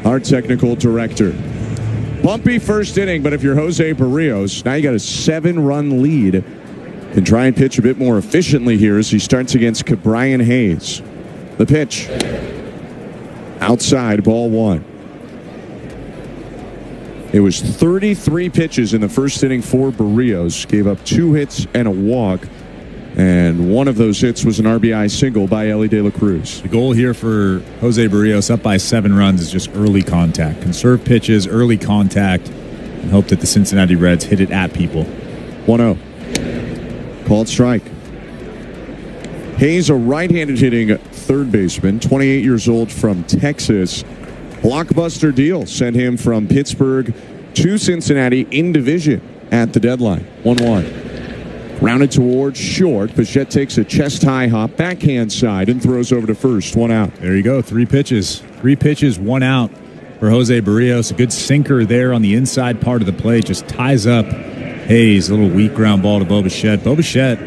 our technical director. Bumpy first inning, but if you're Jose Barrios, now you got a 7-run lead. Can try and pitch a bit more efficiently here as he starts against Brian Hayes. The pitch. Outside, ball 1. It was 33 pitches in the first inning for Barrios. Gave up 2 hits and a walk. And one of those hits was an RBI single by Elly De La Cruz. The goal here for Jose Barrios, up by 7 runs, is just early contact. Conserve pitches, early contact, and hope that the Cincinnati Reds hit it at people. 1-0. Called strike. Hayes, a right-handed hitting third baseman, 28 years old, from Texas. Blockbuster deal sent him from Pittsburgh to Cincinnati in division at the deadline. 1-1. Rounded towards short. Bichette takes a chest-high hop, backhand side, and throws over to first. 1 out. There you go. 3 pitches. 3 pitches, 1 out for Jose Barrios. A good sinker there on the inside part of the plate. Just ties up Hayes. A little weak ground ball to Bo Bichette. Bo Bichette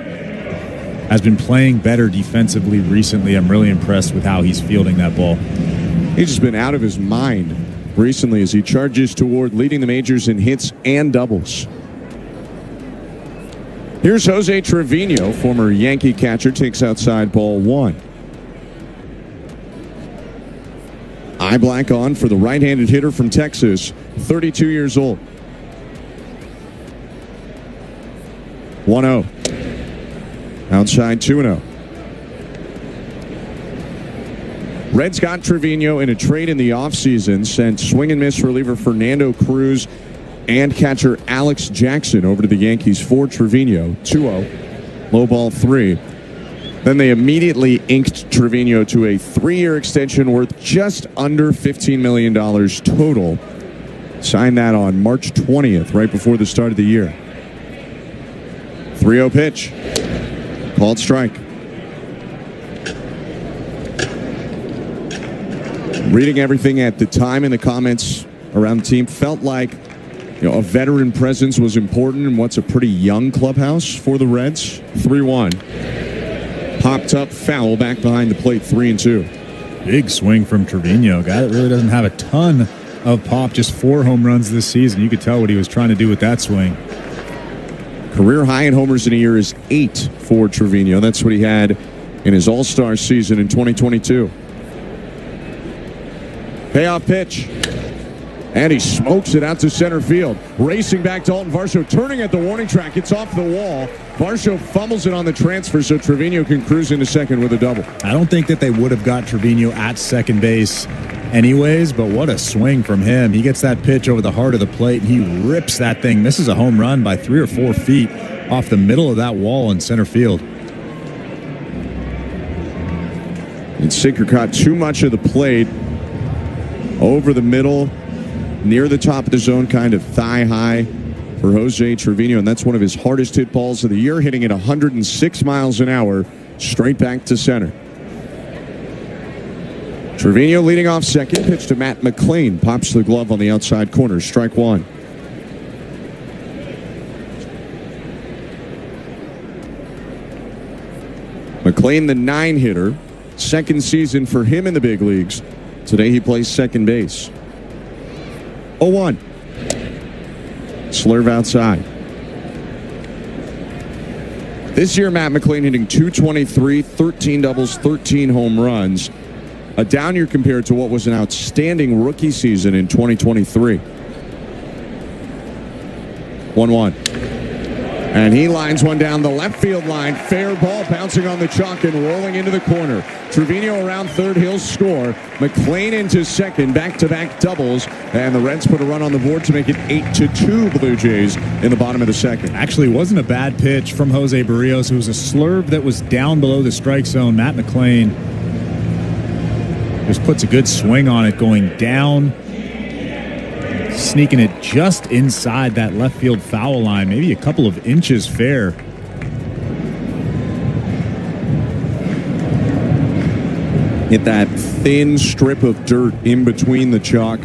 has been playing better defensively recently. I'm really impressed with how he's fielding that ball. He's just been out of his mind recently as he charges toward leading the majors in hits and doubles. Here's Jose Trevino, former Yankee catcher, takes outside ball 1. Eye black on for the right-handed hitter from Texas, 32 years old. 1-0. Outside 2-0. Reds got Trevino in a trade in the offseason, sent swing and miss reliever Fernando Cruz and catcher Alex Jackson over to the Yankees for Trevino. 2-0. Low ball 3. Then they immediately inked Trevino to a 3-year extension worth just under $15 million total. Signed that on March 20th, right before the start of the year. 3-0 pitch. Called strike. Reading everything at the time in the comments around the team, felt like a veteran presence was important in what's a pretty young clubhouse for the Reds. 3-1. Popped up, foul back behind the plate, 3-2. Big swing from Trevino. Guy that really doesn't have a ton of pop, just 4 home runs this season. You could tell what he was trying to do with that swing. Career high in homers in a year is 8 for Trevino. That's what he had in his All-Star season in 2022. Payoff pitch. And he smokes it out to center field. Racing back to Dalton Varsho, turning at the warning track. It's off the wall. Varsho fumbles it on the transfer, so Trevino can cruise into second with a double. I don't think that they would have got Trevino at second base anyways, but what a swing from him. He gets that pitch over the heart of the plate, and he rips that thing. Misses a home run by 3 or 4 feet off the middle of that wall in center field. And sinker caught too much of the plate over the middle, near the top of the zone, kind of thigh high for Jose Trevino, and that's one of his hardest hit balls of the year, hitting at 106 miles an hour straight back to center. Trevino leading off second, pitch to Matt McLain, pops the glove on the outside corner, strike 1. McLain, the 9-hitter, second season for him in the big leagues. Today he plays second base. 0-1. Slurve outside. This year, Matt McLain hitting .223, 13 doubles, 13 home runs. A down year compared to what was an outstanding rookie season in 2023. 1-1. And he lines one down the left field line. Fair ball, bouncing on the chalk and rolling into the corner. Trevino around third, he'll score. McLain into second, back-to-back doubles. And the Reds put a run on the board to make it 8-2 Blue Jays in the bottom of the second. Actually, wasn't a bad pitch from Jose Barrios. It was a slurve that was down below the strike zone. Matt McLain just puts a good swing on it, going down, sneaking it just inside that left field foul line, maybe a couple of inches fair. Hit that thin strip of dirt in between the chalk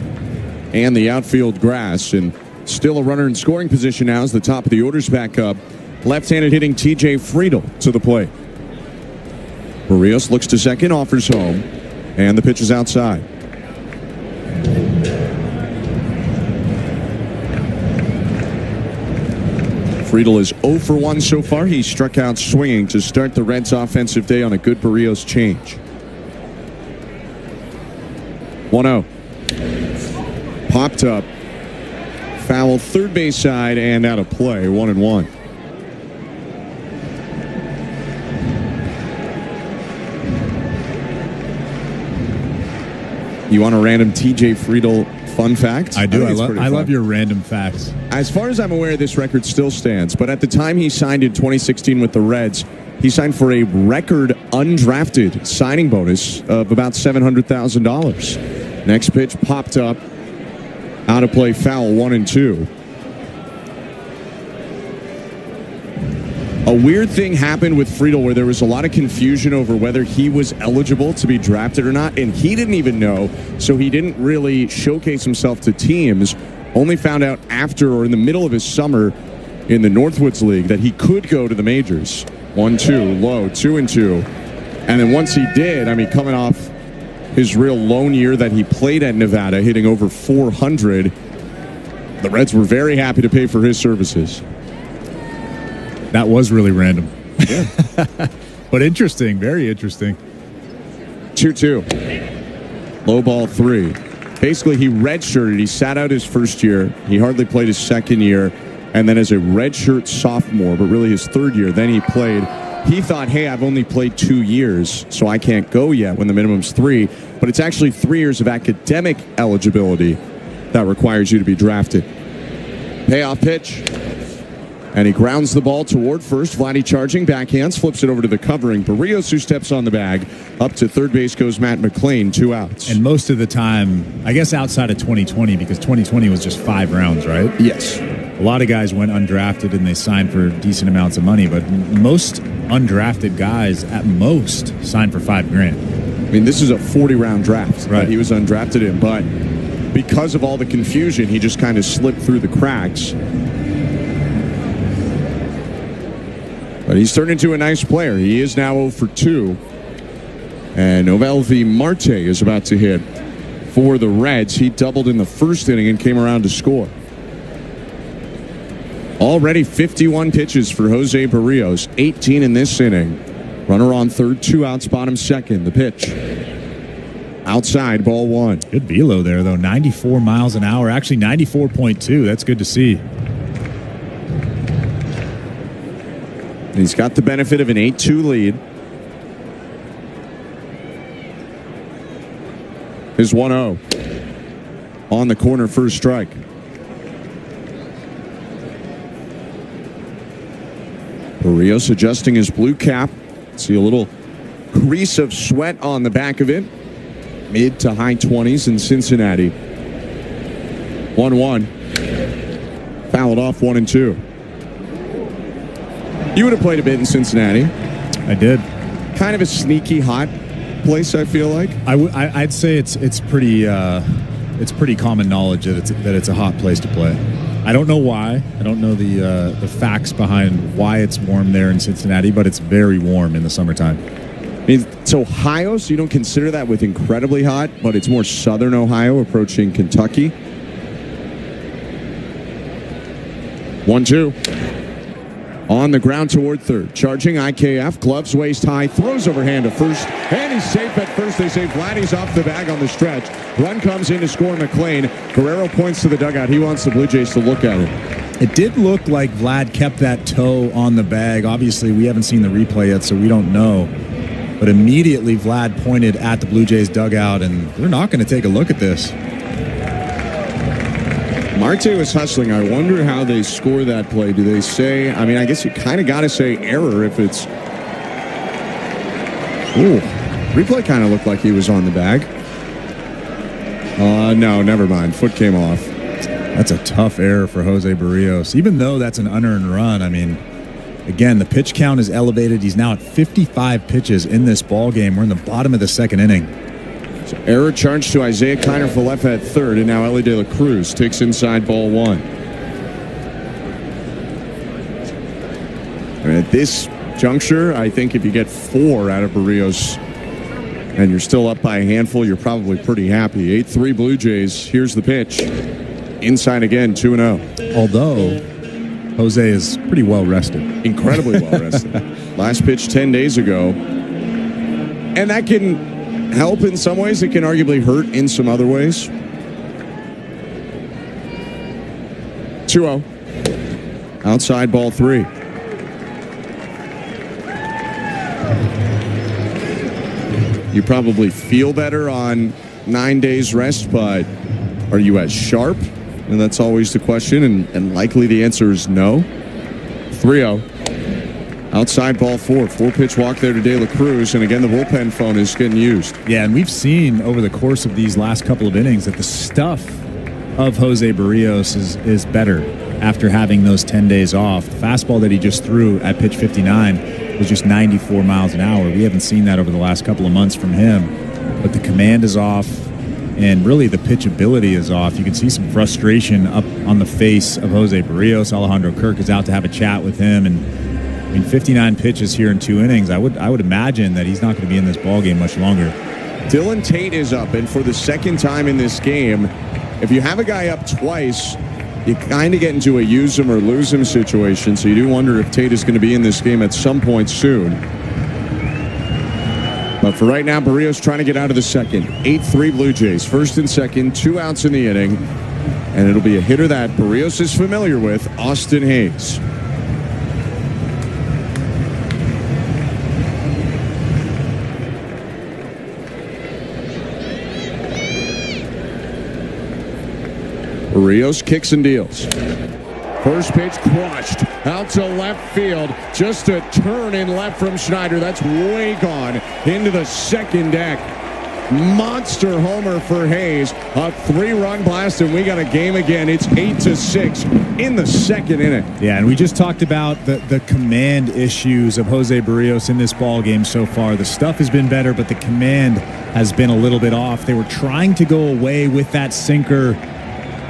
and the outfield grass, and still a runner in scoring position now as the top of the order's back up. Left-handed hitting TJ Friedel to the plate. Barrios looks to second, offers home, and the pitch is outside. Friedel is 0 for 1 so far. He struck out swinging to start the Reds' offensive day on a good Barrios change. 1-0. Popped up. Foul third base side and out of play. 1-1. You want a random TJ Friedel fun fact? I do. I love your random facts. As far as I'm aware, this record still stands. But at the time he signed in 2016 with the Reds, he signed for a record undrafted signing bonus of about $700,000. Next pitch popped up. Out of play, foul, 1-2. A weird thing happened with Friedel where there was a lot of confusion over whether he was eligible to be drafted or not, and he didn't even know, so he didn't really showcase himself to teams. Only found out after or in the middle of his summer in the Northwoods League that he could go to the majors. 1-2, low, 2-2. And then once he did, I mean, coming off his real lone year that he played at Nevada, hitting over 400, the Reds were very happy to pay for his services. That was really random. Yeah. But interesting, very interesting. 2-2. Low ball 3. Basically, he redshirted. He sat out his first year. He hardly played his second year. And then as a redshirt sophomore, but really his third year, then he played. He thought, hey, I've only played 2 years, so I can't go yet when the minimum's 3. But it's actually 3 years of academic eligibility that requires you to be drafted. Payoff pitch. And he grounds the ball toward first. Vladdy charging, backhands, flips it over to the covering Barrios, who steps on the bag. Up to third base goes Matt McLean, 2 outs. And most of the time, I guess outside of 2020, because 2020 was just 5 rounds, right? Yes. A lot of guys went undrafted and they signed for decent amounts of money, but most undrafted guys at most signed for $5,000. I mean, this is a 40-round draft that he was undrafted in, but because of all the confusion, he just kind of slipped through the cracks. But he's turned into a nice player. He is now 0 for 2. And Noelvi Marte is about to hit for the Reds. He doubled in the first inning and came around to score. Already 51 pitches for Jose Barrios, 18 in this inning. Runner on third, 2 outs, bottom second. The pitch. Outside, ball 1. Good velo there, though. 94 miles an hour. Actually, 94.2. That's good to see. He's got the benefit of an 8-2 lead. His 1-0. On the corner, first strike. Barrios adjusting his blue cap. See a little crease of sweat on the back of it. Mid to high 20s in Cincinnati. 1-1. Fouled off, 1-2. You would have played a bit in Cincinnati. I did. Kind of a sneaky hot place, I feel like. I'd say it's pretty common knowledge that it's a hot place to play. I don't know why. I don't know the facts behind why it's warm there in Cincinnati, but it's very warm in the summertime. I mean, it's Ohio, so you don't consider that with incredibly hot, but it's more southern Ohio, approaching Kentucky. 1-2. On the ground toward third. Charging IKF. Gloves waist high. Throws overhand to first. And he's safe at first. They say Vladdy's off the bag on the stretch. Run comes in to score McLean. Guerrero points to the dugout. He wants the Blue Jays to look at it. It did look like Vlad kept that toe on the bag. Obviously, we haven't seen the replay yet, so we don't know. But immediately, Vlad pointed at the Blue Jays dugout, and they're not going to take a look at this. Marte was hustling. I wonder how they score that play. Do they say, I mean, I guess you kind of got to say error if it's... Ooh, replay kind of looked like he was on the bag. No, never mind. Foot came off. That's a tough error for Jose Barrios. Even though that's an unearned run, I mean, again, the pitch count is elevated. He's now at 55 pitches in this ball game. We're in the bottom of the second inning. So error charged to Isaiah Kiner for left at third, and now Ellie De La Cruz takes inside ball 1. And at this juncture, I think if you get 4 out of Barrios and you're still up by a handful, you're probably pretty happy. 8-3 Blue Jays. Here's the pitch. Inside again, 2-0. Although Jose is pretty well rested. Incredibly well rested. Last pitch 10 days ago. And that can help in some ways. It can arguably hurt in some other ways. 2-0. Outside ball 3. You probably feel better on 9 days rest, but are you as sharp? And that's always the question, and likely the answer is no. 3-0. Outside ball 4. 4-pitch walk there to De La Cruz, and again the bullpen phone is getting used. Yeah, and we've seen over the course of these last couple of innings that the stuff of Jose Barrios is better after having those 10 days off. The fastball that he just threw at pitch 59 was just 94 miles an hour. We haven't seen that over the last couple of months from him. But the command is off, and really the pitchability is off. You can see some frustration up on the face of Jose Barrios. Alejandro Kirk is out to have a chat with him. And I mean, 59 pitches here in 2 innings. I would imagine that he's not going to be in this ballgame much longer. Dylan Tate is up, and for the second time in this game, if you have a guy up twice, you kind of get into a use him or lose him situation, so you do wonder if Tate is going to be in this game at some point soon. But for right now, Barrios trying to get out of the second. 8-3 Blue Jays. First and second, 2 outs in the inning, and it'll be a hitter that Barrios is familiar with, Austin Hayes. Barrios kicks and deals. First pitch crushed out to left field. Just a turn in left from Schneider. That's way gone into the second deck. Monster homer for Hayes. A 3-run blast, and we got a game again. It's 8-6 in the second inning. Yeah, and we just talked about the command issues of Jose Barrios in this ball game so far. The stuff has been better, but the command has been a little bit off. They were trying to go away with that sinker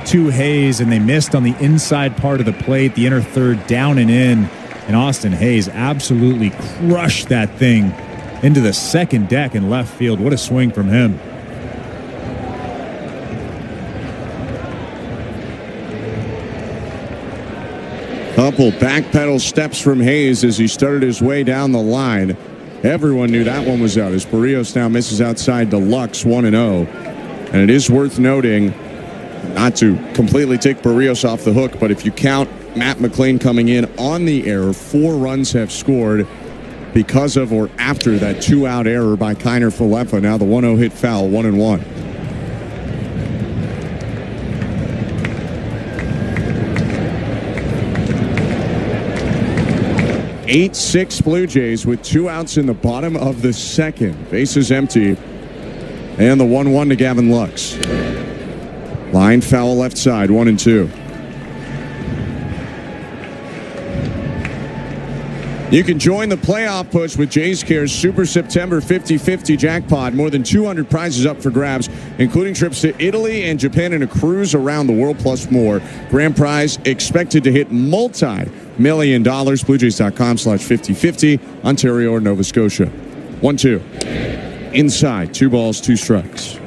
to Hayes, and they missed on the inside part of the plate, the inner third, down and in. And Austin Hayes absolutely crushed that thing into the second deck in left field. What a swing from him. Couple back pedal steps from Hayes as he started his way down the line. Everyone knew that one was out as Barrios now misses outside deluxe 1-0. And it is worth noting, not to completely take Barrios off the hook, but if you count Matt McLean coming in on the error, 4 runs have scored because of or after that 2-out error by Kiner Falefa. Now the 1-0 hit foul, 1-1. Eight 6 Blue Jays with 2 outs in the bottom of the second. Bases empty. And the 1-1 to Gavin Lux. Line foul left side, 1-2. You can join the playoff push with Jays Care's Super September 50-50 jackpot. More than 200 prizes up for grabs, including trips to Italy and Japan and a cruise around the world, plus more. Grand prize expected to hit multi-million dollars. BlueJays.com/5050, Ontario or Nova Scotia. 1-2. Inside, 2 balls, 2 strikes.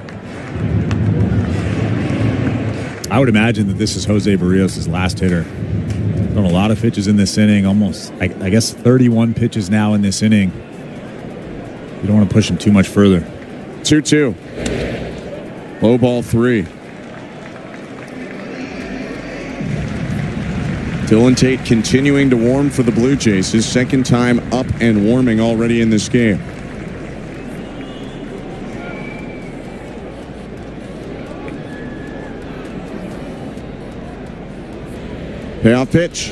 I would imagine that this is Jose Barrios' last hitter. Thrown a lot of pitches in this inning, almost, I guess, 31 pitches now in this inning. You don't want to push him too much further. 2-2. Low ball 3. Dylan Tate continuing to warm for the Blue Jays. His second time up and warming already in this game. Payoff pitch.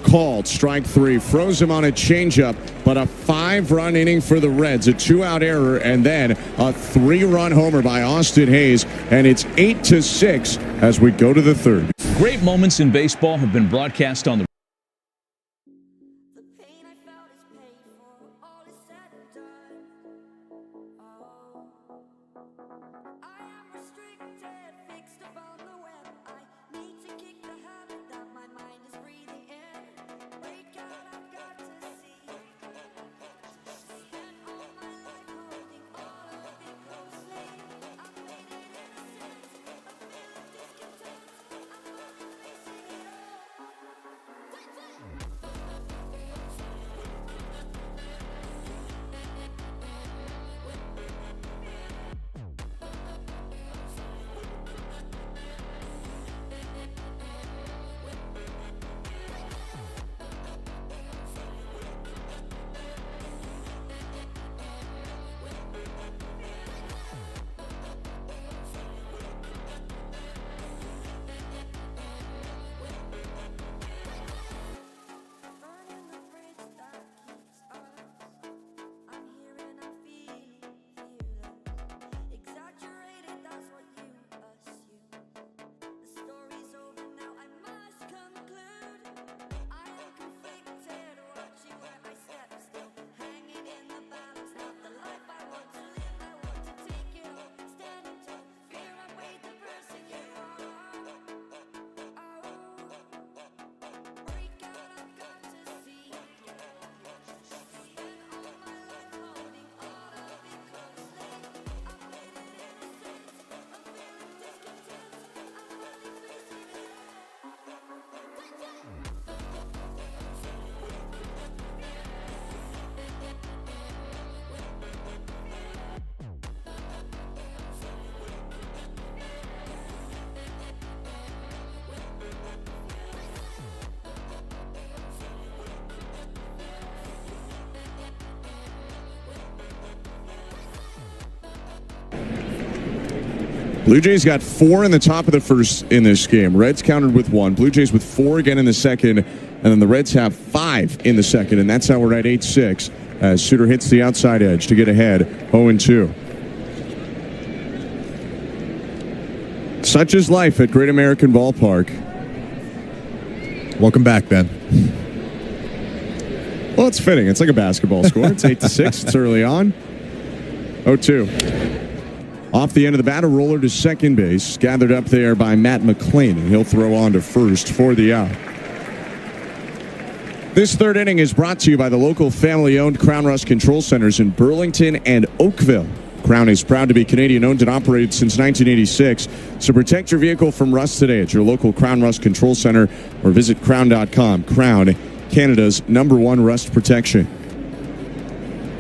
Called. Strike 3. Froze him on a changeup, but a 5-run inning for the Reds. A 2-out error, and then a 3-run homer by Austin Hayes, and it's 8-6 as we go to the third. Great moments in baseball have been broadcast on the Blue Jays got 4 in the top of the first in this game. Reds countered with 1. Blue Jays with 4 again in the second. And then the Reds have 5 in the second. And that's how we're at 8-6 as Suter hits the outside edge to get ahead 0-2. Such is life at Great American Ballpark. Welcome back, Ben. Well, it's fitting. It's like a basketball score. It's 8-6. It's early on. 0-2. Off the end of the bat, a roller to second base. Gathered up there by Matt McClain, and he'll throw on to first for the out. This third inning is brought to you by the local family-owned Crown Rust Control Centers in Burlington and Oakville. Crown is proud to be Canadian-owned and operated since 1986. So protect your vehicle from rust today at your local Crown Rust Control Center or visit crown.com. Crown, Canada's #1 rust protection.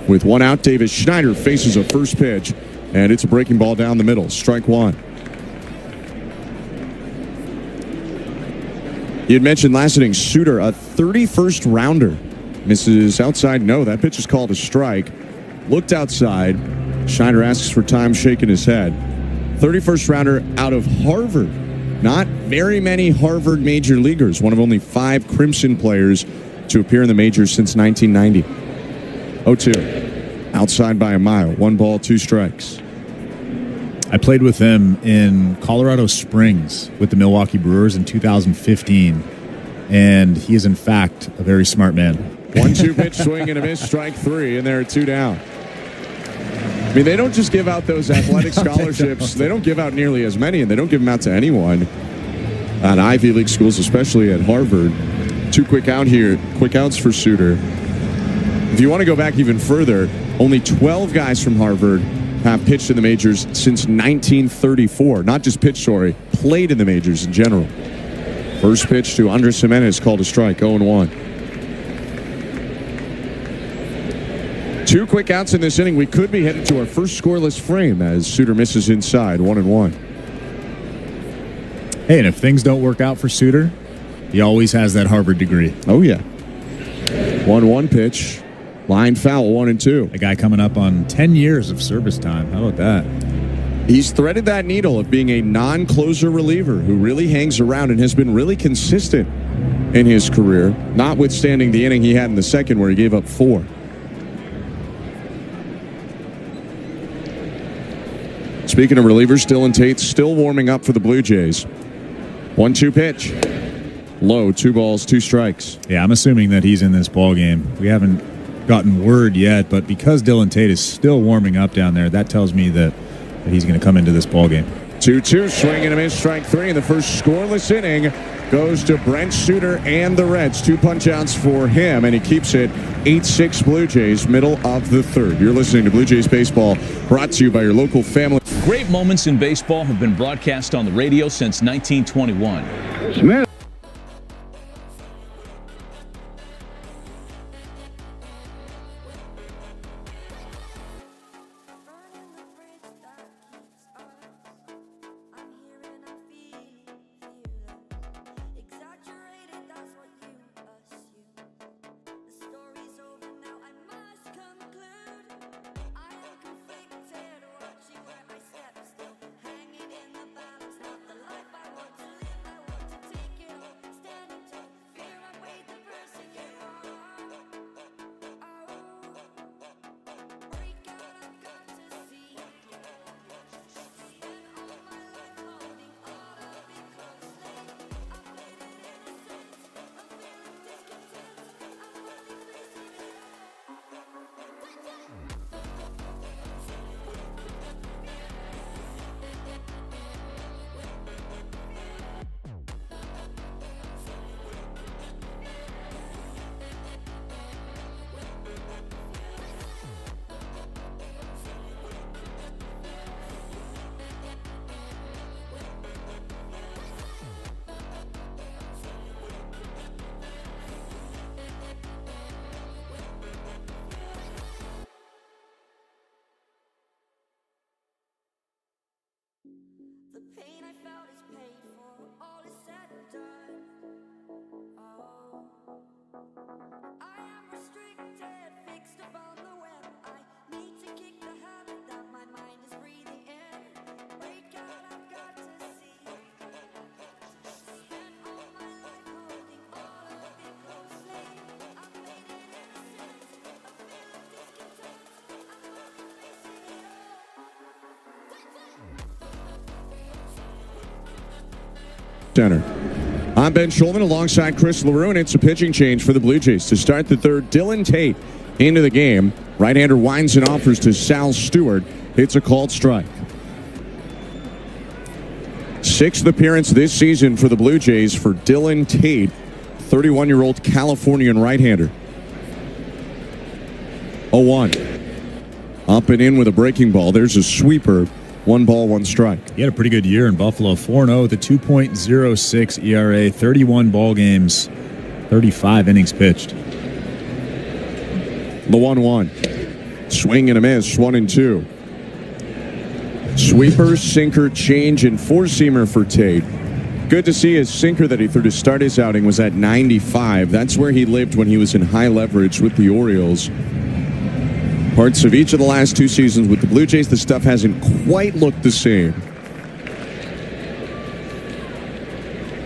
With 1 out, Davis Schneider faces a first pitch, and it's a breaking ball down the middle. Strike 1. You had mentioned last inning, Suter, a 31st rounder. Misses outside. No, that pitch is called a strike. Looked outside. Schneider asks for time, shaking his head. 31st rounder out of Harvard. Not very many Harvard major leaguers. One of only 5 Crimson players to appear in the majors since 1990. 0-2. Outside by a mile. 1 ball, 2 strikes. I played with him in Colorado Springs with the Milwaukee Brewers in 2015, and he is in fact a very smart man. 1-2 pitch swing and a miss, strike 3, and they're 2 down. I mean, they don't just give out those athletic scholarships. They don't give out nearly as many, and they don't give them out to anyone at Ivy League schools, especially at Harvard. 2 quick outs for Suter. If you want to go back even further, only 12 guys from Harvard have pitched in the majors since 1934. Not just pitched, played in the majors in general. First pitch to Andres Jimenez, called a strike, 0-1. 2 quick outs in this inning. We could be headed to our first scoreless frame as Suter misses inside, 1-1. Hey, and if things don't work out for Suter, he always has that Harvard degree. Oh, yeah. 1-1 pitch. Line foul, 1-2. A guy coming up on 10 years of service time. How about that? He's threaded that needle of being a non-closer reliever who really hangs around and has been really consistent in his career, notwithstanding the inning he had in the second where he gave up 4. Speaking of relievers, Dylan Tate's still warming up for the Blue Jays. 1-2 pitch. Low, 2 balls, 2 strikes. Yeah, I'm assuming that he's in this ball game. We haven't gotten word yet, but because Dylan Tate is still warming up down there, that tells me that he's going to come into this ball game. 2-2, swing and a miss, strike 3, and the first scoreless inning goes to Brent Suter and the Reds. 2 punch-outs for him, and he keeps it 8-6 Blue Jays, middle of the third. You're listening to Blue Jays Baseball, brought to you by your local family. Great moments in baseball have been broadcast on the radio since 1921. Smith. Hanging in the balance, not the life I want to live. I want to take it center. I'm Ben Schulman alongside Chris LaRue, and it's a pitching change for the Blue Jays. To start the third, Dylan Tate into the game. Right-hander winds and offers to Sal Stewart. It's a called strike. Sixth appearance this season for the Blue Jays for Dylan Tate, 31-year-old Californian right-hander. 0-1. Up and in with a breaking ball. There's a sweeper. 1 ball, 1 strike. He had a pretty good year in Buffalo. 4-0 with a 2.06 ERA, 31 ball games, 35 innings pitched. The 1-1. Swing and a miss, 1-2. Sweeper, sinker, change, and four-seamer for Tate. Good to see his sinker that he threw to start his outing was at 95. That's where he lived when he was in high leverage with the Orioles. Parts of each of the last 2 seasons with the Blue Jays, the stuff hasn't quite looked the same.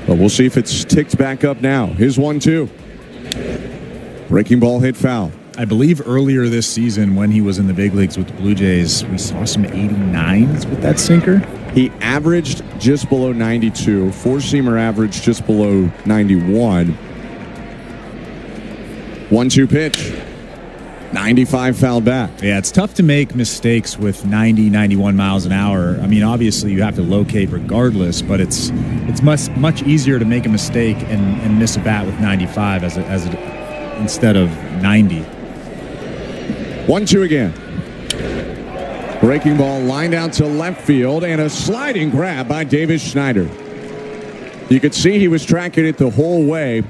But we'll see if it's ticked back up now. His 1-2. Breaking ball hit foul. I believe earlier this season when he was in the big leagues with the Blue Jays, we saw some 89s with that sinker. He averaged just below 92. Four-seamer averaged just below 91. 1-2 pitch. 95 fouled back. Yeah, it's tough to make mistakes with 90, 91 miles an hour. I mean, obviously you have to locate regardless, but it's much easier to make a mistake and miss a bat with 95 instead of 90. 1-2 again. Breaking ball lined out to left field and a sliding grab by Davis Schneider. You could see he was tracking it the whole way.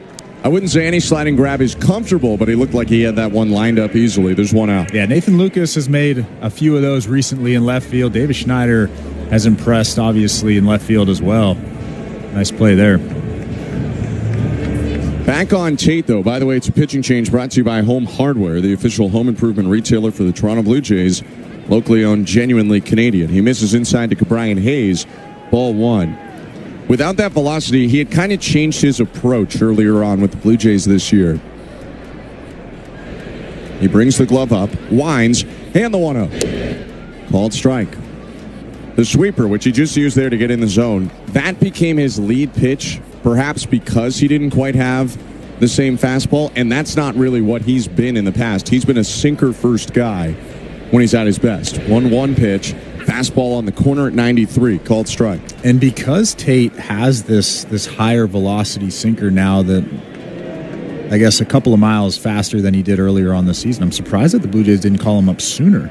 I wouldn't say any sliding grab is comfortable, but he looked like he had that one lined up easily. There's 1 out. Yeah, Nathan Lucas has made a few of those recently in left field. Davis Schneider has impressed, obviously, in left field as well. Nice play there. Back on Tate, though. By the way, it's a pitching change brought to you by Home Hardware, the official home improvement retailer for the Toronto Blue Jays. Locally owned, genuinely Canadian. He misses inside to Brian Hayes. Ball 1. Without that velocity, he had kind of changed his approach earlier on with the Blue Jays this year. He brings the glove up, winds, and the 1-0. Called strike. The sweeper, which he just used there to get in the zone, that became his lead pitch, perhaps because he didn't quite have the same fastball, and that's not really what he's been in the past. He's been a sinker-first guy when he's at his best. 1-1 pitch. Fastball on the corner at 93, called strike. And because Tate has this higher velocity sinker now that I guess a couple of miles faster than he did earlier on the season, I'm surprised that the Blue Jays didn't call him up sooner.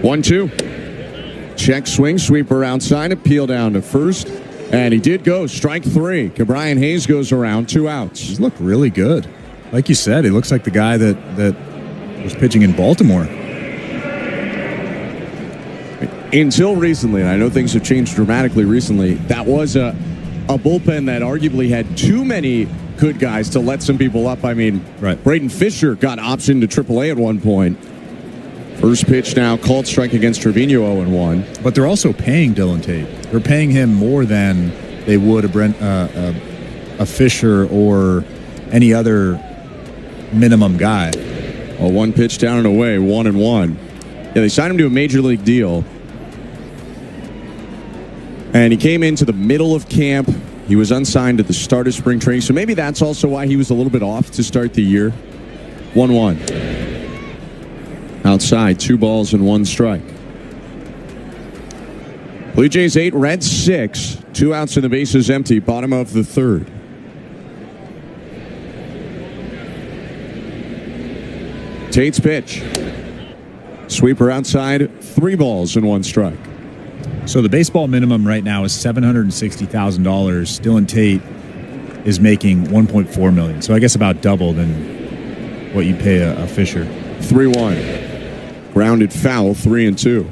1-2. Check swing, sweeper outside, appeal down to first. And he did go, strike 3. Brian Hayes goes around, 2 outs. He's looked really good. Like you said, he looks like the guy that was pitching in Baltimore. Until recently, and I know things have changed dramatically recently, that was a bullpen that arguably had too many good guys to let some people up. I mean, right. Braden Fisher got optioned to AAA at one point. First pitch now, called strike against Trevino, 0-1. But they're also paying Dylan Tate. They're paying him more than they would a Fisher or any other minimum guy. A 1 pitch down and away, 1-1. Yeah, they signed him to a major league deal. And he came into the middle of camp. He was unsigned at the start of spring training, so maybe that's also why he was a little bit off to start the year. 1-1. Outside, 2 balls and 1 strike. Blue Jays 8, Reds 6. 2 outs and the bases empty, bottom of the third. Tate's pitch. Sweeper outside, 3 balls and 1 strike. So the baseball minimum right now is $760,000. Dylan Tate is making $1.4 million. So I guess about double than what you pay a Fisher. 3-1. Grounded foul, 3-2.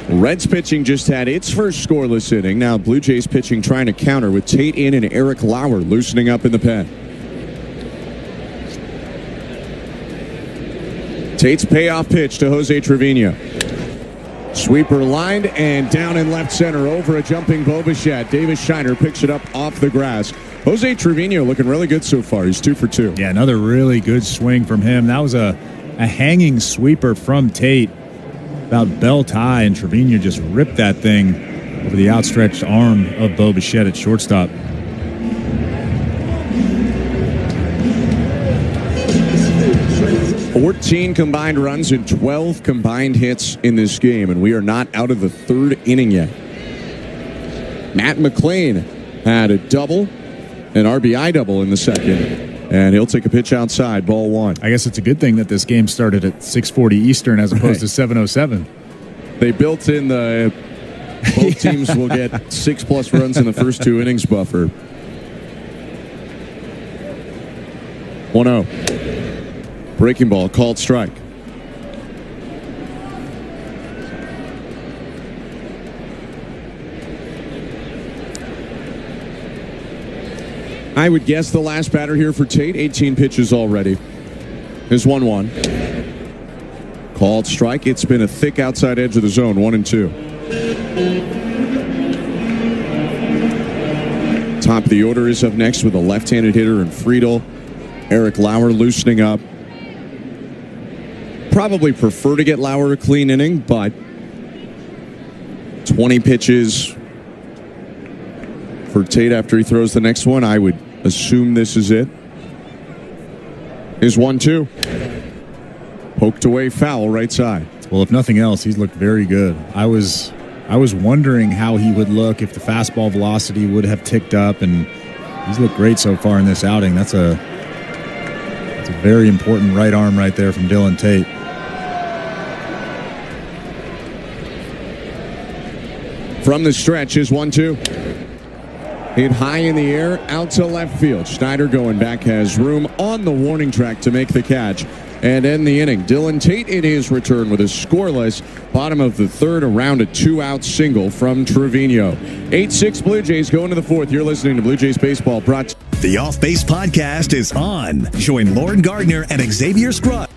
Reds pitching just had its first scoreless inning. Now Blue Jays pitching trying to counter with Tate in and Eric Lauer loosening up in the pen. Tate's payoff pitch to Jose Trevino. Sweeper lined and down in left center over a jumping Bo Bichette. Davis Shiner picks it up off the grass. Jose Trevino looking really good so far. He's 2 for 2. Yeah, another really good swing from him. That was a hanging sweeper from Tate, about belt high, and Trevino just ripped that thing over the outstretched arm of Bo Bichette at shortstop. "14 combined runs and 12 combined hits in this game, and we are not out of the third inning yet. Matt McLean had a double, an RBI double in the second, and he'll take a pitch outside, ball 1. I guess it's a good thing that this game started at 6:40 Eastern as opposed to 7:07. They built in the both teams will get 6+ runs in the first 2 innings buffer. 1-0. Breaking ball, called strike. I would guess the last batter here for Tate, 18 pitches already. Is 1-1. Called strike. It's been a thick outside edge of the zone, 1-2. Top of the order is up next with a left-handed hitter in Friedel. Eric Lauer loosening up. Probably prefer to get Lauer a clean inning, but 20 pitches for Tate after he throws the next one. I would assume this is it. Is 1-2. Poked away, foul, right side. Well, if nothing else, he's looked very good. I was wondering how he would look if the fastball velocity would have ticked up, and he's looked great so far in this outing. That's a very important right arm right there from Dylan Tate. From the stretch is 1-2. Hit high in the air, out to left field. Schneider going back, has room on the warning track to make the catch and end the inning. Dylan Tate in his return with a scoreless bottom of the third around a 2-out single from Trevino. 8-6 Blue Jays go into the fourth. You're listening to Blue Jays Baseball. The Off Base Podcast is on. Join Lauren Gardner and Xavier Scruggs.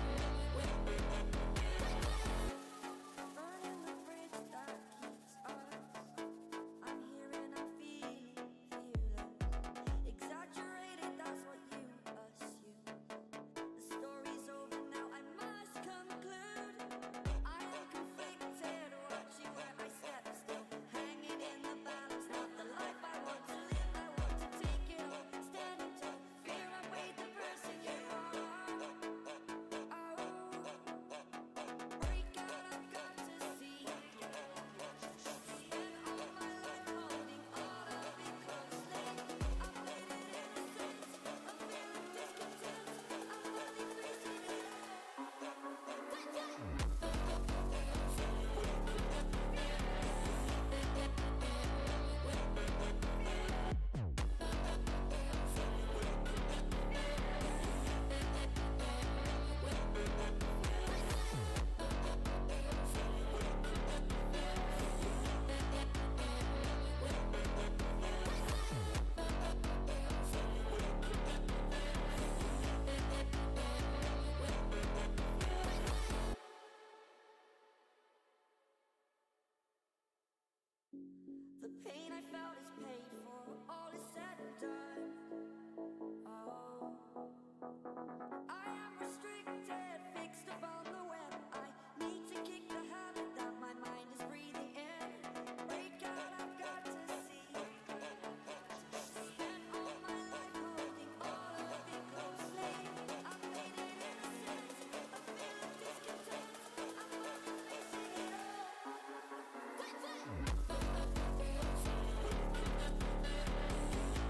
The pain I felt is paid for, all is said and done. Oh, I am restricted, fixed upon the web. I need to kick the habit that my mind is breathing in. Break out, I've got to see. Spent all my life holding all of it closely. I've made it innocent, a feeling discontent. I'm not releasing it all.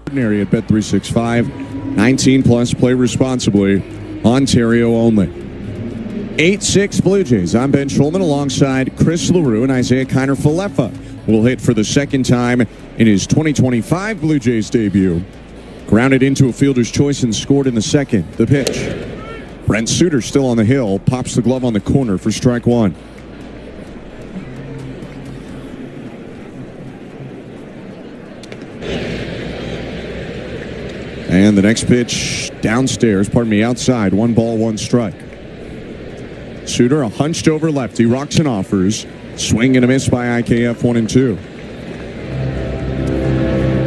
Ordinary at Bet365. 19 plus, play responsibly. Ontario only. 8-6 Blue Jays. I'm Ben Schulman alongside Chris LaRue and Isaiah Kiner-Falefa will hit for the second time in his 2025 Blue Jays debut. Grounded into a fielder's choice and scored in the second. The pitch. Brent Suter still on the hill. Pops the glove on the corner for strike one. And the next pitch downstairs, outside. 1 ball, 1 strike. Suter, a hunched over lefty, rocks and offers. Swing and a miss by IKF, 1-2.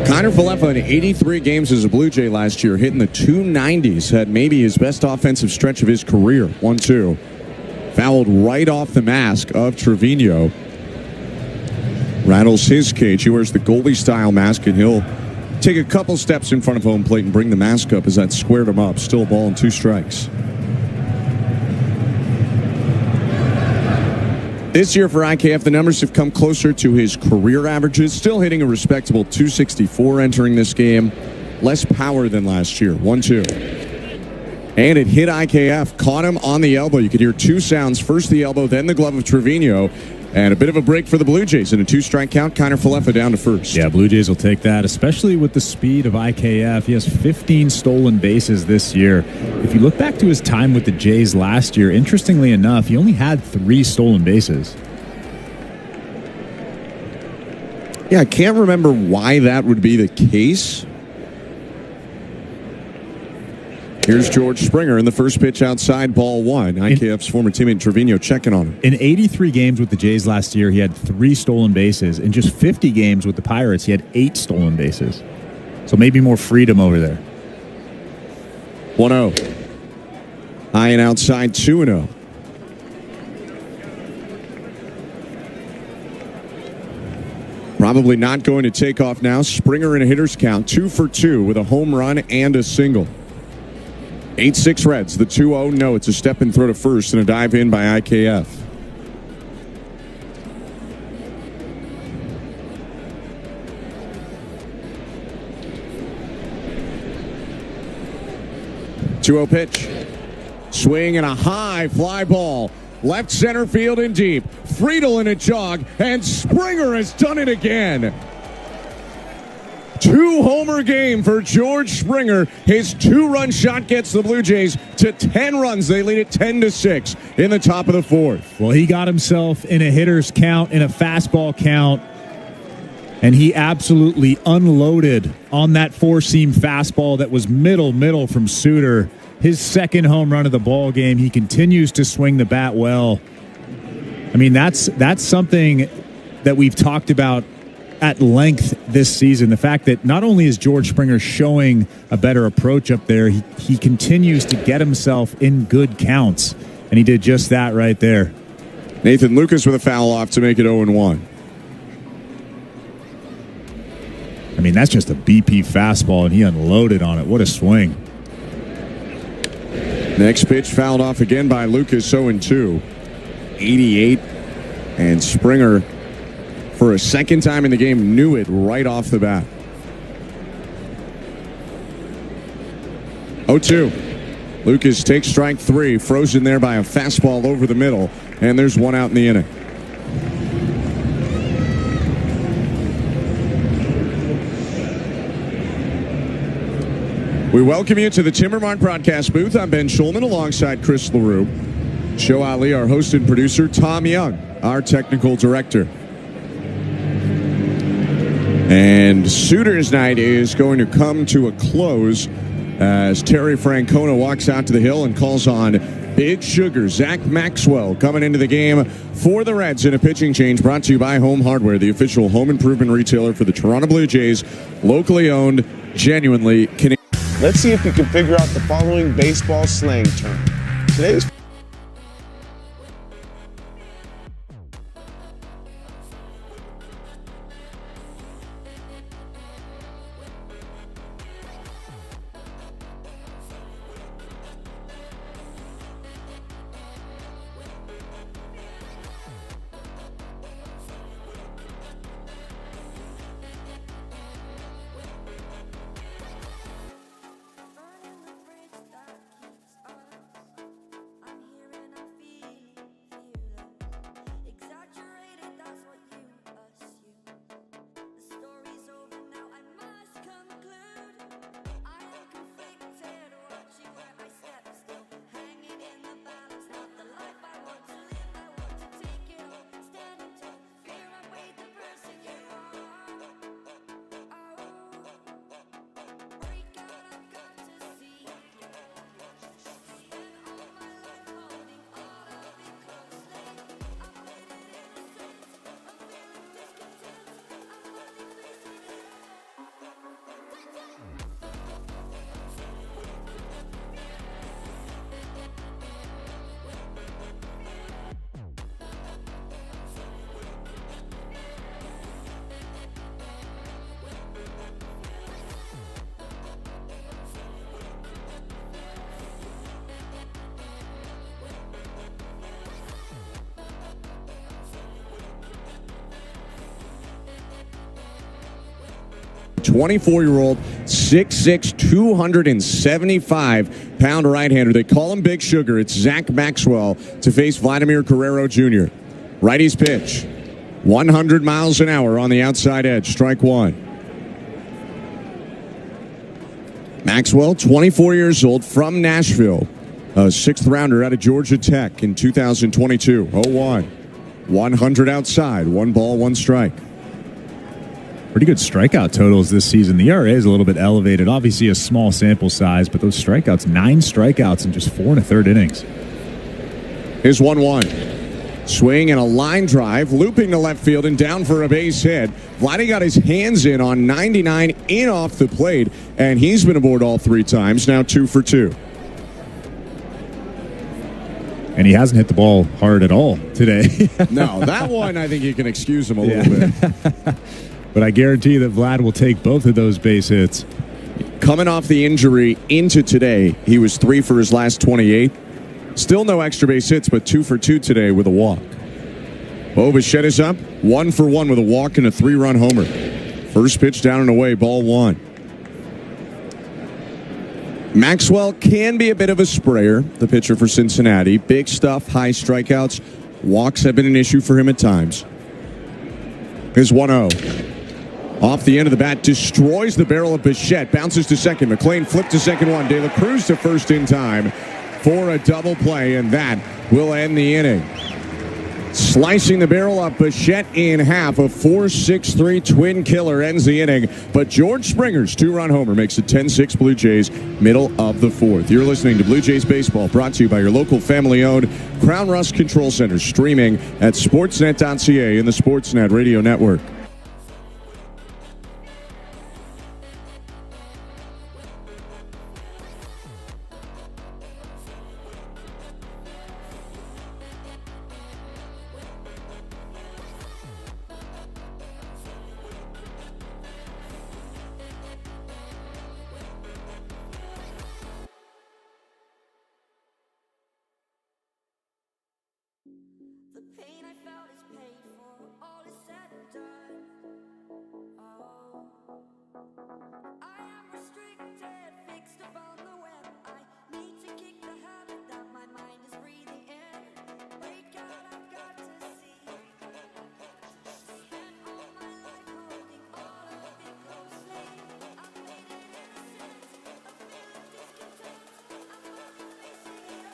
Connor Falefa in 83 games as a Blue Jay last year, hitting the 290s, had maybe his best offensive stretch of his career. 1-2. Fouled right off the mask of Trevino. Rattles his cage. He wears the goalie-style mask, and he'll take a couple steps in front of home plate and bring the mask up as that squared him up. Still a ball and 2 strikes. This year for IKF, the numbers have come closer to his career averages. Still hitting a respectable .264 entering this game. Less power than last year. 1-2. And it hit IKF. Caught him on the elbow. You could hear 2 sounds. First the elbow, then the glove of Trevino. And a bit of a break for the Blue Jays. In a 2-strike count, Connor Falefa down to first. Yeah, Blue Jays will take that, especially with the speed of IKF. He has 15 stolen bases this year. If you look back to his time with the Jays last year, interestingly enough, he only had 3 stolen bases. Yeah, I can't remember why that would be the case. Here's George Springer in the first pitch outside, ball 1. IKF's former teammate Trevino checking on him. In 83 games with the Jays last year, he had 3 stolen bases. In just 50 games with the Pirates, he had 8 stolen bases. So maybe more freedom over there. 1-0. High and outside, 2-0. Probably not going to take off now. Springer in a hitter's count, 2 for 2 with a home run and a single. 8-6 Reds, the 2-0. No, it's a step and throw to first and a dive in by IKF. Two-0 pitch. Swing and a high fly ball. Left center field and deep. Friedel in a jog, and Springer has done it again. 2-homer game for George Springer. His 2-run shot gets the Blue Jays to 10 runs. They lead it 10-6 in the top of the 4th. Well, he got himself in a hitter's count, in a fastball count, and he absolutely unloaded on that 4-seam fastball that was middle from Suter. His second home run of the ball game. He continues to swing the bat well. I mean, that's something that we've talked about at length this season. The fact that not only is George Springer showing a better approach up there, he continues to get himself in good counts, and he did just that right there. Nathan Lucas with a foul off to make it 0-1. I mean, that's just a BP fastball, and he unloaded on it. What a swing. Next pitch fouled off again by Lucas, 0-2. 88, and Springer, for a second time in the game, knew it right off the bat. 0-2. Lucas takes strike 3, frozen there by a fastball over the middle, and there's 1 out in the inning. We welcome you to the Timbermark broadcast booth. I'm Ben Schulman alongside Chris LaRue. Show Ali, our host and producer, Tom Young, our technical director. And Suter's night is going to come to a close as Terry Francona walks out to the hill and calls on Big Sugar. Zach Maxwell coming into the game for the Reds in a pitching change brought to you by Home Hardware, the official home improvement retailer for the Toronto Blue Jays. Locally owned, genuinely Canadian. Let's see if you can figure out the following baseball slang term. Today's Burning the bridge that keeps us. I 24-year-old, 6'6", 275-pound right-hander. They call him Big Sugar. It's Zach Maxwell to face Vladimir Guerrero Jr. Righty's pitch. 100 miles an hour on the outside edge. Strike one. Maxwell, 24 years old, from Nashville. A sixth rounder out of Georgia Tech in 2022. 0-1. 100 outside. 1 ball, 1 strike. Pretty good strikeout totals this season. The ERA is a little bit elevated. Obviously a small sample size, but those strikeouts, 9 strikeouts in just 4 1/3 innings. Here's 1-1. Swing and a line drive, looping to left field and down for a base hit. Vladdy got his hands in on 99 in off the plate, and he's been aboard all 3 times, now 2 for 2. And he hasn't hit the ball hard at all today. No, that one I think you can excuse him a little bit. But I guarantee that Vlad will take both of those base hits. Coming off the injury into today, he was 3 for his last 28. Still no extra base hits, but 2 for 2 today with a walk. Bo Bichette is up, 1 for 1 with a walk and a 3-run homer. First pitch down and away, ball 1. Maxwell can be a bit of a sprayer, the pitcher for Cincinnati. Big stuff, high strikeouts. Walks have been an issue for him at times. Here's 1-0. Off the end of the bat, destroys the barrel of Bichette. Bounces to second. McLean flipped to second one. De La Cruz to first in time for a double play, and that will end the inning. Slicing the barrel of Bichette in half. A 4-6-3 twin killer ends the inning. But George Springer's 2-run homer makes it 10-6 Blue Jays, middle of the 4th. You're listening to Blue Jays Baseball, brought to you by your local family-owned Crown Rust Control Center, streaming at sportsnet.ca and the Sportsnet Radio Network. The pain I felt is paid for, all is said and done. Oh, I am restricted, fixed upon the web. I need to kick the habit that my mind is breathing in. Break out, I've got to see. Spent all my life holding all of it closely. I've made it innocent, a feeling discontent. I'm not facing it all.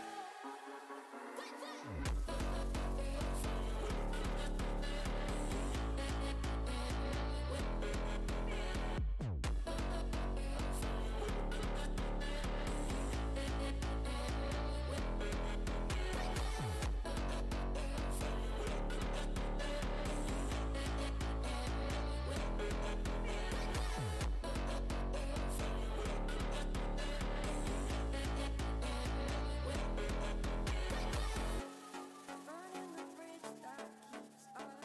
Burning the bridge that keeps us.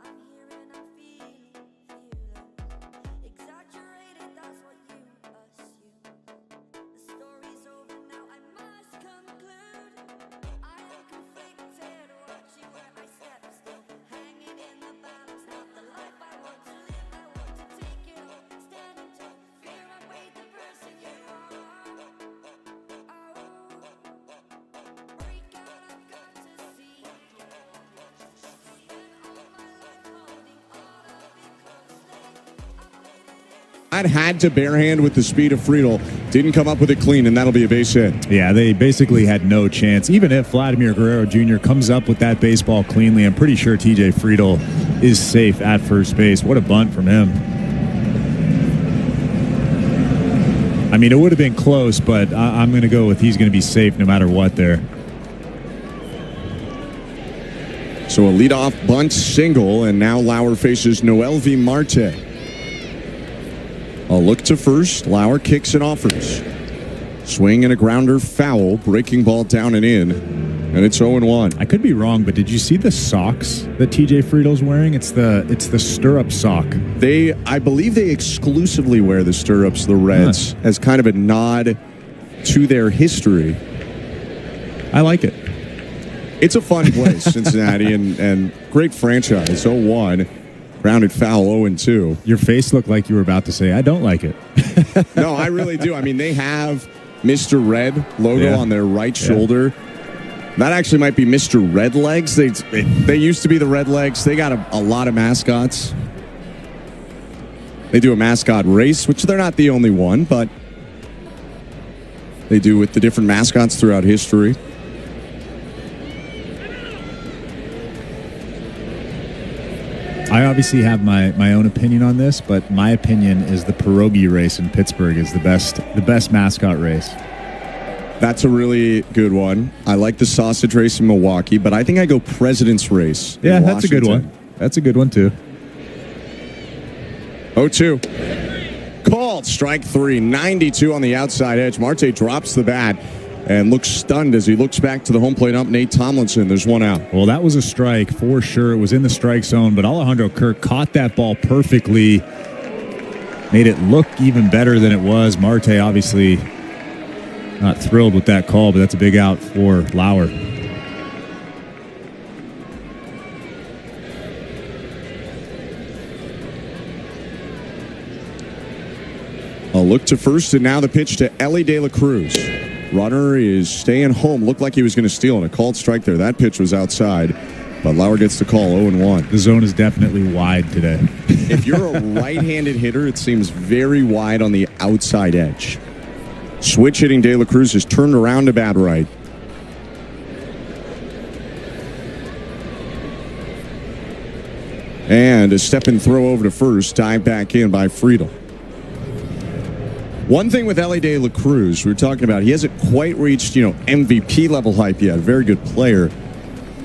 I'm here and I'm feeling fearless. Exaggerated, that's what you assume. The story's over now, I must conclude. I am conflicted, watching where I step still. Hanging in the balance, not the life I want to live. I want to take it all, standing tall. Fear I weighed the person you are. Break out, I've got to see. Spent all my life holding all of it closely. I've made it I'd had to barehand with the speed of Friedel. Didn't come up with it clean, and that'll be a base hit. Yeah, they basically had no chance. Even if Vladimir Guerrero Jr. comes up with that baseball cleanly, I'm pretty sure TJ Friedel is safe at first base. What a bunt from him. I mean, it would have been close, but I'm going to go with he's going to be safe no matter what there. So a leadoff bunt single, and now Lauer faces Noelvi Marte. A look to first. Lauer kicks and offers. Swing and a grounder foul. Breaking ball down and in. And it's 0-1. I could be wrong, but did you see the socks that TJ Friedel's wearing? It's the stirrup sock. I believe they exclusively wear the stirrups, the Reds, as kind of a nod to their history. I like it. It's a fun place, Cincinnati, and great franchise. 0-1. Grounded foul, 0-2. Your face looked like you were about to say, I don't like it. No, I really do. I mean, they have Mr. Red logo on their right shoulder. That actually might be Mr. Red Legs. They used to be the Red Legs. They got a lot of mascots. They do a mascot race, which they're not the only one, but they do with the different mascots throughout history. I obviously have my own opinion on this, but my opinion is the pierogi race in Pittsburgh is the best mascot race. That's a really good one. I like the sausage race in Milwaukee, but I think I go President's Race. Yeah, that's a good one. That's a good one, too. 0-2. Called. Strike 3. 92 on the outside edge. Marte drops the bat and looks stunned as he looks back to the home plate up Nate Tomlinson. There's one out. Well, that was a strike for sure. It was in the strike zone, but Alejandro Kirk caught that ball perfectly. Made it look even better than it was. Marte obviously not thrilled with that call, but that's a big out for Lauer. A look to first, and now the pitch to Ellie De La Cruz. Runner is staying home. Looked like he was going to steal, and a called strike there. That pitch was outside, but Lauer gets the call, 0-1. The zone is definitely wide today. If you're a right-handed hitter, it seems very wide on the outside edge. Switch hitting De La Cruz is turned around to bat right. And a step and throw over to first, dive back in by Friedel. One thing with Ellie De La Cruz, we were talking about, he hasn't quite reached, MVP level hype yet. A very good player.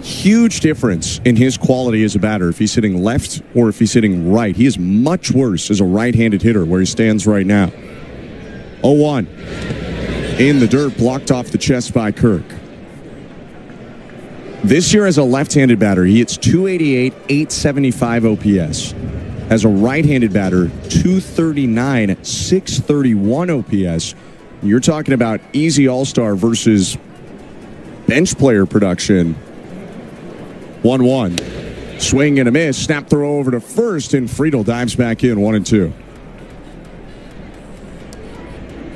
Huge difference in his quality as a batter if he's hitting left or if he's hitting right. He is much worse as a right-handed hitter where he stands right now. 0-1. In the dirt, blocked off the chest by Kirk. This year as a left-handed batter, he hits 288, 875 OPS. As a right-handed batter, 239, 631 OPS. You're talking about easy all-star versus bench player production. 1-1. Swing and a miss. Snap throw over to first, and Friedel dives back in, 1-2.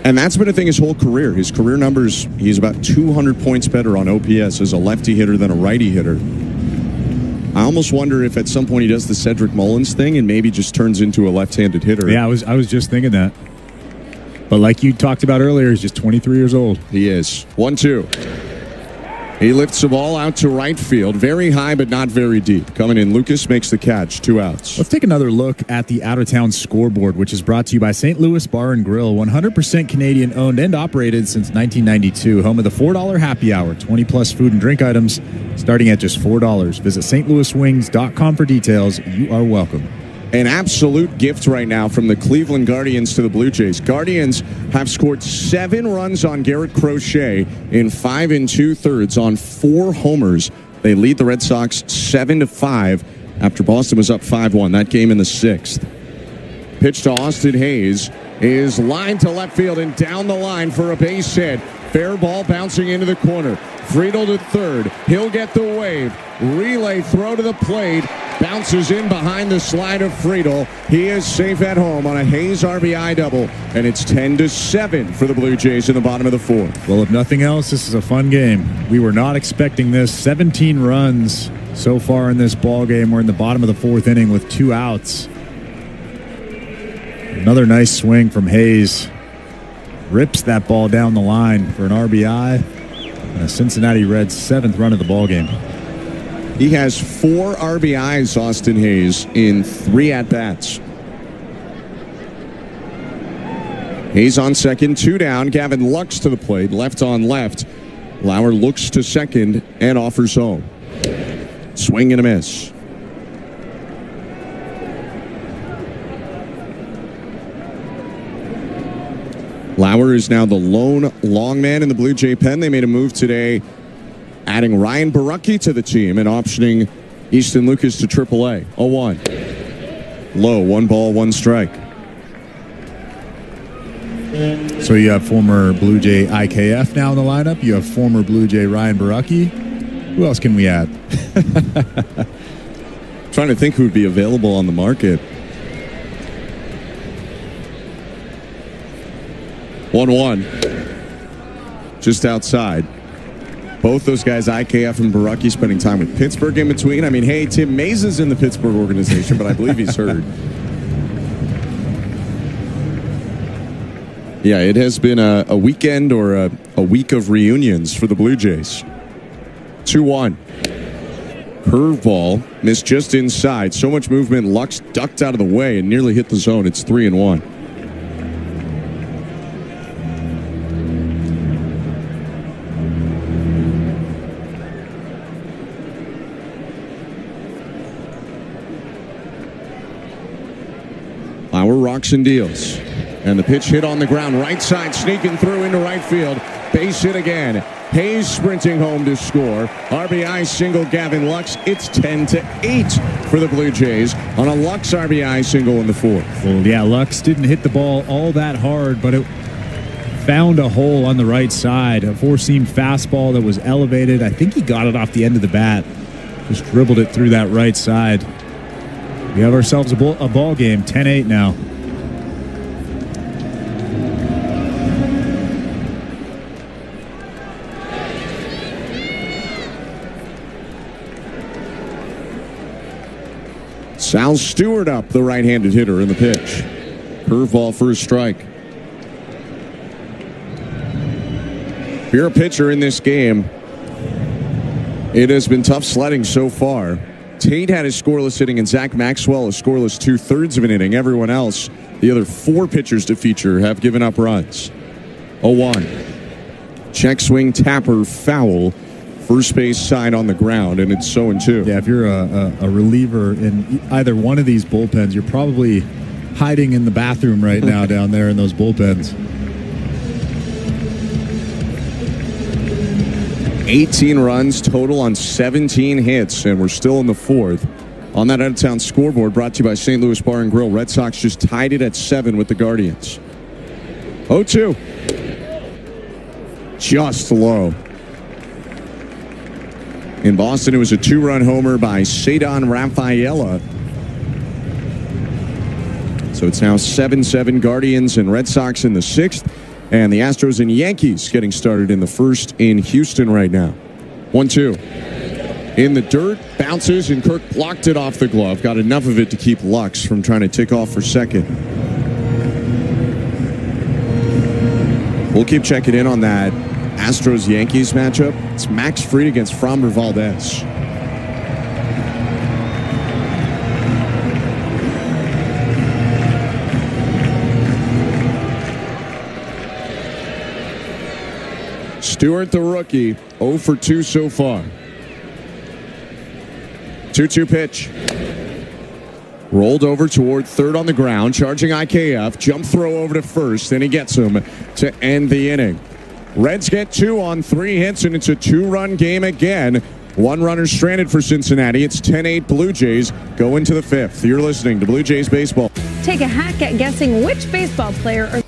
And that's been a thing his whole career. His career numbers, he's about 200 points better on OPS as a lefty hitter than a righty hitter. I almost wonder if at some point he does the Cedric Mullins thing and maybe just turns into a left-handed hitter. Yeah, I was just thinking that. But like you talked about earlier, he's just 23 years old. He is. 1-2. He lifts the ball out to right field. Very high, but not very deep. Coming in, Lucas makes the catch. 2 outs. Let's take another look at the out-of-town scoreboard, which is brought to you by St. Louis Bar and Grill. 100% Canadian-owned and operated since 1992. Home of the $4 happy hour. 20-plus food and drink items starting at just $4. Visit stlouiswings.com for details. You are welcome. An absolute gift right now from the Cleveland Guardians to the Blue Jays. Guardians have scored 7 runs on Garrett Crochet in 5 2/3 on 4 homers. They lead the Red Sox 7-5 after Boston was up 5-1. That game in the 6th. Pitch to Austin Hayes is lined to left field and down the line for a base hit. Fair ball bouncing into the corner. Friedel to third. He'll get the wave. Relay throw to the plate. Bounces in behind the slide of Friedel. He is safe at home on a Hayes RBI double. And it's 10-7 for the Blue Jays in the bottom of the 4th. Well, if nothing else, this is a fun game. We were not expecting this. 17 runs so far in this ball game. We're in the bottom of the 4th inning with 2 outs. Another nice swing from Hayes. Rips that ball down the line for an RBI. And a Cincinnati Reds 7th run of the ball game. He has 4 RBIs, Austin Hayes, in 3 at-bats. Hayes on second, 2 down. Gavin Lux to the plate, left on left. Lauer looks to second and offers home. Swing and a miss. Lauer is now the lone long man in the Blue Jay pen. They made a move today, adding Ryan Borucki to the team and optioning Easton Lucas to AAA. 0-1. Low, 1 ball, 1 strike. So you have former Blue Jay IKF now in the lineup. You have former Blue Jay Ryan Borucki. Who else can we add? Trying to think who would be available on the market. 1-1. Just outside. Both those guys, IKF and Baraki, spending time with Pittsburgh in between. I mean, hey, Tim Mays is in the Pittsburgh organization, but I believe he's hurt. Yeah, it has been a weekend or a week of reunions for the Blue Jays. 2-1. Curveball missed just inside. So much movement. Lux ducked out of the way and nearly hit the zone. It's 3-1. Lauer rocks and deals. And the pitch hit on the ground. Right side, sneaking through into right field. Base hit again. Hayes sprinting home to score. RBI single Gavin Lux. It's 10-8 for the Blue Jays on a Lux RBI single in the fourth. Well, yeah, Lux didn't hit the ball all that hard, but it found a hole on the right side. A four-seam fastball that was elevated. I think he got it off the end of the bat. Just dribbled it through that right side. We have ourselves a ball game. 10-8 now. Sal Stewart up, the right-handed hitter in the pitch. Curveball for a strike. If you're a pitcher in this game, it has been tough sledding so far. Tate had his scoreless inning and Zach Maxwell a scoreless 2/3 of an inning. Everyone else, the other four pitchers to feature, have given up runs. 0-1. Check swing, tapper, foul. First base side on the ground, and it's 0-2. Yeah, if you're a reliever in either one of these bullpens, you're probably hiding in the bathroom right now down there in those bullpens. 18 runs total on 17 hits, and we're still in the fourth. On that out-of-town scoreboard, brought to you by St. Louis Bar and Grill, Red Sox just tied it at 7 with the Guardians. 0-2. Just low. In Boston, it was a 2-run homer by Cedon Rafaela. So it's now 7-7 Guardians and Red Sox in the sixth. And the Astros and Yankees getting started in the first in Houston right now. 1-2. In the dirt, bounces, and Kirk blocked it off the glove. Got enough of it to keep Lux from trying to tick off for second. We'll keep checking in on that Astros-Yankees matchup. It's Max Fried against Framber Valdez. Stewart, the rookie, 0 for 2 so far. 2-2 pitch. Rolled over toward third on the ground, charging IKF. Jump throw over to first, and he gets him to end the inning. Reds get 2 on 3 hits, and it's a 2-run game again. 1 runner stranded for Cincinnati. It's 10-8 Blue Jays go into the fifth. You're listening to Blue Jays Baseball. Take a hack at guessing which baseball player or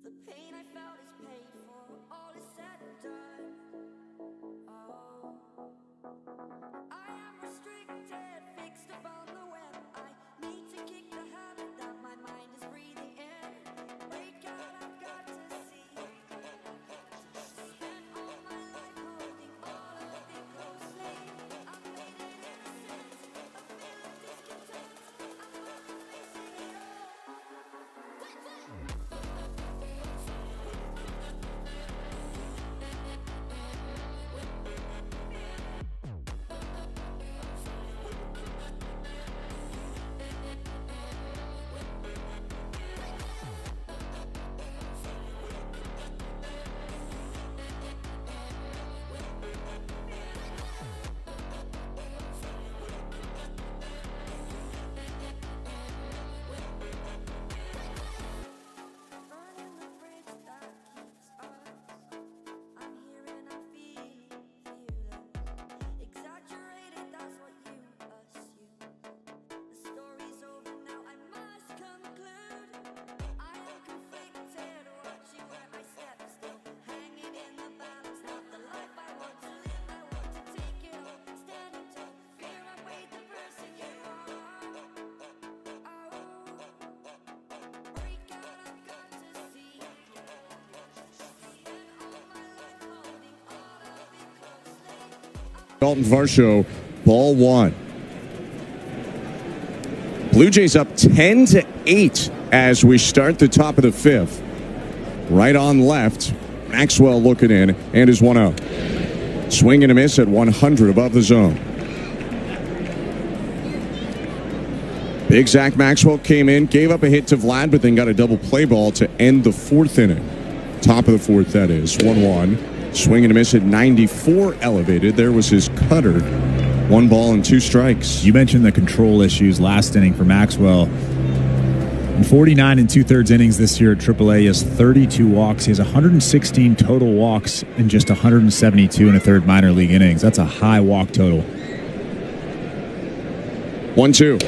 The pain I felt is paid for, all is said and done. Oh, I am restricted, fixed upon the Dalton Varsho, ball one. Blue Jays up 10-8 as we start the top of the fifth. Right on left, Maxwell looking in and is 1-0. Swing and a miss at 100 above the zone. Big Zach Maxwell came in, gave up a hit to Vlad, but then got a double play ball to end the fourth inning. Top of the fourth, that is. 1-1. Swing and a miss at 94 elevated. There was his cutter. 1 ball and 2 strikes. You mentioned the control issues last inning for Maxwell. In 49 and 2/3 innings this year at AAA, he has 32 walks. He has 116 total walks in just 172 and a third minor league innings. That's a high walk total. 1-2.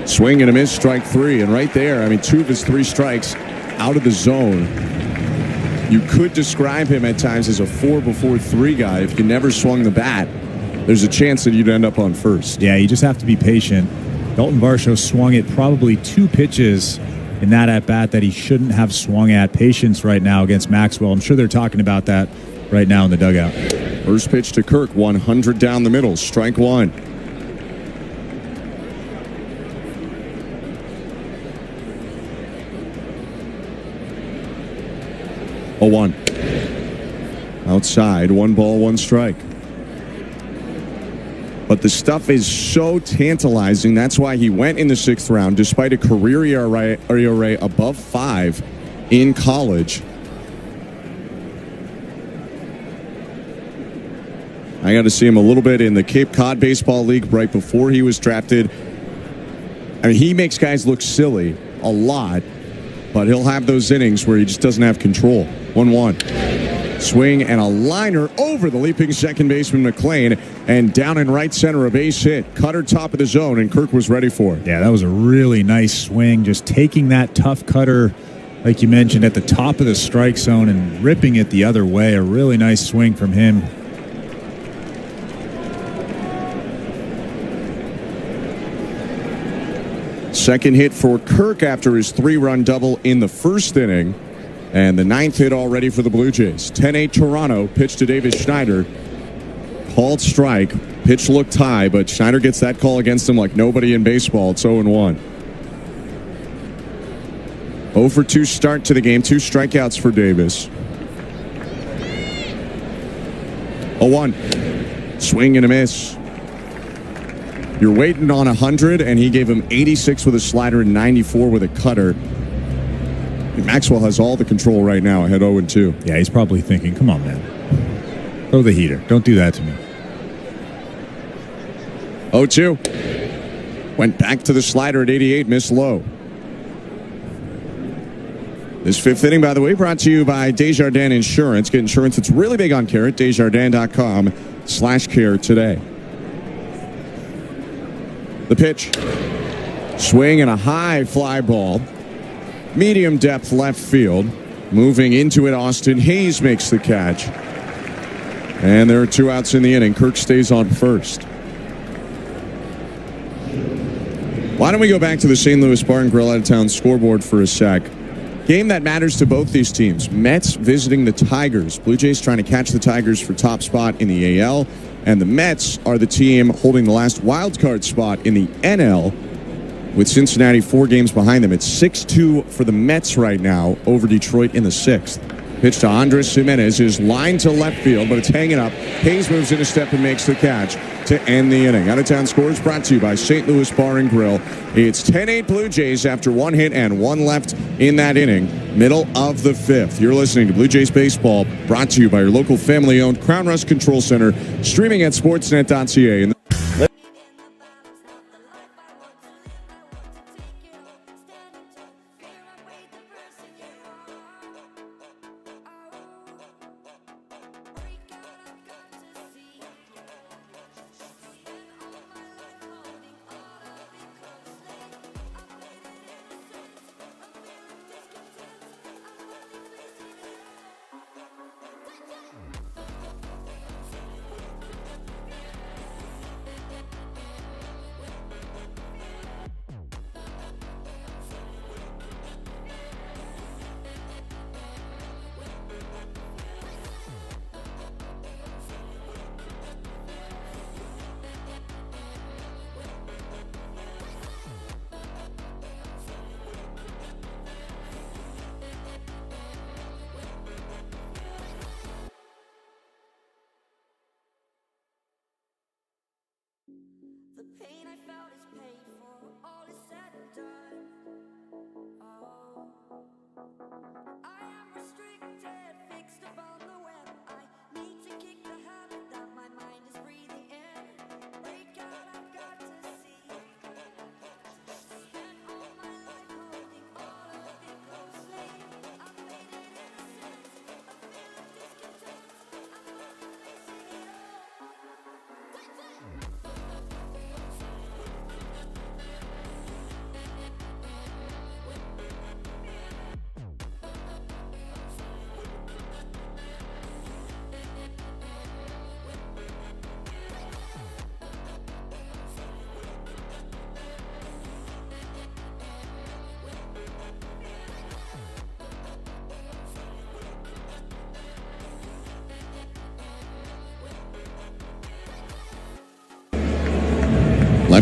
Swing and a miss, strike 3. And right there, I mean, 2 of his 3 strikes out of the zone. You could describe him at times as a 4-before-3 guy. If you never swung the bat, there's a chance that you'd end up on first. Yeah, you just have to be patient. Dalton Varsho swung at probably 2 pitches in that at-bat that he shouldn't have swung at. Patience right now against Maxwell. I'm sure they're talking about that right now in the dugout. First pitch to Kirk, 100 down the middle, strike 1. A 1. Outside, 1 ball, 1 strike. But the stuff is so tantalizing. That's why he went in the 6th round, despite a career ERA above 5 in college. I got to see him a little bit in the Cape Cod Baseball League right before he was drafted. I mean, he makes guys look silly a lot, but he'll have those innings where he just doesn't have control. 1-1. Swing and a liner over the leaping second baseman McLean, and down in right center, a base hit. Cutter top of the zone, and Kirk was ready for it. Yeah, that was a really nice swing. Just taking that tough cutter, like you mentioned, at the top of the strike zone and ripping it the other way. A really nice swing from him. Second hit for Kirk after his 3-run double in the first inning. And the 9th hit already for the Blue Jays. 10-8 Toronto. Pitch to Davis Schneider. Called strike. Pitch looked high, but Schneider gets that call against him like nobody in baseball. It's 0-1. 0 for 2 start to the game. 2 strikeouts for Davis. 0-1. Swing and a miss. You're waiting on 100, and he gave him 86 with a slider and 94 with a cutter. Maxwell has all the control right now ahead 0-2. Yeah, he's probably thinking, come on, man. Throw the heater. Don't do that to me. 0-2. Went back to the slider at 88, missed low. This 5th inning, by the way, brought to you by Desjardins Insurance. Get insurance that's really big on care at Desjardins.com/care today. The pitch. Swing and a high fly ball. Medium depth left field. Moving into it, Austin Hayes makes the catch. And there are 2 outs in the inning. Kirk stays on first. Why don't we go back to the St. Louis Bar and Grill out of town scoreboard for a sec. Game that matters to both these teams. Mets visiting the Tigers. Blue Jays trying to catch the Tigers for top spot in the AL. And the Mets are the team holding the last wild card spot in the NL, with Cincinnati 4 games behind them. It's 6-2 for the Mets right now over Detroit in the 6th. Pitch to Andres Gimenez is lined to left field, but it's hanging up. Hayes moves in a step and makes the catch to end the inning. Out of town scores brought to you by St. Louis Bar and Grill. It's 10-8 Blue Jays after 1 hit and 1 left in that inning. Middle of the 5th. You're listening to Blue Jays Baseball, brought to you by your local family-owned Crown Rust Control Center, streaming at sportsnet.ca.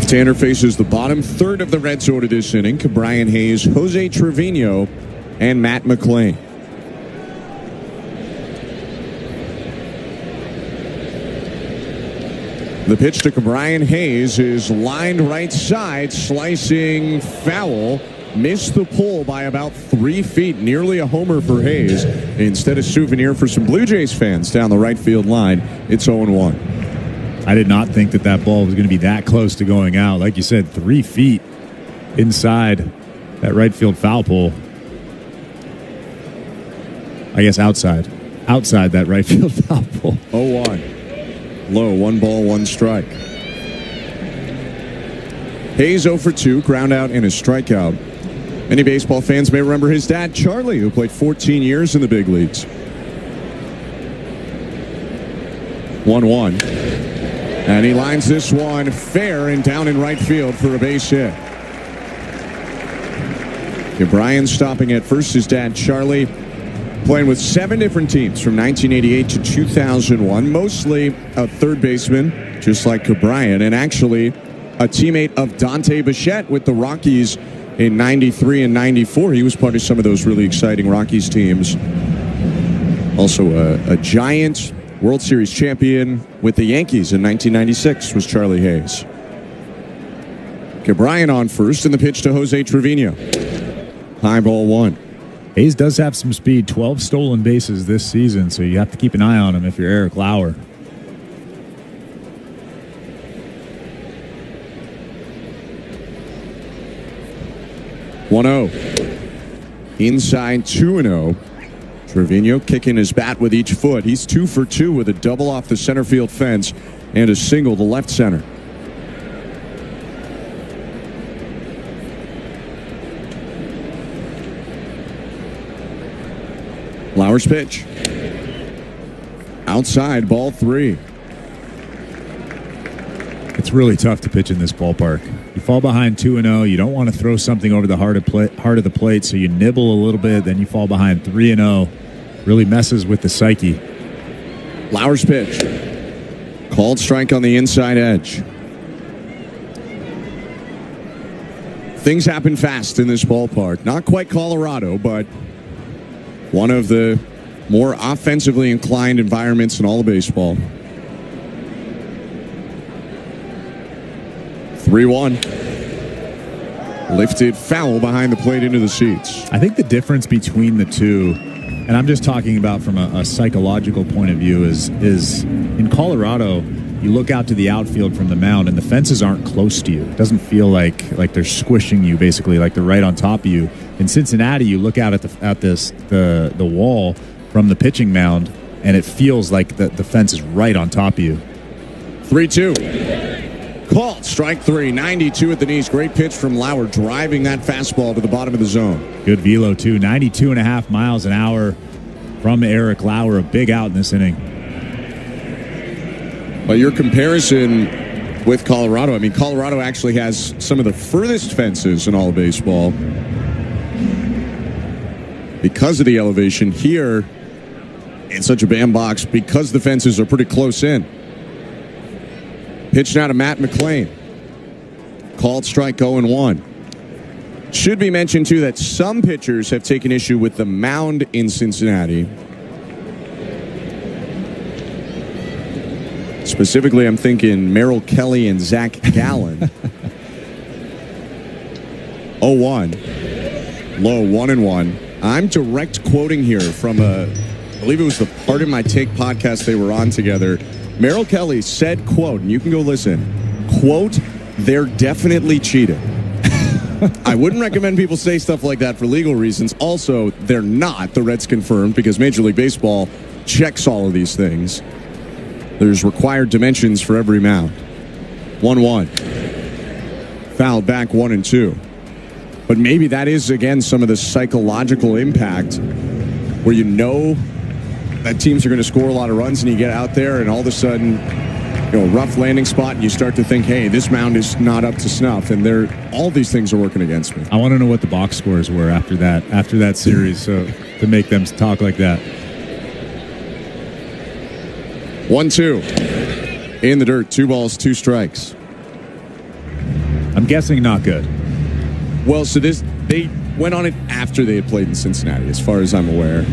Left-hander faces the bottom third of the Reds order this inning. Brian Hayes, Jose Trevino, and Matt McLean. The pitch to Brian Hayes is lined right side, slicing foul. Missed the pole by about 3 feet, nearly a homer for Hayes. Instead, a souvenir for some Blue Jays fans down the right field line. It's 0-1. I did not think that ball was going to be that close to going out. Like you said, 3 feet inside that right field foul pole. I guess outside that right field foul pole. 0-1. Low, 1 ball, 1 strike. Hayes 0 for 2, ground out and a strikeout. Many baseball fans may remember his dad, Charlie, who played 14 years in the big leagues. 1-1. And he lines this one fair and down in right field for a base hit. Brian stopping at first. His dad, Charlie, playing with 7 different teams from 1988 to 2001. Mostly a third baseman, just like Brian, and actually a teammate of Dante Bichette with the Rockies in 93 and 94. He was part of some of those really exciting Rockies teams. Also a Giant World Series champion with the Yankees in 1996 was Charlie Hayes. Brian on first, and the pitch to Jose Trevino. High ball 1. Hayes does have some speed, 12 stolen bases this season, so you have to keep an eye on him if you're Eric Lauer. Inside 2-0. Trevino kicking his bat with each foot. He's 2 for 2 with a double off the center field fence and a single to left center. Lauer's pitch. Outside, ball 3. It's really tough to pitch in this ballpark. You fall behind 2-0. You don't want to throw something over the heart of the plate, so you nibble a little bit. Then you fall behind 3-0. Really messes with the psyche. Lauer's pitch. Called strike on the inside edge. Things happen fast in this ballpark. Not quite Colorado, but one of the more offensively inclined environments in all of baseball. 3-1. Lifted foul behind the plate into the seats. I think the difference between the two, and I'm just talking about from a psychological point of view, is in Colorado, you look out to the outfield from the mound and the fences aren't close to you. It doesn't feel like they're squishing you, basically, like they're right on top of you. In Cincinnati, you look out at the wall from the pitching mound, and it feels like the fence is right on top of you. 3-2. Called strike 3, 92 at the knees. Great pitch from Lauer, driving that fastball to the bottom of the zone. Good velo, too. 92.5 miles an hour from Eric Lauer. A big out in this inning. Well, your comparison with Colorado, I mean, Colorado actually has some of the furthest fences in all of baseball because of the elevation. Here, it's such a bandbox because the fences are pretty close in. Pitch now to Matt McLean. Called strike 0-1. Should be mentioned, too, that some pitchers have taken issue with the mound in Cincinnati. Specifically, I'm thinking Merrill Kelly and Zach Gallen. 0-1. Low, 1-1. I'm direct quoting here from I believe it was the Part of My Take podcast they were on together. Merrill Kelly said, quote, and you can go listen, quote, "They're definitely cheating." I wouldn't recommend people say stuff like that for legal reasons. Also, they're not. The Reds confirmed because Major League Baseball checks all of these things. There's required dimensions for every mound. 1-1. Fouled back 1-2. But maybe that is, again, some of the psychological impact where you know that teams are going to score a lot of runs and you get out there and all of a sudden, rough landing spot and you start to think, hey, this mound is not up to snuff. And all these things are working against me. I want to know what the box scores were after that series, so to make them talk like that. 1-2. In the dirt, 2 balls, 2 strikes. I'm guessing not good. Well, so they went on it after they had played in Cincinnati, as far as I'm aware.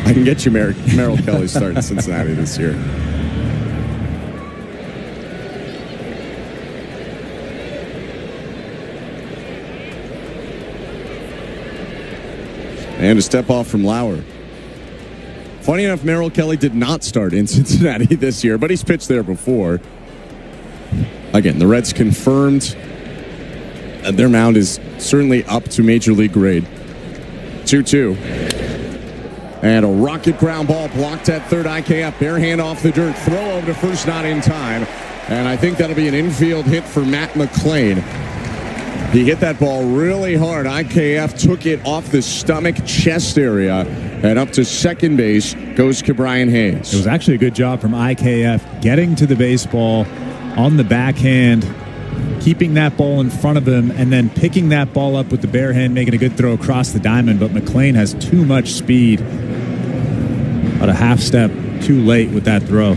I can get you Merrill Kelly start in Cincinnati this year. And a step off from Lauer. Funny enough, Merrill Kelly did not start in Cincinnati this year, but he's pitched there before. Again, the Reds confirmed their mound is certainly up to Major League grade. 2-2. And a rocket ground ball blocked at third. IKF, bare hand off the dirt. Throw over to first, not in time. And I think that'll be an infield hit for Matt McLean. He hit that ball really hard. IKF took it off the stomach, chest area, and up to second base goes Ke'Bryan Hayes. It was actually a good job from IKF getting to the baseball on the backhand, keeping that ball in front of him, and then picking that ball up with the bare hand, making a good throw across the diamond. But McLean has too much speed. About a half step too late with that throw.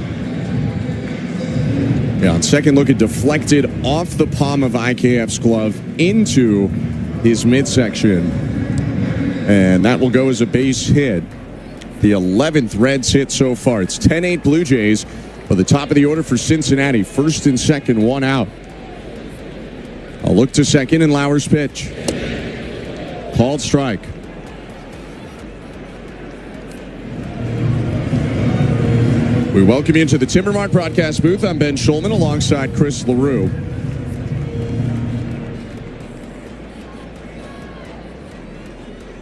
Yeah, on second look, it deflected off the palm of IKF's glove into his midsection. And that will go as a base hit. The 11th Reds hit so far. It's 10-8 Blue Jays, but the top of the order for Cincinnati. First and second, one out. A look to second and Lauer's pitch. Called strike. We welcome you into the Timbermark broadcast booth. I'm Ben Schulman alongside Chris LaRue.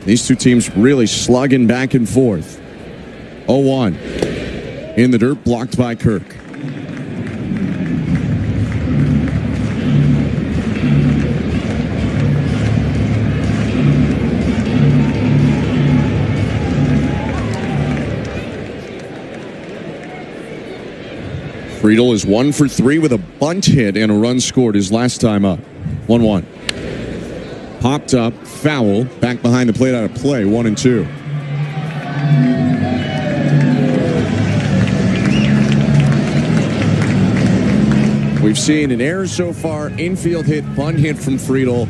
These two teams really slugging back and forth. 0-1. In the dirt, blocked by Kirk. Friedel is 1 for 3 with a bunt hit and a run scored his last time up. 1-1. Popped up, foul, back behind the plate out of play, 1-2. We've seen an error so far, infield hit, bunt hit from Friedel.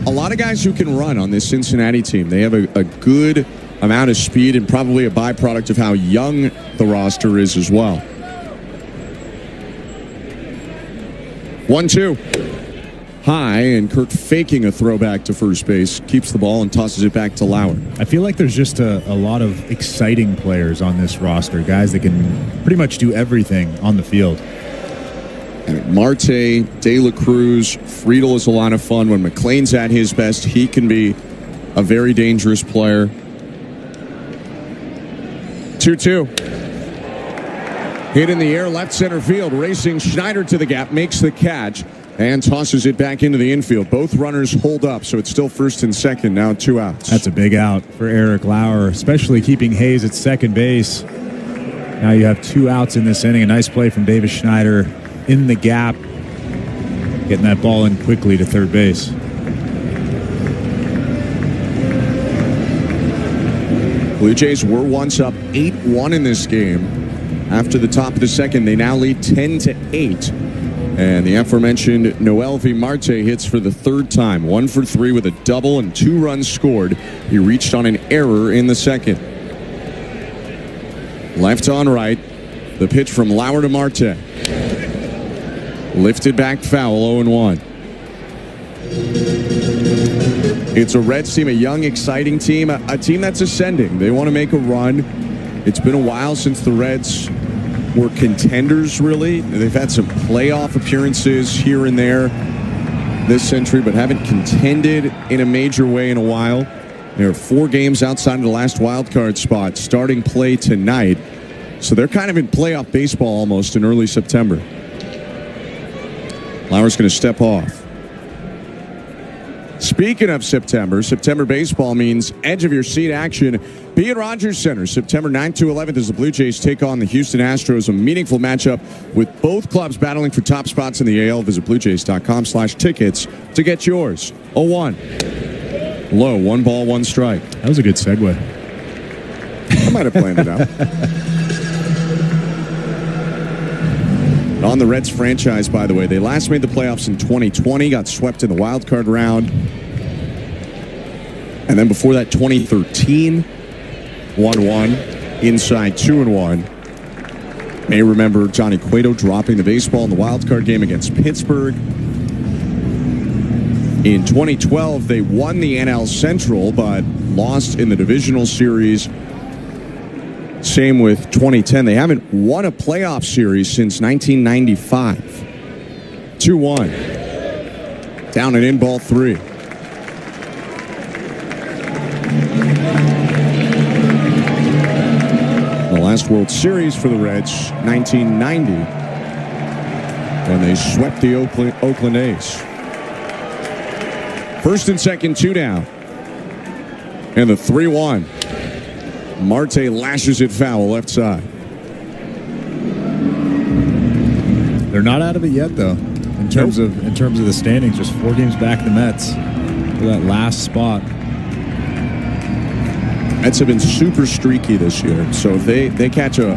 A lot of guys who can run on this Cincinnati team. They have a good amount of speed and probably a byproduct of how young the roster is as well. 1-2. High, and Kirk faking a throwback to first base, keeps the ball and tosses it back to Lauer. I feel like there's just a lot of exciting players on this roster, guys that can pretty much do everything on the field. And Marte, De La Cruz, Friedel is a lot of fun. When McLean's at his best, he can be a very dangerous player. 2-2. Hit in the air, left center field. Racing Schneider to the gap, makes the catch, and tosses it back into the infield. Both runners hold up, so it's still first and second. Now 2 outs. That's a big out for Eric Lauer, especially keeping Hayes at second base. Now you have 2 outs in this inning. A nice play from Davis Schneider in the gap, getting that ball in quickly to third base. Blue Jays were once up 8-1 in this game. After the top of the second, they now lead 10-8. And the aforementioned Noelvi Marte hits for the third time. 1 for 3 with a double and 2 runs scored. He reached on an error in the second. Left on right. The pitch from Lauer to Marte. Lifted back foul, 0-1. It's a Reds team, a young, exciting team, a team that's ascending. They want to make a run. It's been a while since the Reds were contenders, really. They've had some playoff appearances here and there this century, but haven't contended in a major way in a while. They're 4 games outside of the last wild card spot, starting play tonight. So they're kind of in playoff baseball almost in early September. Lauer's going to step off. Speaking of September baseball means edge of your seat action. Be at Rogers Center September 9th to 11th as the Blue Jays take on the Houston Astros. A meaningful matchup with both clubs battling for top spots in the AL. Visit BlueJays.com/tickets to get yours. 0-1. Low, 1 ball, 1 strike. That was a good segue. I might have planned it out. on the Reds franchise, by the way. They last made the playoffs in 2020, got swept in the wild card round. And then before that, 2013, 1-1, inside 2-1. May remember Johnny Cueto dropping the baseball in the wild card game against Pittsburgh. In 2012, they won the NL Central, but lost in the divisional series. Same with 2010. They haven't won a playoff series since 1995. 2-1. Down and in ball 3. The last World Series for the Reds, 1990, when they swept the Oakland A's. First and second, 2 down. And the 3-1. Marte lashes it foul left side. They're not out of it yet, though. In terms of the standings, just 4 games back the Mets for that last spot. Mets have been super streaky this year, so if they catch a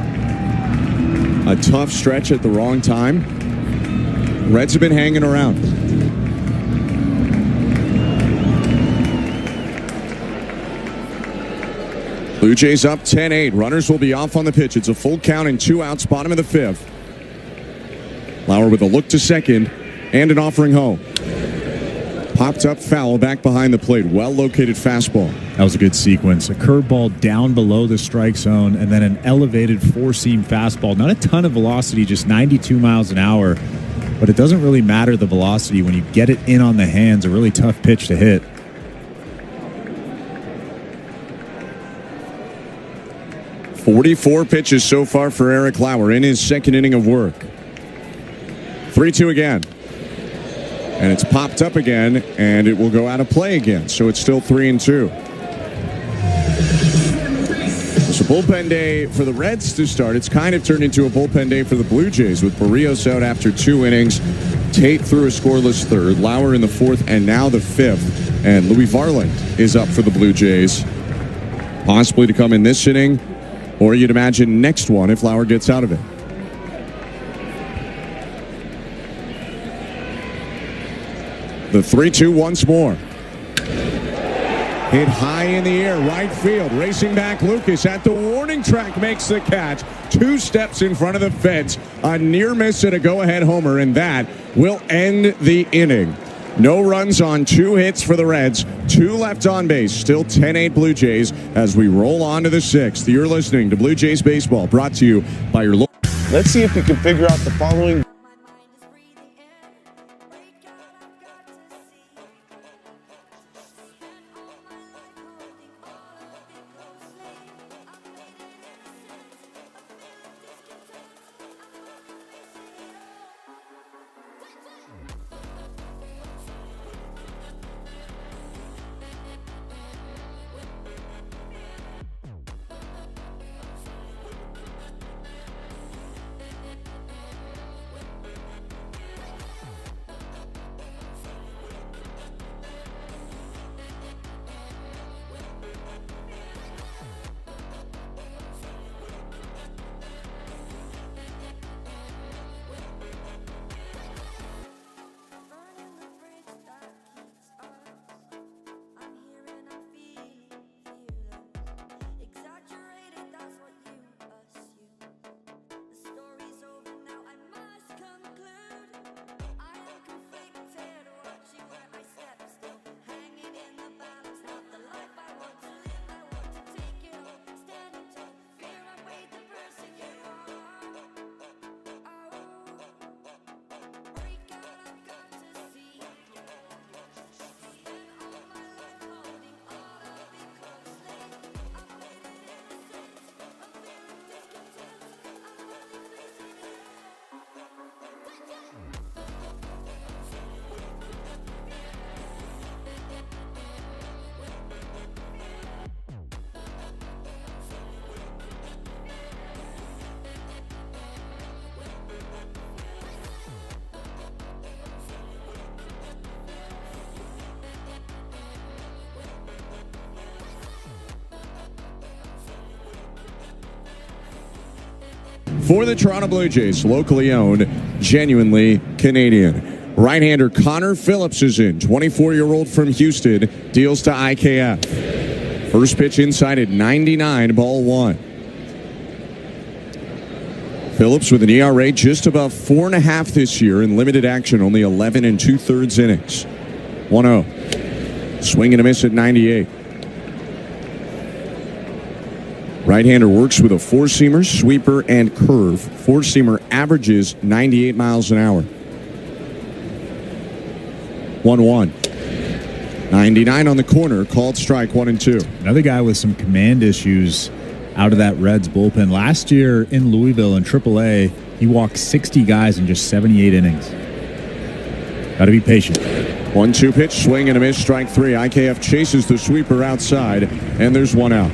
tough stretch at the wrong time, Reds have been hanging around. Blue Jays up 10-8. Runners will be off on the pitch. It's a full count and 2 outs, bottom of the 5th. Lauer with a look to second and an offering home. Popped up foul back behind the plate. Well-located fastball. That was a good sequence. A curveball down below the strike zone and then an elevated 4-seam fastball. Not a ton of velocity, just 92 miles an hour. But it doesn't really matter the velocity when you get it in on the hands. A really tough pitch to hit. .44 pitches so far for Eric Lauer in his second inning of work. 3-2 again. And it's popped up again, and it will go out of play again. So it's still 3-2. It's a bullpen day for the Reds to start. It's kind of turned into a bullpen day for the Blue Jays with Barrios out after 2 innings. Tate threw a scoreless 3rd. Lauer in the 4th, and now the 5th. And Louis Varland is up for the Blue Jays. Possibly to come in this inning. Or you'd imagine next one if Lauer gets out of it. The 3-2 once more. Hit high in the air, right field. Racing back, Lucas at the warning track makes the catch. 2 steps in front of the fence. A near miss and a go-ahead homer, and that will end the inning. No runs on 2 hits for the Reds. 2 left on base. Still 10-8 Blue Jays as we roll on to the 6th. You're listening to Blue Jays Baseball, brought to you by your local. Let's see if you can figure out the following. For the Toronto Blue Jays, locally owned, genuinely Canadian. Right-hander Connor Phillips is in. 24-year-old from Houston deals to IKF. First pitch inside at 99, ball one. Phillips with an ERA just above 4.5 this year in limited action, only 11 2/3 innings. 1-0. Swing and a miss at 98. Right-hander works with a four-seamer, sweeper, and curve. Four-seamer averages 98 miles an hour. 1-1. 99 on the corner, called strike 1-2. Another guy with some command issues out of that Reds bullpen. Last year in Louisville in AAA, he walked 60 guys in just 78 innings. Got to be patient. 1-2 pitch, swing and a miss, strike three. IKF chases the sweeper outside, and there's one out.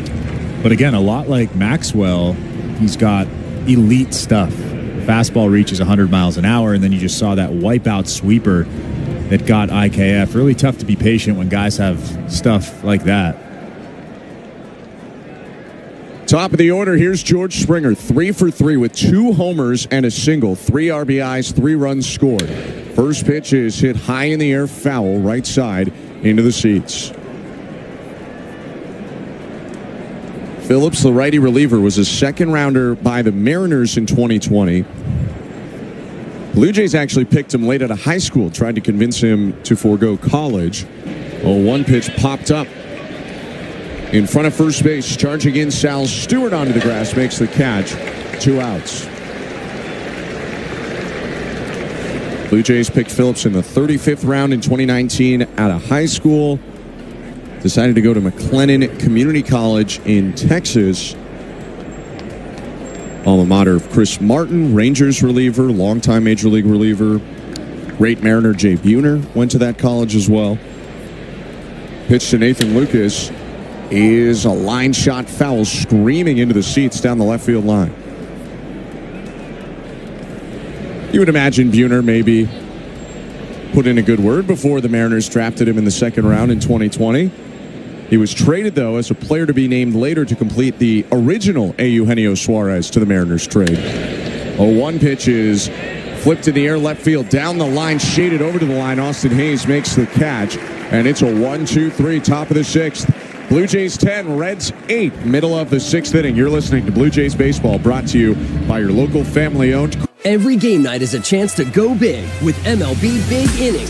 But again, a lot like Maxwell, he's got elite stuff. Fastball reaches 100 miles an hour, and then you just saw that wipeout sweeper that got IKF. Really tough to be patient when guys have stuff like that. Top of the order, here's George Springer, 3 for 3 with 2 homers and a single, 3 RBIs, 3 runs scored. First pitch is hit high in the air, foul, right side into the seats. Phillips, the righty reliever, was a second-rounder by the Mariners in 2020. Blue Jays actually picked him late out of high school, tried to convince him to forego college. One pitch popped up in front of first base, charging in Sal Stewart onto the grass, makes the catch. 2 outs. Blue Jays picked Phillips in the 35th round in 2019 out of high school. Decided to go to McLennan Community College in Texas. Alma mater of Chris Martin, Rangers reliever, longtime Major League reliever. Great Mariner Jay Buhner went to that college as well. Pitch to Nathan Lucas is a line shot foul, screaming into the seats down the left field line. You would imagine Buhner maybe put in a good word before the Mariners drafted him in the second round in 2020. He was traded, though, as a player to be named later to complete the original Eugenio Suarez to the Mariners trade. 0-1 pitch is flipped in the air, left field, down the line, shaded over to the line. Austin Hayes makes the catch, and it's a 1-2-3, top of the 6th. Blue Jays 10, Reds 8, middle of the 6th inning. You're listening to Blue Jays Baseball, brought to you by your local family-owned. Every game night is a chance to go big with MLB Big Inning.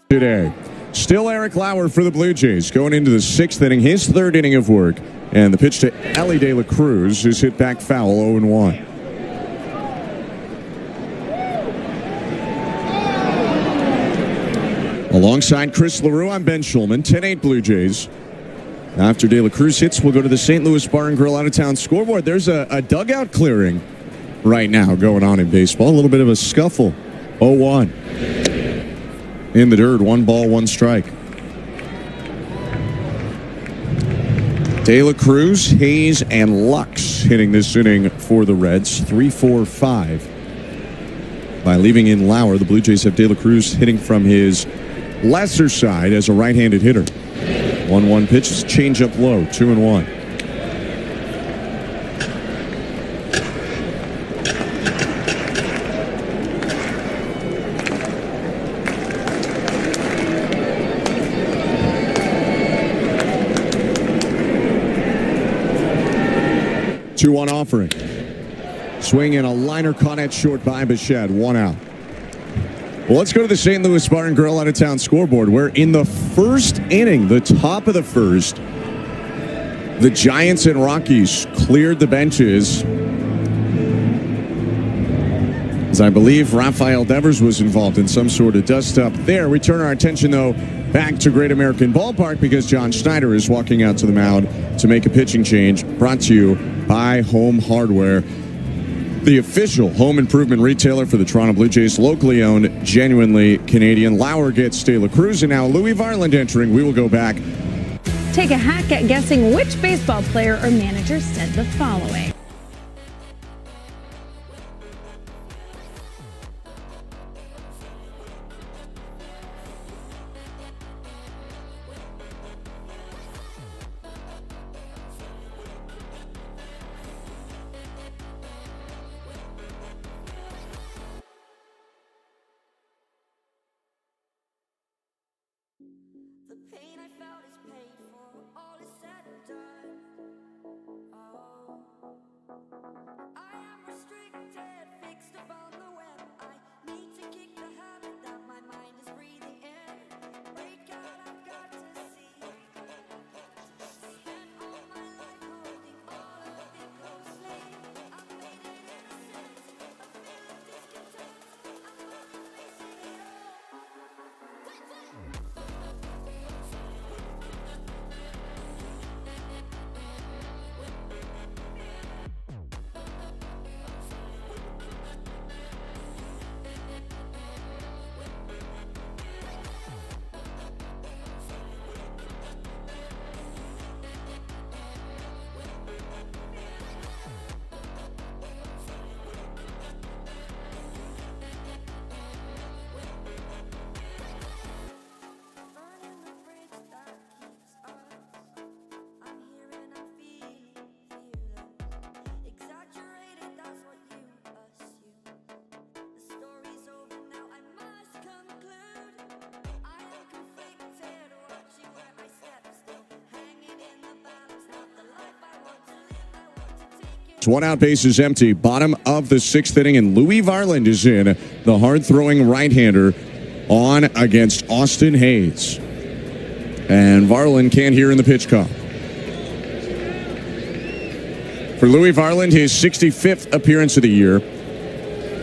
Today. Still Eric Lauer for the Blue Jays going into the 6th inning, his 3rd inning of work. And the pitch to Ellie De La Cruz is hit back foul, 0-1. Alongside Chris LaRue, I'm Ben Schulman. 10-8 Blue Jays. After De La Cruz hits, we'll go to the St. Louis Bar and Grill out-of-town scoreboard. There's a dugout clearing right now going on in baseball. A little bit of a scuffle. 0-1. In the dirt, 1 ball, 1 strike. De La Cruz, Hayes, and Lux hitting this inning for the Reds. 3-4-5. By leaving in Lauer, the Blue Jays have De La Cruz hitting from his lesser side as a right-handed hitter. 1-1 pitch, change up low, 2-1. Two-one offering. Swing and a liner caught at short by Bichette. 1 out. Well, let's go to the St. Louis Bar and Grill out-of-town scoreboard, where in the first inning, the top of the first, the Giants and Rockies cleared the benches, as I believe Rafael Devers was involved in some sort of dust-up there. We turn our attention, though, back to Great American Ballpark because John Schneider is walking out to the mound to make a pitching change, brought to you by Home Hardware, the official home improvement retailer for the Toronto Blue Jays, locally owned, genuinely Canadian. Lauer gets De La Cruz, and now Louis Varland entering. We will go back. Take a hack at guessing which baseball player or manager said the following. The pain I felt is paid for, all is said and done. Oh, I am restricted, fixed upon the web. I need to kick the habit that my mind is breathing in. Break out, I've got to see. Spent all my life holding all of it closely. I've made it innocent, a feeling discontent. I'm not facing it all. Burning the bridge that keeps us. I'm here and I'm feeling fearless. Exaggerated, that's what you assume. The story's over now, I must conclude. I am conflicted, watching where I step, still hanging in the balance. Not the life I want to live, I want to take it. 1 out, base is empty. Bottom of the 6th inning, and Louis Varland is in, the hard-throwing right-hander, on against Austin Hayes. And Varland can't hear in the pitch clock. For Louis Varland, his 65th appearance of the year,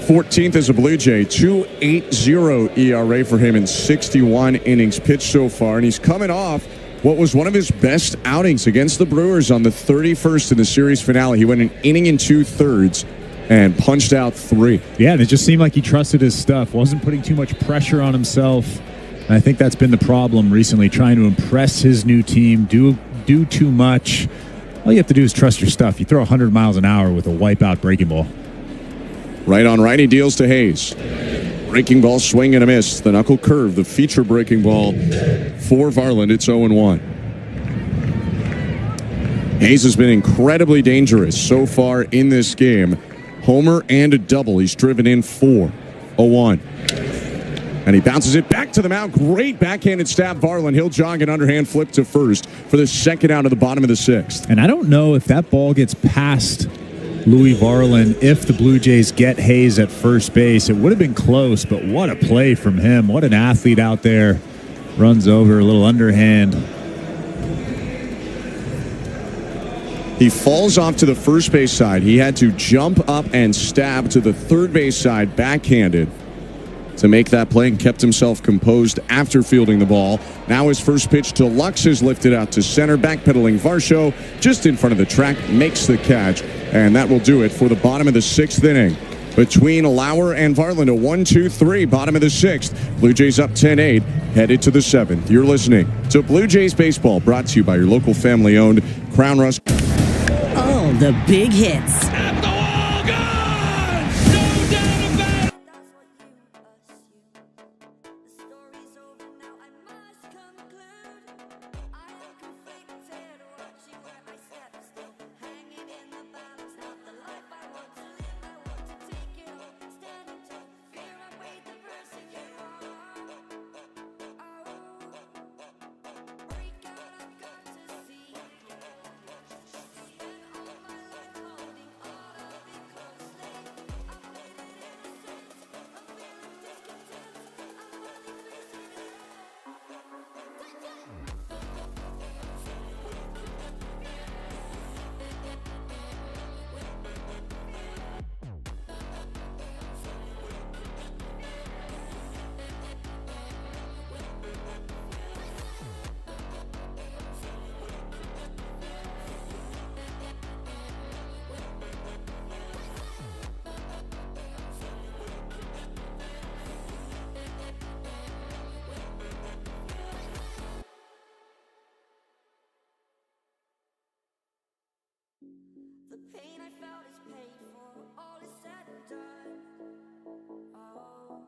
14th as a Blue Jay, 2.80 ERA for him in 61 innings pitched so far, and he's coming off what was one of his best outings against the Brewers on the 31st in the series finale. He went an inning and 2/3 and punched out 3. Yeah, and it just seemed like he trusted his stuff, wasn't putting too much pressure on himself. And I think that's been the problem recently, trying to impress his new team, do too much. All you have to do is trust your stuff. You throw 100 miles an hour with a wipeout breaking ball. Right on right, he deals to Hayes. Breaking ball, swing and a miss. The knuckle curve, the feature breaking ball for Varland. It's 0-1. Hayes has been incredibly dangerous so far in this game. Homer and a double. He's driven in 4. 0-1. And he bounces it back to the mound. Great backhanded stab, Varland. He'll jog an underhand flip to first for the second out of the bottom of the 6th. And I don't know if that ball gets past Louis Varland if the Blue Jays get Hayes at first base. It would have been close, but what a play from him. What an athlete out there. Runs over, a little underhand. He falls off to the first base side. He had to jump up and stab to the third base side backhanded. to make that play and kept himself composed after fielding the ball. Now his first pitch to Lux is lifted out to center, backpedaling Varsho just in front of the track, makes the catch, and that will do it for the bottom of the 6th inning. Between Lauer and Varland, a 1-2-3, bottom of the 6th. Blue Jays up 10-8, headed to the 7th. You're listening to Blue Jays Baseball, brought to you by your local family-owned Crown Rust. All the big hits. At the wall, gone! No doubt about it! That's what you assume. The story's over now, I must conclude. I am conflicted, watching where I step still, hanging in the balance, not the life I want to live. I want to take it all, standing tall, fear I weighed the person you are. Break out, I've got to see. Spend all my life holding all of it closely. I've made it innocent, I'm feeling discontent, I'm finally facing it The pain I felt is paid for, all is said and done. Oh,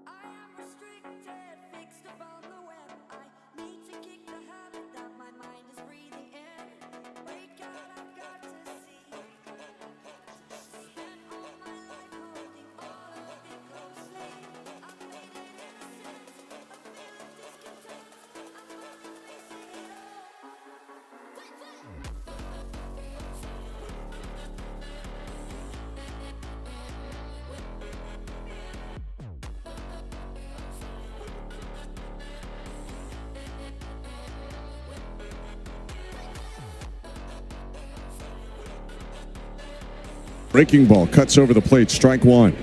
I am restricted, fixed upon the web. I need to kick the habit that my mind is breathing in. Break out, I've got to see. Spent all my life holding all of it closely. I've made it innocent, I'm feeling discontent, I'm finally facing it all. Breaking ball cuts over the plate, strike one.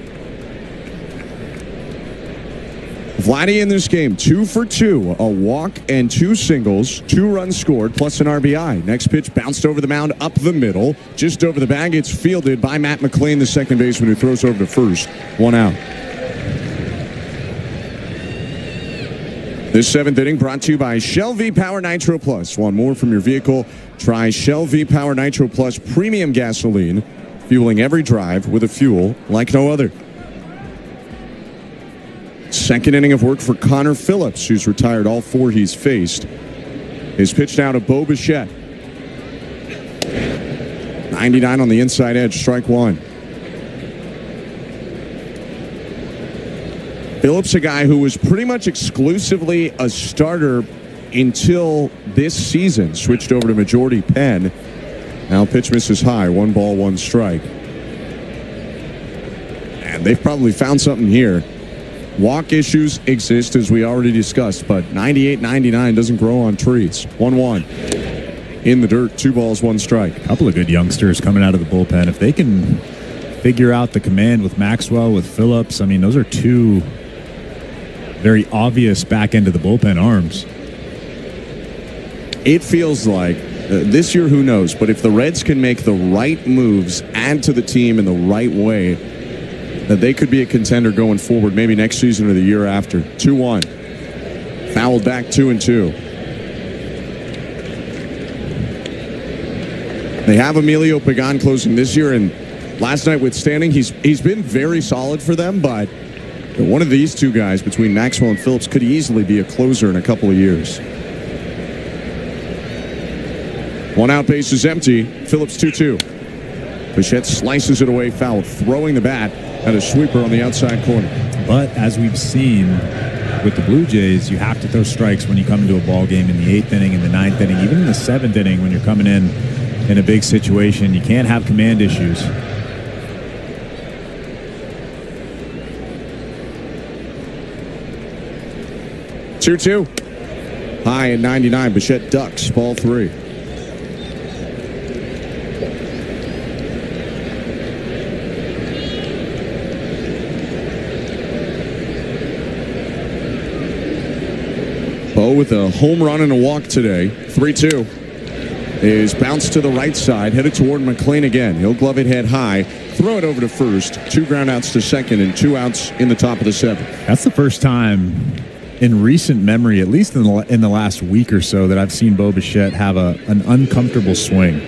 Vladdy in this game, 2 for 2, a walk and 2 singles, 2 runs scored, plus an RBI. Next pitch bounced over the mound, up the middle, just over the bag. It's fielded by Matt McLean, the second baseman, who throws over to first. 1 out. This 7th inning brought to you by Shell V-Power Nitro Plus. Want more from your vehicle? Try Shell V-Power Nitro Plus Premium Gasoline, fueling every drive with a fuel like no other. Second inning of work for Connor Phillips, who's retired all 4 he's faced. His pitch now to Bo Bichette. 99 on the inside edge, strike one. Phillips, a guy who was pretty much exclusively a starter until this season, switched over to majority pen. Now pitch misses high, 1 ball, 1 strike. And they've probably found something here. Walk issues exist, as we already discussed, but 98-99 doesn't grow on trees. 1-1. In the dirt, 2 balls, 1 strike. A couple of good youngsters coming out of the bullpen. If they can figure out the command with Maxwell, with Phillips, I mean, those are 2 very obvious back end of the bullpen arms. It feels like this year, who knows, but if the Reds can make the right moves, add to the team in the right way, that they could be a contender going forward, maybe next season or the year after. 2-1. Fouled back, 2-2. They have Emilio Pagan closing this year, and last night withstanding, he's been very solid for them, but one of these 2 guys, between Maxwell and Phillips, could easily be a closer in a couple of years. 1 out, base is empty. Phillips 2-2. Bichette slices it away, foul, throwing the bat at a sweeper on the outside corner. But as we've seen with the Blue Jays, you have to throw strikes when you come into a ball game in the 8th inning, in the 9th inning, even in the 7th inning when you're coming in a big situation. You can't have command issues. Two. High at 99. Bichette ducks. Ball 3. Bo with a home run and a walk today. 3-2. Is bounced to the right side, headed toward McLean again. He'll glove it head high, throw it over to first. 2 ground outs to second and 2 outs in the top of the 7th. That's the first time in recent memory, at least in the last week or so, that I've seen Bo Bichette have an uncomfortable swing.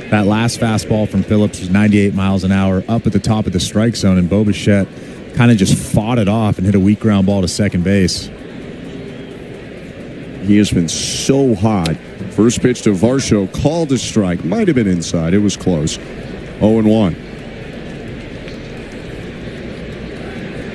That last fastball from Phillips was 98 miles an hour up at the top of the strike zone, and Bo Bichette kind of just fought it off and hit a weak ground ball to second base. He has been so hot. First pitch to Varsho, called a strike. Might have been inside. It was close. 0-1.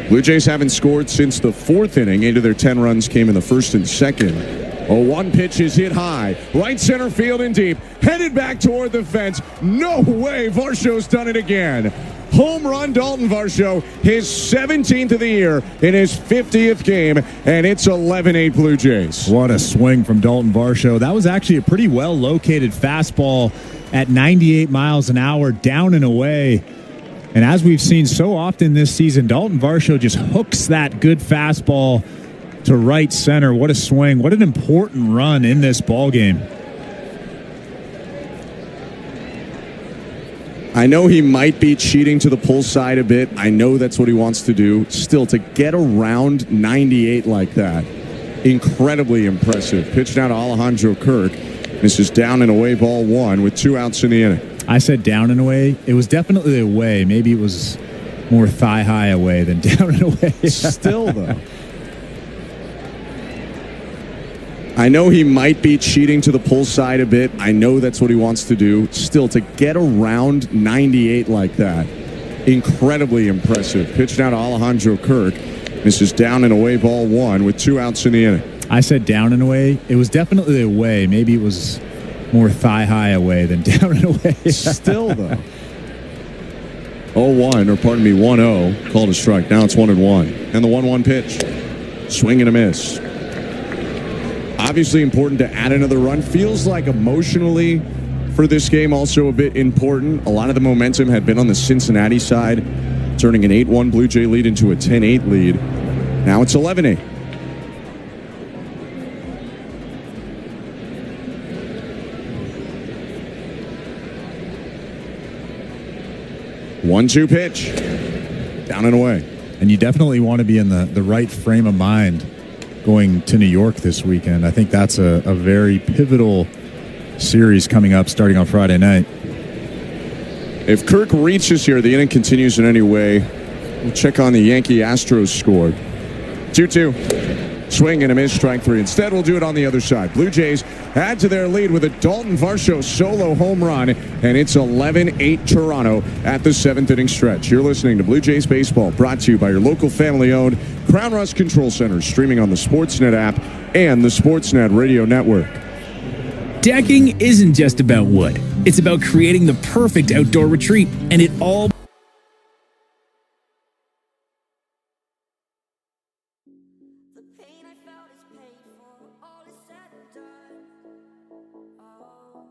Blue Jays haven't scored since the 4th inning. 8 of their 10 runs came in the 1st and 2nd. 0-1 pitch is hit high. Right center field and deep. Headed back toward the fence. No way. Varsho's done it again. Home run, Dalton Varsho, his 17th of the year in his 50th game, and it's 11-8 Blue Jays. What a swing from Dalton Varsho. That was actually a pretty well-located fastball at 98 miles an hour, down and away. And as we've seen so often this season, Dalton Varsho just hooks that good fastball to right center. What a swing. What an important run in this ballgame. I know he might be cheating to the pull side a bit. I know that's what he wants to do. Still, to get around 98 like that, incredibly impressive. Pitch down to Alejandro Kirk. Misses down and away, ball 1 with 2 outs in the inning. I said down and away. It was definitely away. Maybe it was more thigh high away than down and away. Still, though. I know he might be cheating to the pull side a bit. I know that's what he wants to do. Still, to get around 98 like that, incredibly impressive. Pitch down to Alejandro Kirk. Misses down and away, ball 1 with 2 outs in the inning. I said down and away. It was definitely away. Maybe it was more thigh high away than down and away. Still, though. 0-1, or pardon me, 1-0. Called a strike. Now it's 1-1. And the 1-1 pitch. Swing and a miss. Obviously important to add another run. Feels like emotionally for this game also a bit important. A lot of the momentum had been on the Cincinnati side, turning an 8-1 Blue Jay lead into a 10-8 lead. Now it's 11-8. One-two pitch. Down and away. And you definitely want to be in the right frame of mind going to New York this weekend. I think that's a very pivotal series coming up starting on Friday night. If Kirk reaches here, the inning continues in any way. We'll check on the Yankee-Astros score. 2-2. Swing and a miss, strike 3. Instead, we'll do it on the other side. Blue Jays add to their lead with a Dalton Varsho solo home run, and it's 11-8 Toronto at the 7th inning stretch. You're listening to Blue Jays Baseball, brought to you by your local family-owned Crown Rust Control Center, streaming on the Sportsnet app and the Sportsnet Radio Network. Decking isn't just about wood. It's about creating the perfect outdoor retreat, and it all The pain I felt is paid for, all is said and done. Oh,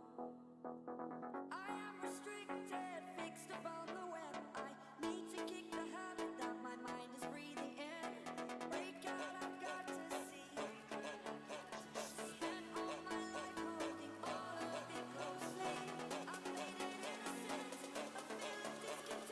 I am restricted, fixed upon the web. I need to kick the habit that my mind is breathing in. Break out, I've got to see. Spent all my life holding all of it closely. I played it innocent, a bit of discontent.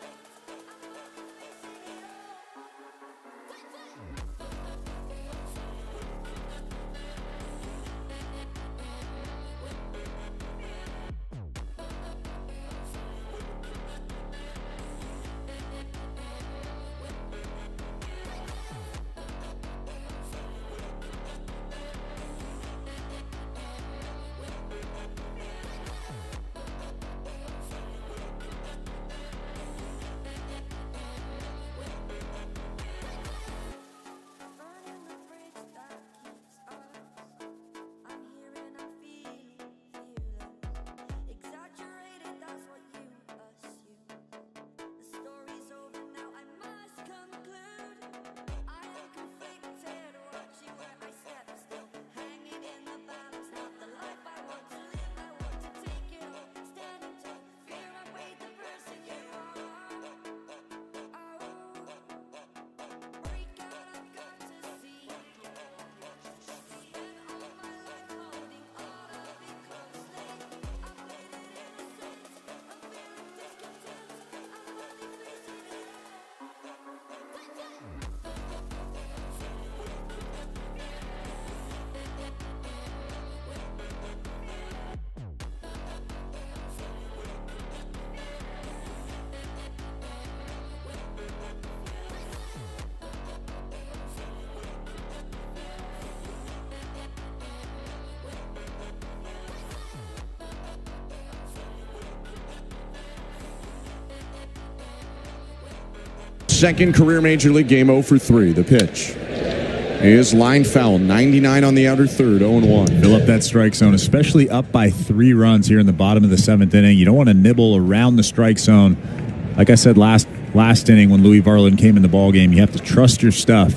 second career Major League game, 0 for 3. The pitch is line foul, 99 on the outer third, 0-1. Fill up that strike zone, especially up by 3 runs here in the bottom of the 7th inning. You don't want to nibble around the strike zone. Like I said last inning when Louis Varland came in the ballgame, you have to trust your stuff.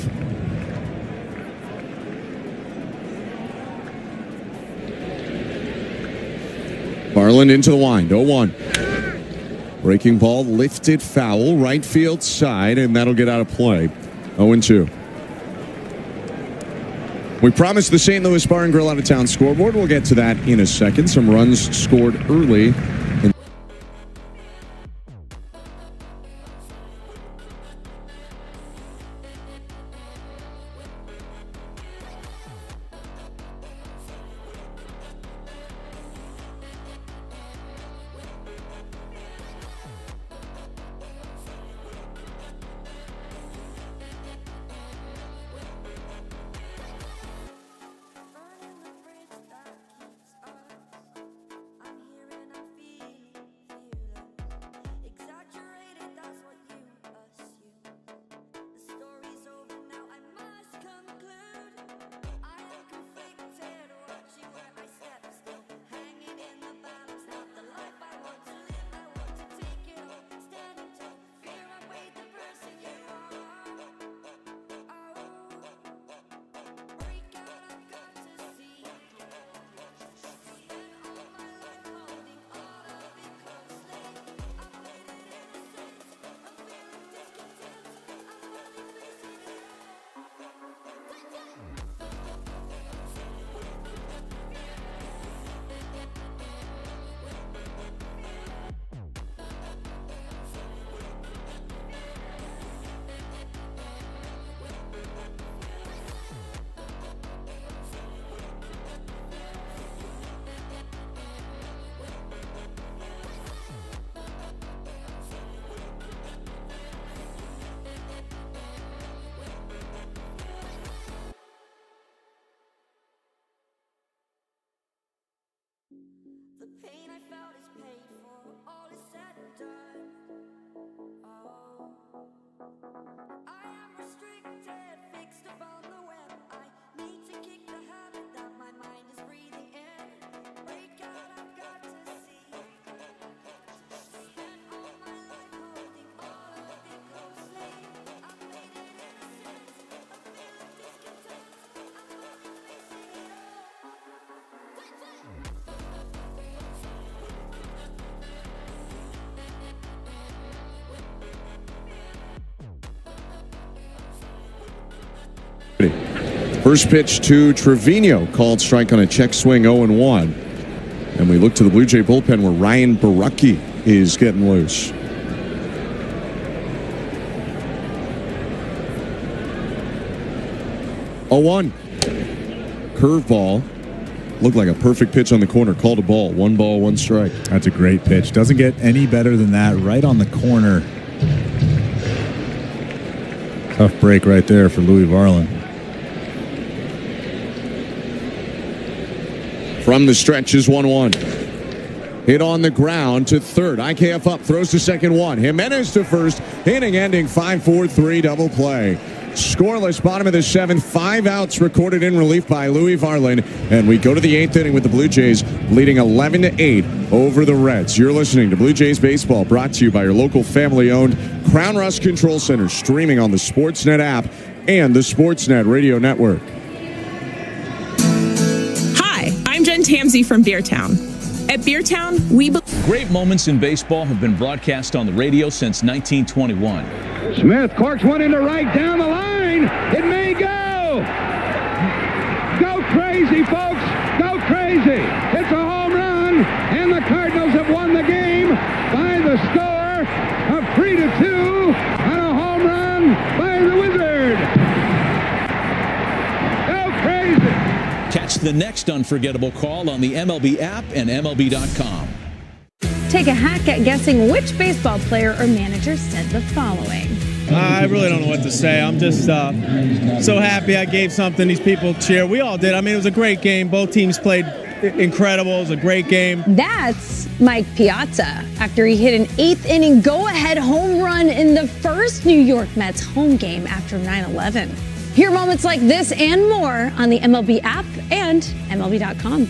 Varland into the wind, 0-1. Breaking ball, lifted foul, right field side, and that'll get out of play. 0-2. We promised the St. Louis Bar and Grill out of town scoreboard. We'll get to that in a second. Some runs scored early. The pain I felt is paid for, all is said and done. Oh, I am restricted, fixed upon the web. I need to kick the habit that my mind is breathing in. Break out, I've got to see. Spent all my life holding all of it closely. I've made it innocent, a feeling discontent. I'm not facing it all. First pitch to Trevino, called strike on a check swing, 0-1. And we look to the Blue Jay bullpen where Ryan Barucki is getting loose. A 1. Curveball. Looked like a perfect pitch on the corner. Called a ball. 1 ball, 1 strike. That's a great pitch. Doesn't get any better than that. Right on the corner. Tough break right there for Louis Varland. From the stretch is 1-1. Hit on the ground to third. IKF up, throws to second, 1. Jimenez to first. Inning ending 5-4-3 double play. Scoreless bottom of the 7th. 5 outs recorded in relief by Louis Varland. And we go to the 8th inning with the Blue Jays leading 11-8 over the Reds. You're listening to Blue Jays Baseball, brought to you by your local family-owned Crown Rust Control Center, streaming on the Sportsnet app and the Sportsnet Radio Network. I'm Jen Tamsey from Beertown. At Beertown, we believe Great moments in baseball have been broadcast on the radio since 1921. Smith corks one into right down the line. It may go. Go crazy, folks. Go crazy. It's a home run, and the Cardinals have won the game by the score of 3-2 on a home run by the Wizard. Go crazy. Catch the next unforgettable call on the MLB app and MLB.com. Take a hack at guessing which baseball player or manager said the following. I really don't know what to say. I'm just so happy I gave something these people cheer. We all did. I mean, it was a great game. Both teams played incredible. It was a great game. That's Mike Piazza after he hit an 8th inning go-ahead home run in the first New York Mets home game after 9/11. Hear moments like this and more on the MLB app and MLB.com.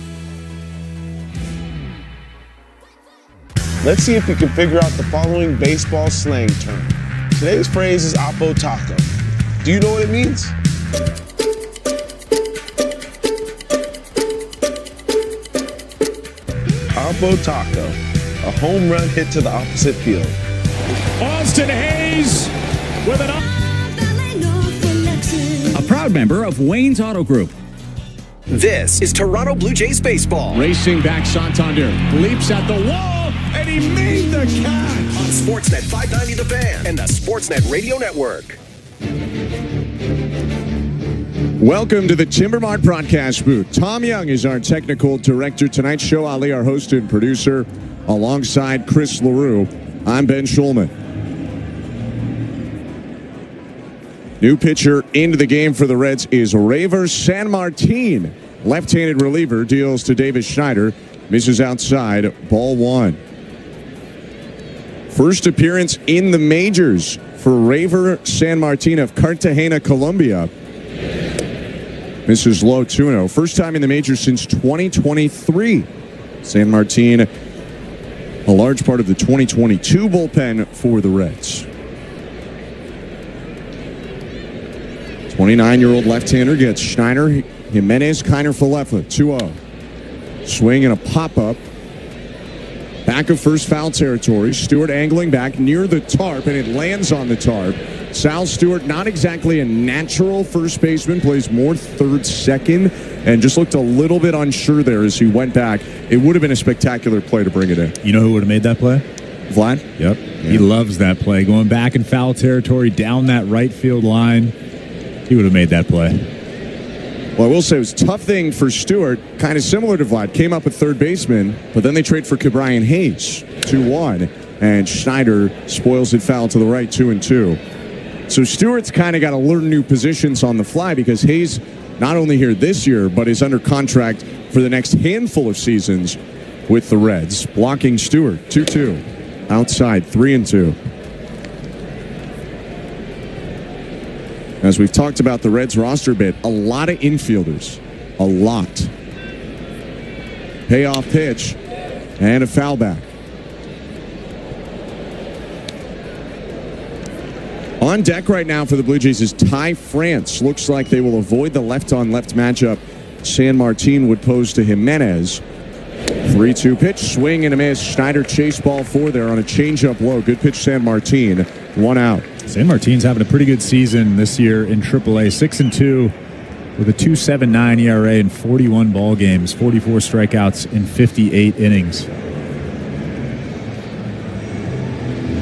Let's see if you can figure out the following baseball slang term. Today's phrase is taco. Do you know what it means? Taco, a home run hit to the opposite field. Austin Hayes with an A proud member of Wayne's Auto Group. This is Toronto Blue Jays baseball. Racing back Santander. Leaps at the wall, and he made the catch. On Sportsnet 590 The Fan and the Sportsnet Radio Network. Welcome to the Timbermart broadcast booth. Tom Young is our technical director. Tonight's show, Ali, our host and producer, alongside Chris LaRue. I'm Ben Schulman. New pitcher into the game for the Reds is Reiver Sanmartin. Left-handed reliever deals to Davis Schneider. Misses outside, ball 1. First appearance in the majors for Reiver Sanmartin of Cartagena, Colombia. Misses low 2-0. First time in the majors since 2023. Sanmartin, a large part of the 2022 bullpen for the Reds. 29-year-old left-hander gets Schneider, Jimenez, Kiner, Falefa, 2-0. Swing and a pop-up. Back of first foul territory. Stewart angling back near the tarp, and it lands on the tarp. Sal Stewart, not exactly a natural first baseman, plays more third, second, and just looked a little bit unsure there as he went back. It would have been a spectacular play to bring it in. You know who would have made that play? Vlad? Yep. Yeah. He loves that play. Going back in foul territory, down that right field line. He would have made that play. Well, I will say it was a tough thing for Stewart, kind of similar to Vlad. Came up at third baseman, but then they trade for Ke'Bryan Hayes, 2-1, and Schneider spoils it foul to the right, 2-2. So Stewart's kind of got to learn new positions on the fly because Hayes not only here this year, but is under contract for the next handful of seasons with the Reds. Blocking Stewart, 2-2. Outside, 3-2. As we've talked about the Reds roster a bit, a lot of infielders. A lot. Payoff pitch and a foul back. On deck right now for the Blue Jays is Ty France. Looks like they will avoid the left-on-left matchup Sanmartin would pose to Jimenez. 3-2 pitch, swing and a miss. Schneider chase ball 4 there on a changeup low. Good pitch, Sanmartin. 1 out. Sanmartin's having a pretty good season this year in AAA. 6-2 with a 2.79 ERA in 41 ball games, 44 strikeouts in 58 innings.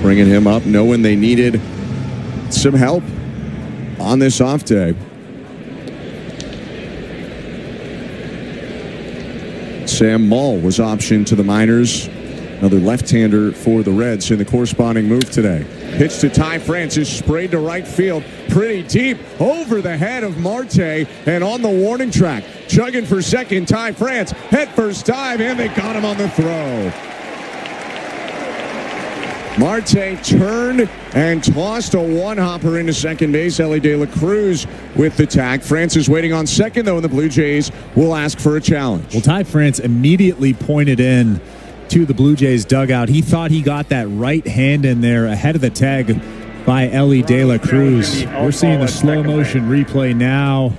Bringing him up, knowing they needed some help on this off day. Sam Mull was optioned to the minors. Another left-hander for the Reds in the corresponding move today. Pitch to Ty France is sprayed to right field. Pretty deep over the head of Marte and on the warning track. Chugging for second, Ty France. Head first dive, and they got him on the throw. Marte turned and tossed a one-hopper into second base. Ellie De La Cruz with the tag. France is waiting on second, though, and the Blue Jays will ask for a challenge. Well, Ty France immediately pointed in to the Blue Jays dugout. He thought he got that right hand in there ahead of the tag by Ellie De La Cruz. We're seeing the slow motion replay now.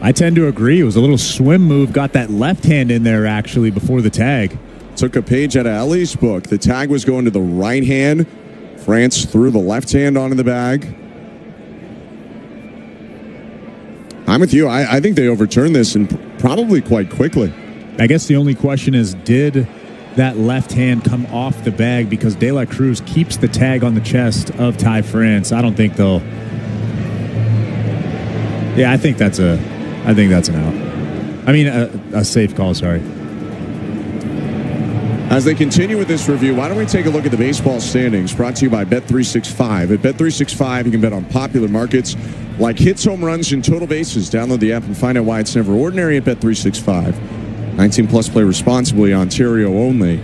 I tend to agree. It was a little swim move. Got that left hand in there, actually, before the tag. Took a page out of Ellie's book. The tag was going to the right hand. France threw the left hand onto the bag. I'm with you. I think they overturned this, and probably quite quickly. I guess the only question is, did that left hand come off the bag? Because De La Cruz keeps the tag on the chest of Ty France. I don't think they'll. Yeah, I think that's an out. I mean, a safe call, sorry. As they continue with this review, why don't we take a look at the baseball standings brought to you by Bet365. At Bet365, you can bet on popular markets like hits, home runs, and total bases. Download the app and find out why it's never ordinary at Bet365. 19 plus, play responsibly. Ontario only.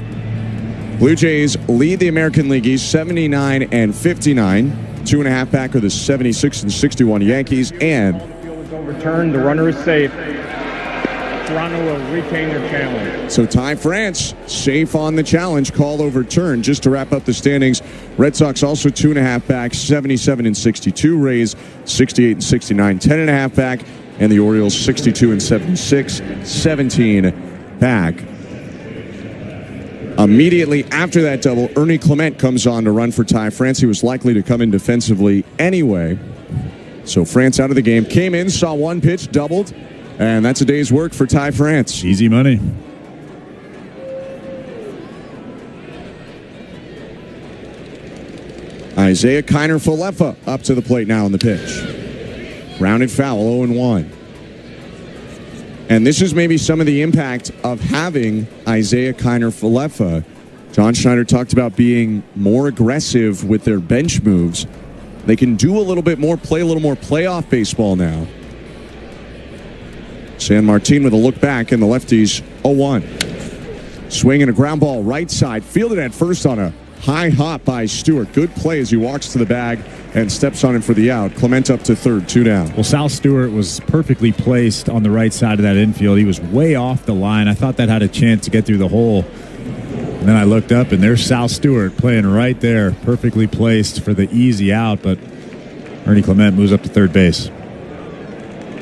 Blue Jays lead the American League East 79-59. 2.5 back are the 76-61 Yankees. And field is overturned. The runner is safe. Toronto will retain their challenge. So Ty France safe on the challenge, call overturned. Just to wrap up the standings, Red Sox also 2.5 back, 77-62. Rays 68-69, 10.5 back, and the Orioles 62-76, 17 back. Immediately after that double, Ernie Clement comes on to run for Ty France. He was likely to come in defensively anyway. So France out of the game, came in, saw one pitch, doubled. And that's a day's work for Ty France. Easy money. Isaiah Kiner-Falefa up to the plate now on the pitch. Rounded foul, 0-1. And this is maybe some of the impact of having Isaiah Kiner-Falefa. John Schneider talked about being more aggressive with their bench moves. They can do a little bit more, play a little more playoff baseball now. San Martin with a look back, and the lefties 0-1. Swing and a ground ball right side. Fielded at first on a high hop by Stewart. Good play as he walks to the bag and steps on him for the out. Clement up to third, 2 down. Well, Sal Stewart was perfectly placed on the right side of that infield. He was way off the line. I thought that had a chance to get through the hole. And then I looked up, and there's Sal Stewart playing right there, perfectly placed for the easy out. But Ernie Clement moves up to third base.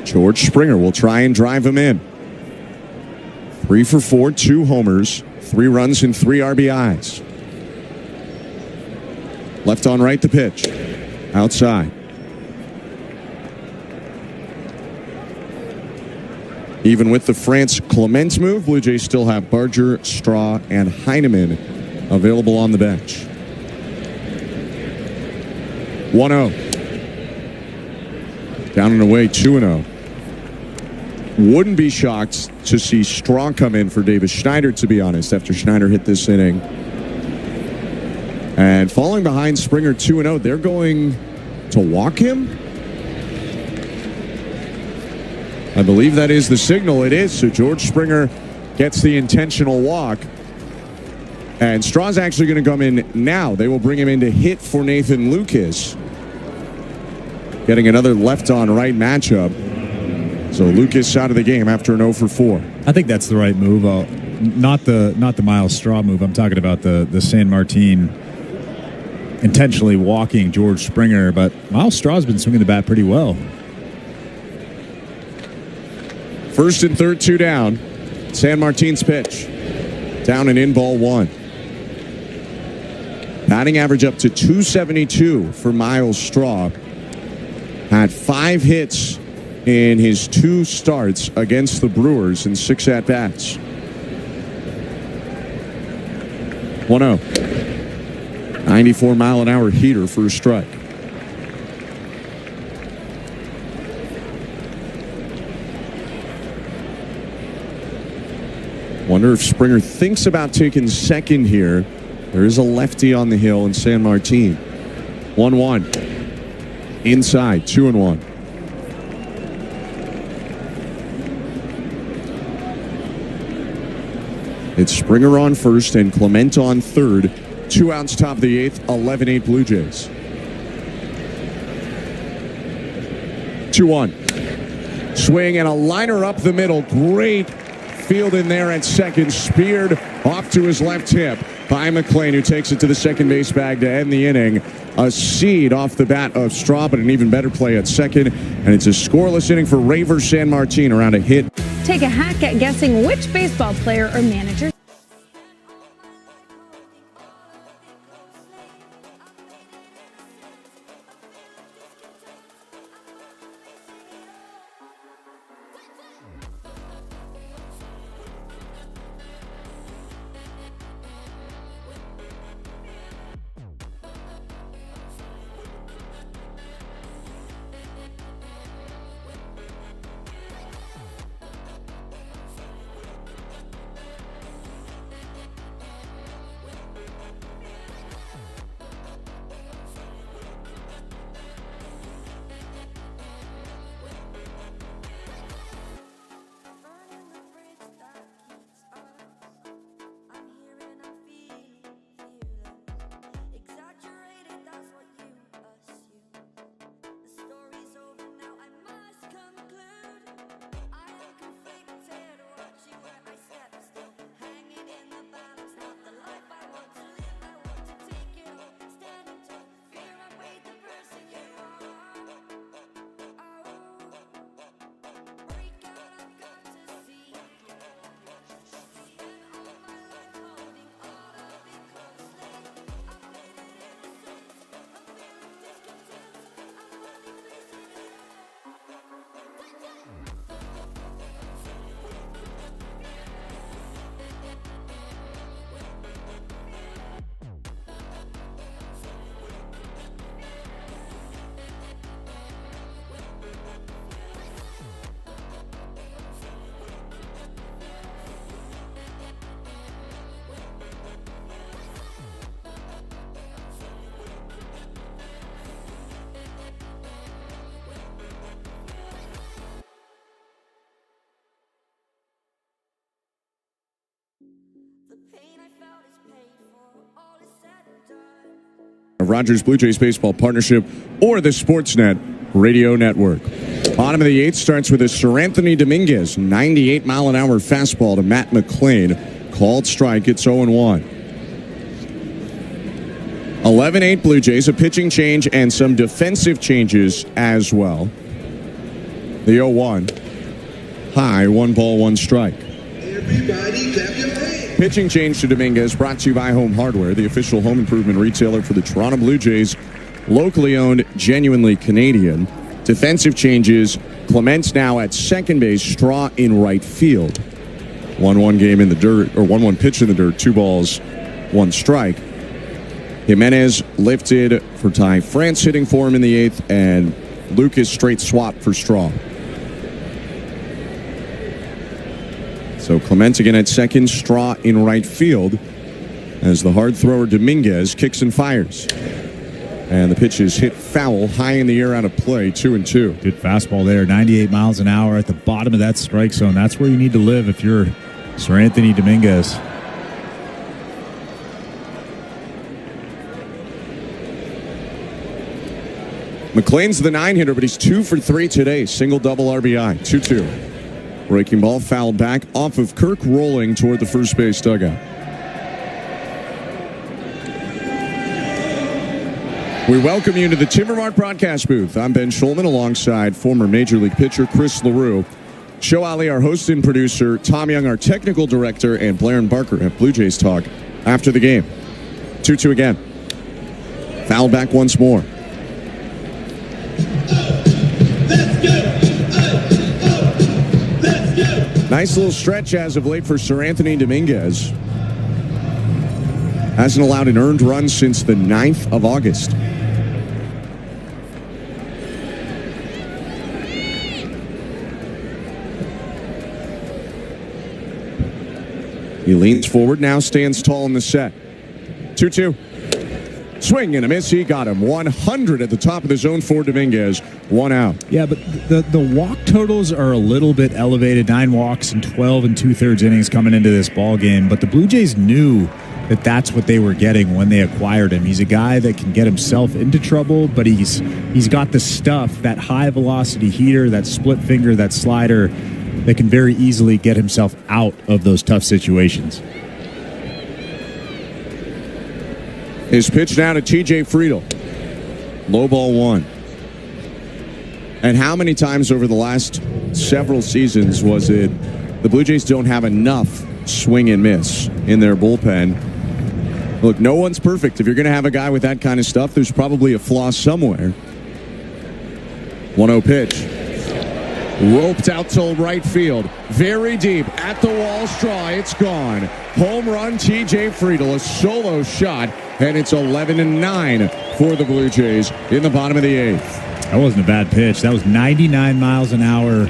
George Springer will try and drive him in. 3 for 4, 2 homers, 3 runs and 3 RBIs. Left on right the pitch. Outside. Even with the France Clements move, Blue Jays still have Barger, Straw, and Heineman available on the bench. 1-0. Down and away, 2-0. Wouldn't be shocked to see Straw come in for Davis Schneider, to be honest, after Schneider hit this inning. And falling behind Springer 2-0, they're going to walk him? I believe that is the signal. It is. So George Springer gets the intentional walk. And Straw's actually going to come in now. They will bring him in to hit for Nathan Lucas. Getting another left on right matchup. So Lucas out of the game after an 0 for 4. I think that's the right move. Not the Miles Straw move. I'm talking about the San Martin intentionally walking George Springer. But Miles Straw's been swinging the bat pretty well. First and third, 2 down. San Martin's pitch. Down and in, ball 1. Batting average up to 272 for Miles Straw. Had 5 hits in his 2 starts against the Brewers in 6 at-bats. 1-0. 94-mile-an-hour heater for a strike. Wonder if Springer thinks about taking second here. There is a lefty on the hill in San Martin. 1-1. Inside, 2-1. It's Springer on first and Clement on third. 2 outs, top of the 8th, 11-8 Blue Jays. 2-1. Swing and a liner up the middle. Great field in there at second. Speared off to his left hip by McLean, who takes it to the second base bag to end the inning. A seed off the bat of Straw, but an even better play at second. And it's a scoreless inning for Raver San Martin around a hit. Take a hack at guessing which baseball player or manager Rogers Blue Jays Baseball Partnership or the Sportsnet Radio Network. Bottom of the 8th starts with a Seranthony Dominguez 98-mile-an-hour fastball to Matt McLean. Called strike. It's 0-1. 11-8 Blue Jays, a pitching change and some defensive changes as well. The 0-1. High, 1 ball, 1 strike. Everybody clap your hands. Pitching change to Dominguez brought to you by Home Hardware, the official home improvement retailer for the Toronto Blue Jays. Locally owned, genuinely Canadian. Defensive changes. Clement's now at second base, Straw in right field. 1-1 game in the dirt, or 1-1 pitch in the dirt, 2 balls, 1 strike. Jimenez lifted for Ty France hitting for him in the 8th, and Lucas straight swap for Straw. So Clement again at second, Straw in right field as the hard thrower Dominguez kicks and fires. And the pitch is hit foul, high in the air out of play, 2-2. Good fastball there, 98 miles an hour at the bottom of that strike zone. That's where you need to live if you're Seranthony Dominguez. McLean's the 9-hitter, but he's 2 for 3 today. Single, double RBI, 2-2. Breaking ball fouled back off of Kirk, rolling toward the first base dugout. We welcome you to the Timbermart broadcast booth. I'm Ben Schulman alongside former Major League pitcher Chris LaRue. Show Ali, our host and producer, Tom Young, our technical director, and Blair and Barker have Blue Jays talk after the game. 2-2 again. Fouled back once more. Nice little stretch as of late for Seranthony Dominguez. Hasn't allowed an earned run since the 9th of August. He leans forward, now stands tall in the set. 2-2. Swing and a miss. He got him. 100 at the top of the zone for Dominguez. 1 out. Yeah, but the walk totals are a little bit elevated. 9 walks and 12 2/3 innings coming into this ball game. But the Blue Jays knew that that's what they were getting when they acquired him. He's a guy that can get himself into trouble, but he's got the stuff, that high velocity heater, that split finger, that slider, that can very easily get himself out of those tough situations. His pitch now to TJ Friedl. Low ball 1. And how many times over the last several seasons was it the Blue Jays don't have enough swing and miss in their bullpen? Look, no one's perfect. If you're going to have a guy with that kind of stuff, there's probably a flaw somewhere. 1-0 pitch. Roped out to right field. Very deep. At the wall, Straw. It's gone. Home run, TJ Friedl. A solo shot. And it's 11-9 for the Blue Jays in the bottom of the 8th. That wasn't a bad pitch. That was 99 miles an hour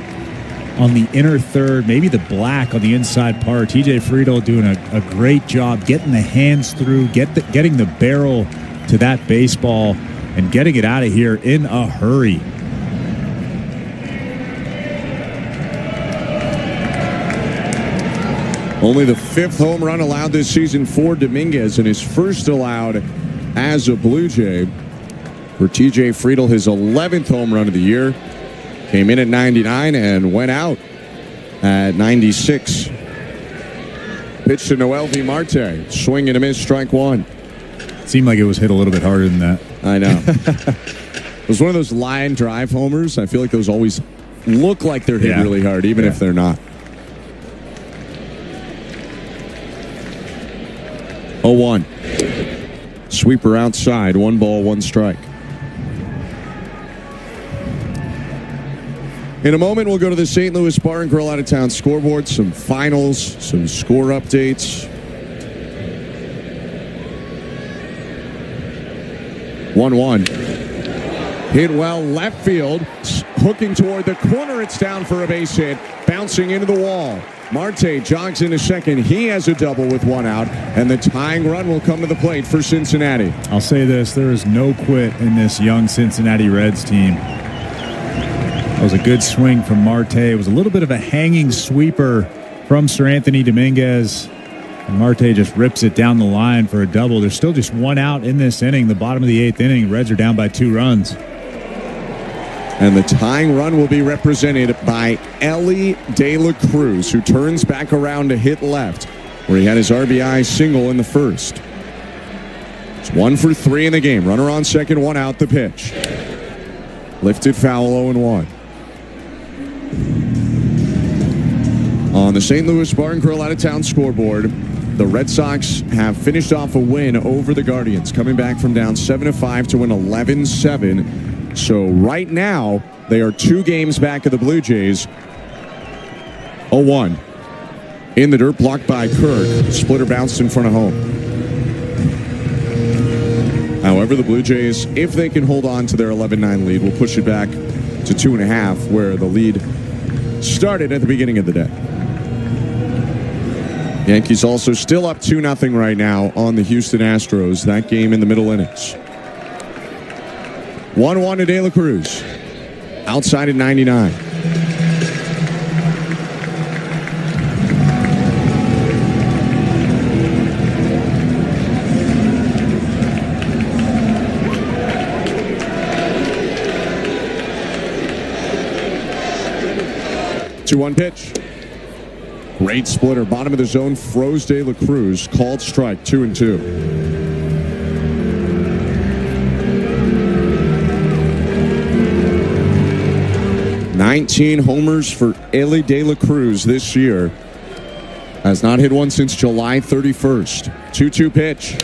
on the inner third, maybe the black on the inside part. TJ Friedl doing a great job getting the hands through, getting the barrel to that baseball, and getting it out of here in a hurry. Only the 5th home run allowed this season for Dominguez, and his first allowed as a Blue Jay. For TJ Friedl, his 11th home run of the year. Came in at 99 and went out at 96. Pitch to Noel V. Marte. Swing and a miss, strike 1. Seemed like it was hit a little bit harder than that. I know. It was one of those line drive homers. I feel like those always look like they're hit really hard, even if they're not. 0-1. Sweeper outside. 1 ball, 1 strike. In a moment, we'll go to the St. Louis Bar and Grill out-of-town scoreboard. Some finals, some score updates. 1-1. Hit well left field. Hooking toward the corner. It's down for a base hit. Bouncing into the wall. Marte jogs into second. He has a double with 1 out, and the tying run will come to the plate for Cincinnati. I'll say this, there is no quit in this young Cincinnati Reds team. That was a good swing from Marte. It was a little bit of a hanging sweeper from Seranthony Dominguez, And Marte just rips it down the line for a double. There's still just one out in this inning, the bottom of the 8th inning. Reds are down by 2 runs. And the tying run will be represented by Elly De La Cruz, who turns back around to hit left, where he had his RBI single in the first. It's 1 for 3 in the game. Runner on second, 1 out, the pitch. Lifted foul, 0-1. On the St. Louis Bar and Grill out-of-town scoreboard, the Red Sox have finished off a win over the Guardians, coming back from down 7-5 to win 11-7. So right now, they are 2 games back of the Blue Jays. 0-1. In the dirt, blocked by Kirk. Splitter bounced in front of home. However, the Blue Jays, if they can hold on to their 11-9 lead, will push it back to 2.5, where the lead started at the beginning of the day. Yankees also still up 2-0 right now on the Houston Astros. That game in the middle innings. 1-1 to De La Cruz. Outside at 99. Two-one pitch. Great splitter. Bottom of the zone. Froze De La Cruz. Called strike. 2-2. 19 homers for Elly De La Cruz this year. Has not hit one since July 31st. 2-2 pitch.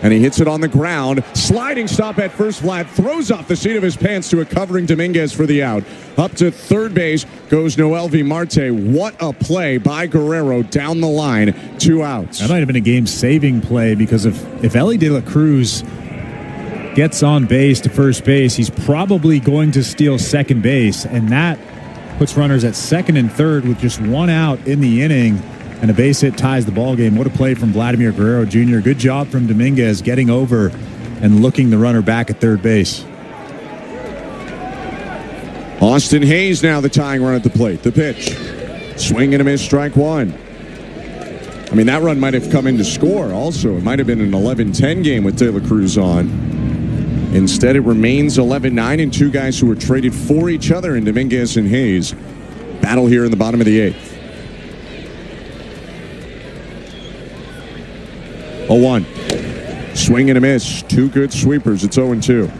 And he hits it on the ground. Sliding stop at first flat. Throws off the seat of his pants to a covering Dominguez for the out. Up to third base goes Noelvi Marte. What a play by Guerrero down the line. 2 outs. That might have been a game-saving play, because if Elly De La Cruz gets on base to first base, he's probably going to steal second base, and that puts runners at second and third with just 1 out in the inning, and a base hit ties the ball game. What a play from Vladimir Guerrero Jr. Good job from Dominguez getting over and looking the runner back at third base. Austin Hayes now the tying run at the plate. The pitch. Swing and a miss, strike 1. I mean, that run might have come in to score also. It might have been an 11-10 game with De La Cruz on. Instead, it remains 11-9, and 2 guys who were traded for each other in Dominguez and Hayes. Battle here in the bottom of the 8th. 0-1. Swing and a miss. 2 good sweepers. It's 0-2.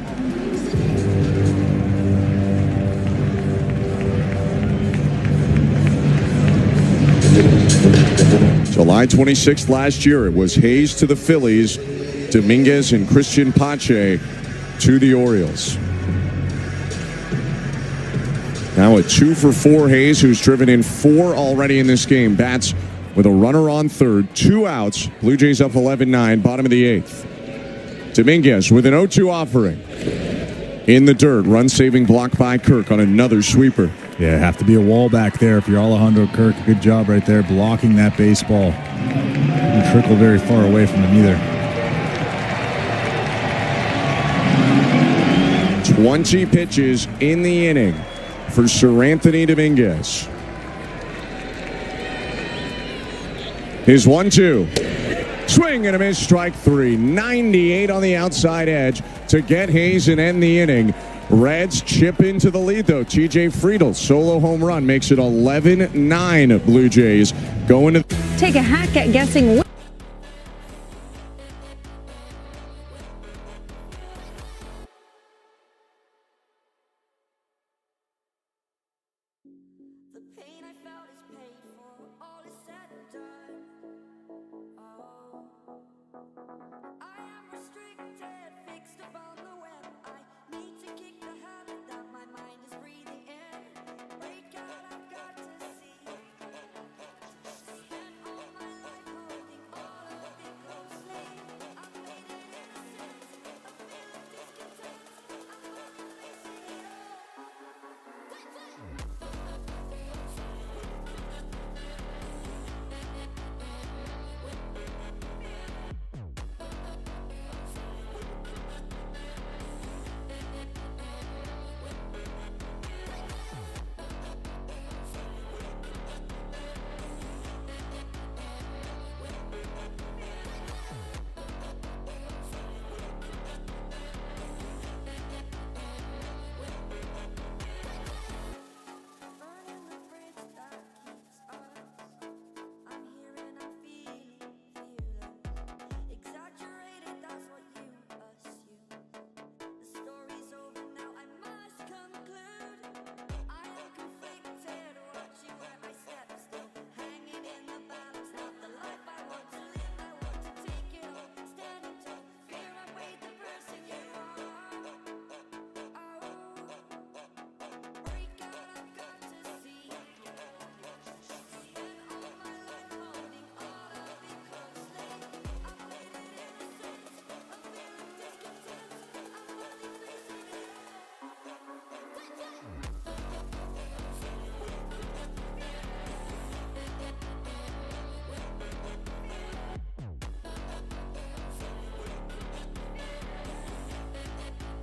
July 26th last year, it was Hayes to the Phillies, Dominguez and Christian Pache to the Orioles. Now a 2 for 4 Hayes, who's driven in 4 already in this game. Bats with a runner on third, 2 outs. Blue Jays up 11-9, bottom of the 8th. Dominguez with an 0-2 offering. In the dirt, run-saving block by Kirk on another sweeper. Yeah, have to be a wall back there if you're Alejandro Kirk. Good job right there blocking that baseball. Didn't trickle very far away from him either. 20 pitches in the inning for Sir Anthony Dominguez. His 1-2. Swing and a miss, strike 3. 98 on the outside edge to get Hayes and end the inning. Reds chip into the lead, though. TJ Friedl, solo home run, makes it 11-9. Blue Jays going to take a hack at guessing what. I've got to see. Spent all my life holding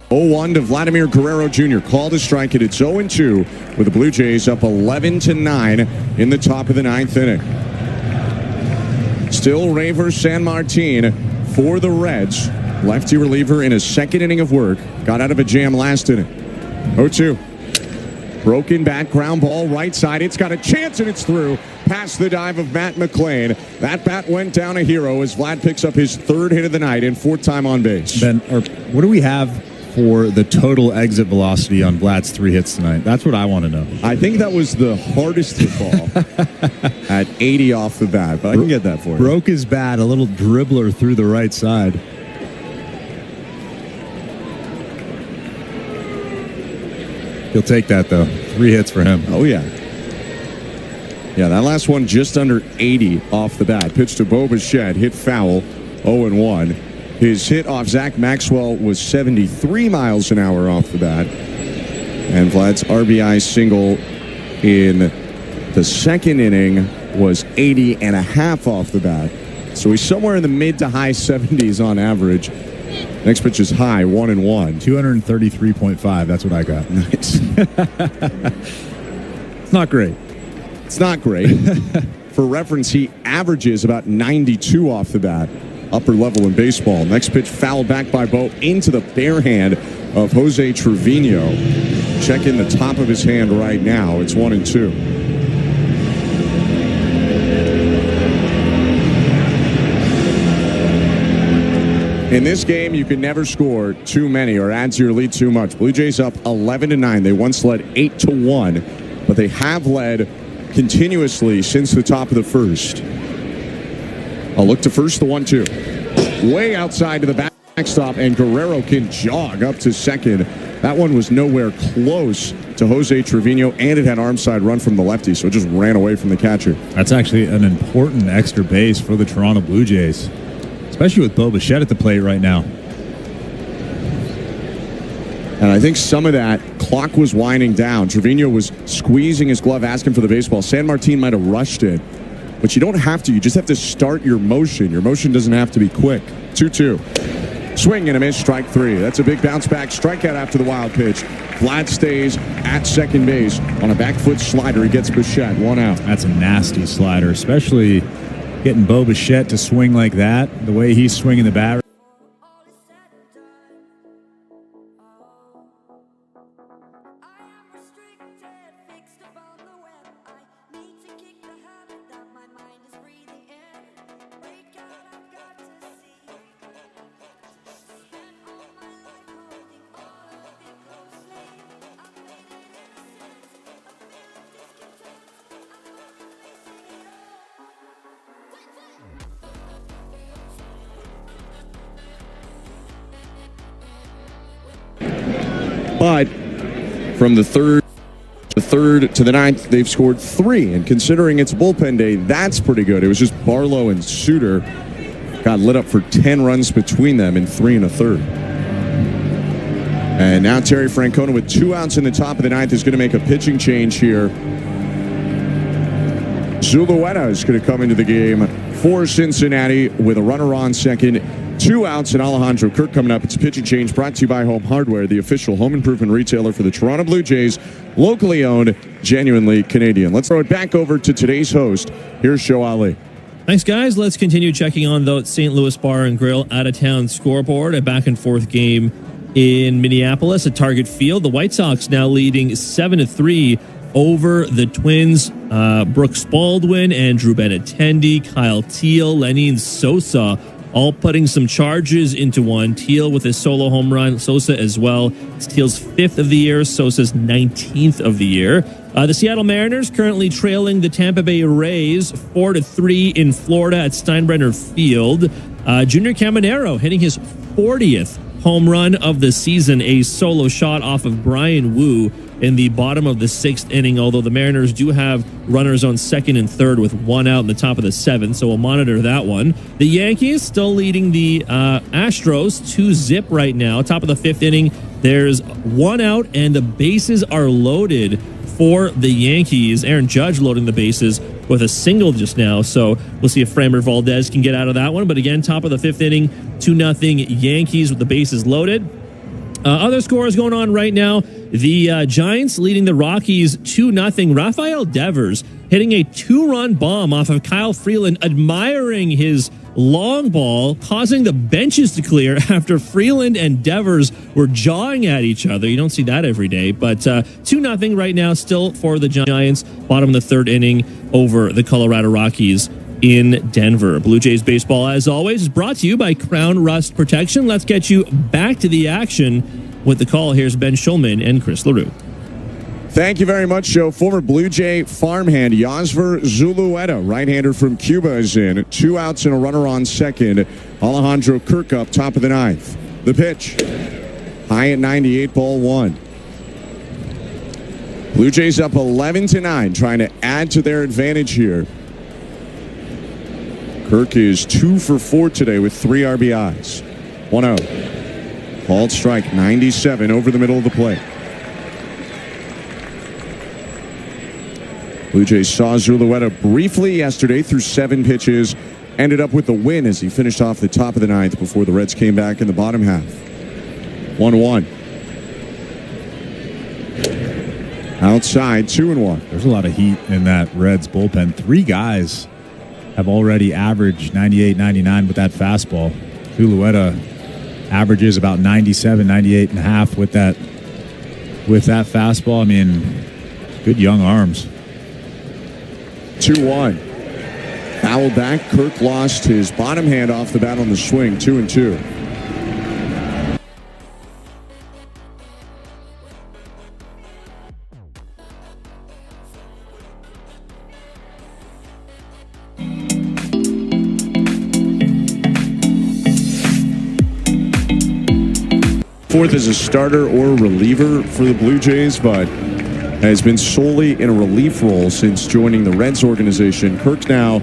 0-1 to Vladimir Guerrero Jr. Called to strike it. It's 0-2 with the Blue Jays up 11-9 in the top of the 9th inning. Still Raver San Martin for the Reds. Lefty reliever in a second inning of work. Got out of a jam last inning. 0-2. Broken bat, ground ball, right side. It's got a chance, and it's through. Past the dive of Matt McClain. That bat went down a hero as Vlad picks up his 3rd hit of the night and 4th time on base. Ben, what do we have for the total exit velocity on Vlad's 3 hits tonight? That's what I want to know. I think that was the hardest hit ball at 80 off the bat, but I can get that for you. Broke his bat, a little dribbler through the right side. He'll take that, though. 3 hits for him. Oh, yeah. Yeah, that last one just under 80 off the bat. Pitch to Bo Bichette, hit foul, 0-1. His hit off Zach Maxwell was 73 miles an hour off the bat. And Vlad's RBI single in the 2nd inning was 80.5 off the bat. So he's somewhere in the mid to high 70s on average. Next pitch is high, 1-1. 233.5, that's what I got. Nice. It's not great. It's not great. For reference, he averages about 92 off the bat. Upper level in baseball. Next pitch fouled back by Bo into the bare hand of Jose Trevino. Checking the top of his hand right now. It's 1-2. In this game, you can never score too many or add to your lead too much. Blue Jays up 11-9. They once led 8-1, but they have led continuously since the top of the 1st. I'll look to first, the 1-2. Way outside to the backstop, and Guerrero can jog up to second. That one was nowhere close to Jose Trevino, and it had arm side run from the lefty, so it just ran away from the catcher. That's actually an important extra base for the Toronto Blue Jays, especially with Bo Bichette at the plate right now. And I think some of that clock was winding down. Trevino was squeezing his glove, asking for the baseball. San Martin might have rushed it. But you don't have to. You just have to start your motion. Your motion doesn't have to be quick. 2-2. Swing and a miss, strike 3. That's a big bounce back strikeout after the wild pitch. Vlad stays at second base on a back foot slider. He gets Bichette, 1 out. That's a nasty slider, especially getting Bo Bichette to swing like that, the way he's swinging the bat. But from the third to the 9th, they've scored 3. And considering it's bullpen day, that's pretty good. It was just Barlow and Suter got lit up for 10 runs between them in 3 1/3. And now Terry Francona with 2 outs in the top of the 9th is going to make a pitching change here. Zulueta is going to come into the game for Cincinnati with a runner on second. 2 outs and Alejandro Kirk coming up. It's a pitching change brought to you by Home Hardware, the official home improvement retailer for the Toronto Blue Jays, locally owned, genuinely Canadian. Let's throw it back over to today's host. Here's Show Ali. Thanks, guys. Let's continue checking on the St. Louis Bar and Grill out-of-town scoreboard. A back-and-forth game in Minneapolis at Target Field. The White Sox now leading 7-3 over the Twins. Brooks Baldwin, Andrew Benintendi, Kyle Teal, Lenin Sosa, all putting some charges into one. Teal with a solo home run, Sosa as well. It's Teal's 5th of the year, Sosa's 19th of the year. The Seattle Mariners currently trailing the Tampa Bay Rays 4-3 in Florida at Steinbrenner Field. Junior Caminero hitting his 40th home run of the season, a solo shot off of Brian Wu in the bottom of the 6th inning, although the Mariners do have runners on second and third with 1 out in the top of the 7th, so we'll monitor that one. The Yankees still leading the Astros 2-0 right now. Top of the 5th inning, there's 1 out and the bases are loaded for the Yankees. Aaron Judge loading the bases with a single just now, so we'll see if Framber Valdez can get out of that one. But again, top of the 5th inning, 2-0 Yankees with the bases loaded. Other scores going on right now. The Giants leading the Rockies 2-0. Rafael Devers hitting a 2-run bomb off of Kyle Freeland, admiring his long ball, causing the benches to clear after Freeland and Devers were jawing at each other. You don't see that every day. But 2-0 right now still for the Giants. Bottom of the third inning over the Colorado Rockies in Denver. Blue Jays baseball, as always, is brought to you by Crown Rust Protection. Let's get you back to the action with the call. Here's Ben Schulman and Chris LaRue. Thank you very much, Joe. Former Blue Jay farmhand Yasver Zulueta, right-hander from Cuba, is in. 2 outs and a runner on second. Alejandro Kirk up, top of the ninth. The pitch, high at 98, ball 1. Blue Jays up 11-9, trying to add to their advantage here. Kirk is 2 for 4 today with 3 RBIs. 1-0. Called strike, 97 over the middle of the plate. Blue Jays saw Zulueta briefly yesterday through 7 pitches. Ended up with the win as he finished off the top of the ninth before the Reds came back in the bottom half. 1-1. Outside, 2-1. There's a lot of heat in that Reds bullpen. 3 guys have already averaged 98, 99 with that fastball. Zulueta averages about 97, 98 and a half with that fastball. I mean, good young arms. 2-1. Foul back. Kirk lost his bottom hand off the bat on the swing. 2-2. Fourth as a starter or reliever for the Blue Jays, but has been solely in a relief role since joining the Reds organization. Kirk's now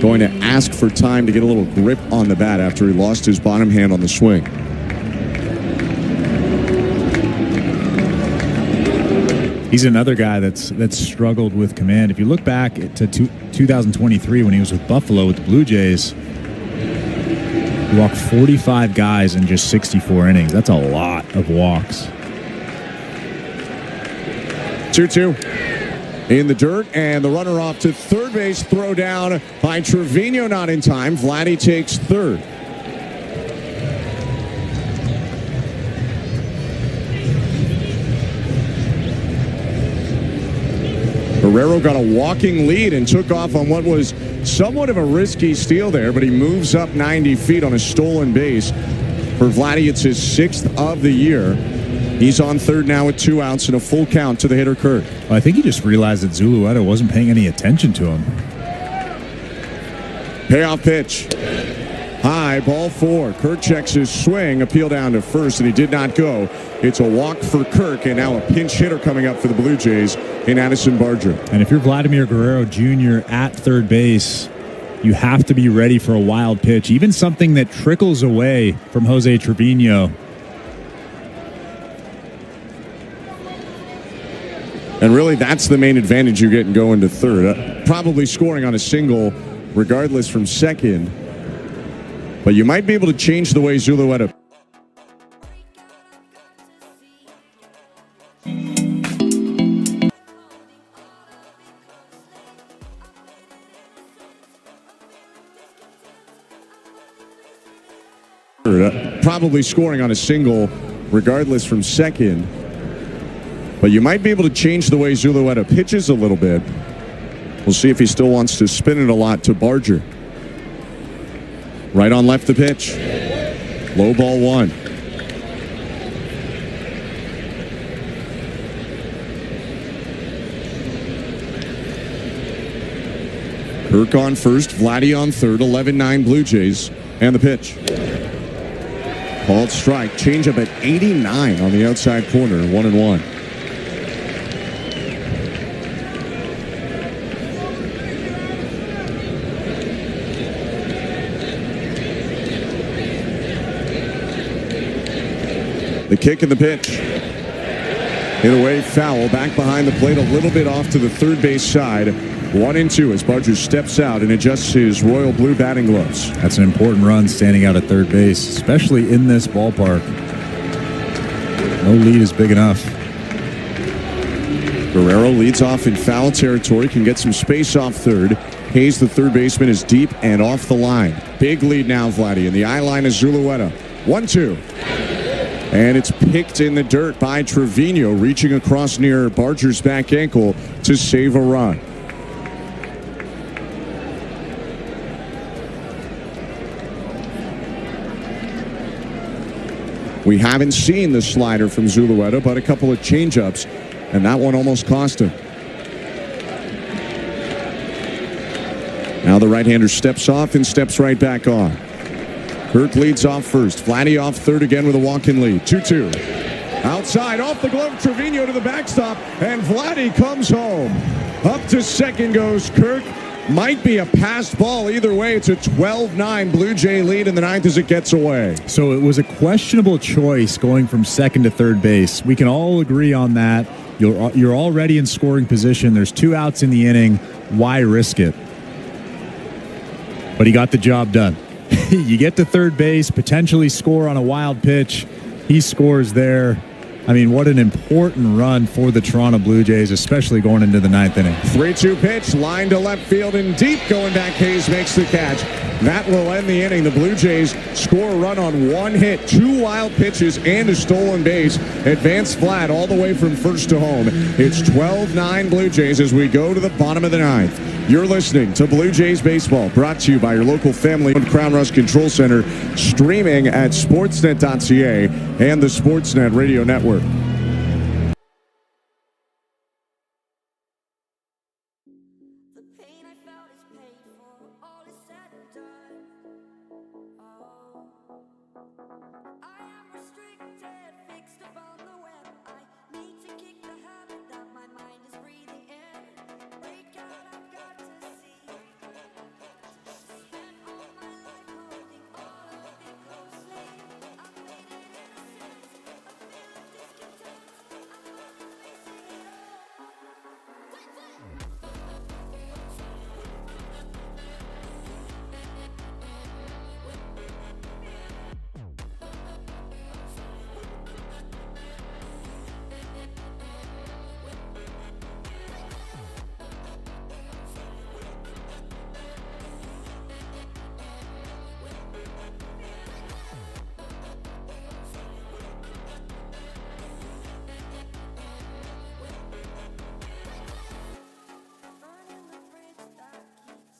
going to ask for time to get a little grip on the bat after he lost his bottom hand on the swing. He's another guy that's struggled with command. If you look back to 2023 when he was with Buffalo with the Blue Jays, he walked 45 guys in just 64 innings. That's a lot of walks. 2-2 in the dirt, and the runner off to third base. Throw down by Trevino, not in time. Vladdy takes third. Guerrero got a walking lead and took off on what was somewhat of a risky steal there, but he moves up 90 feet on a stolen base. For Vladdy, it's his 6th of the year. He's on third now with 2 outs and a full count to the hitter, Kirk. Well, I think he just realized that Zulueta wasn't paying any attention to him. Payoff pitch. High, ball 4. Kirk checks his swing, appeal down to first, and he did not go. It's a walk for Kirk, and now a pinch hitter coming up for the Blue Jays in Addison Barger. And if you're Vladimir Guerrero Jr. at third base, you have to be ready for a wild pitch, even something that trickles away from Jose Trevino. And really, that's the main advantage you get in going to third. Probably scoring on a single, regardless from second. But you might be able to change the way Zulueta. Probably scoring on a single, regardless from second. But you might be able to change the way Zulueta pitches a little bit. We'll see if he still wants to spin it a lot to Barger. Right on left the pitch. Low ball 1. Kirk on first, Vladdy on third, 11-9 Blue Jays. And the pitch. Called strike. Changeup at 89 on the outside corner, 1-1. The kick and the pitch. Hit away, foul. Back behind the plate, a little bit off to the third base side. 1-2 as Barger steps out and adjusts his royal blue batting gloves. That's an important run standing out at third base, especially in this ballpark. No lead is big enough. Guerrero leads off in foul territory, can get some space off third. Hayes, the third baseman, is deep and off the line. Big lead now, Vladdy. In the eye line is Zulueta. 1-2. And it's picked in the dirt by Trevino, reaching across near Barger's back ankle to save a run. We haven't seen the slider from Zulueta, but a couple of changeups, and that one almost cost him. Now the right-hander steps off and steps right back on. Kirk leads off first. Vladdy off third again with a walk-in lead. 2-2. Outside, off the glove, Trevino to the backstop, and Vladdy comes home. Up to second goes Kirk. Might be a passed ball. Either way, it's a 12-9 Blue Jay lead in the ninth as it gets away. So it was a questionable choice going from second to third base. We can all agree on that. You're already in scoring position. There's 2 outs in the inning. Why risk it? But he got the job done. You get to third base, potentially score on a wild pitch. He scores there. I mean, what an important run for the Toronto Blue Jays, especially going into the ninth inning. 3-2 pitch, line to left field and deep. Going back, Hayes makes the catch. That will end the inning. The Blue Jays score a run on 1 hit, 2 wild pitches, and a stolen base. Advance flat all the way from first to home. It's 12-9 Blue Jays as we go to the bottom of the ninth. You're listening to Blue Jays Baseball, brought to you by your local family-owned Crown Rust Control Center, streaming at sportsnet.ca and the Sportsnet Radio Network.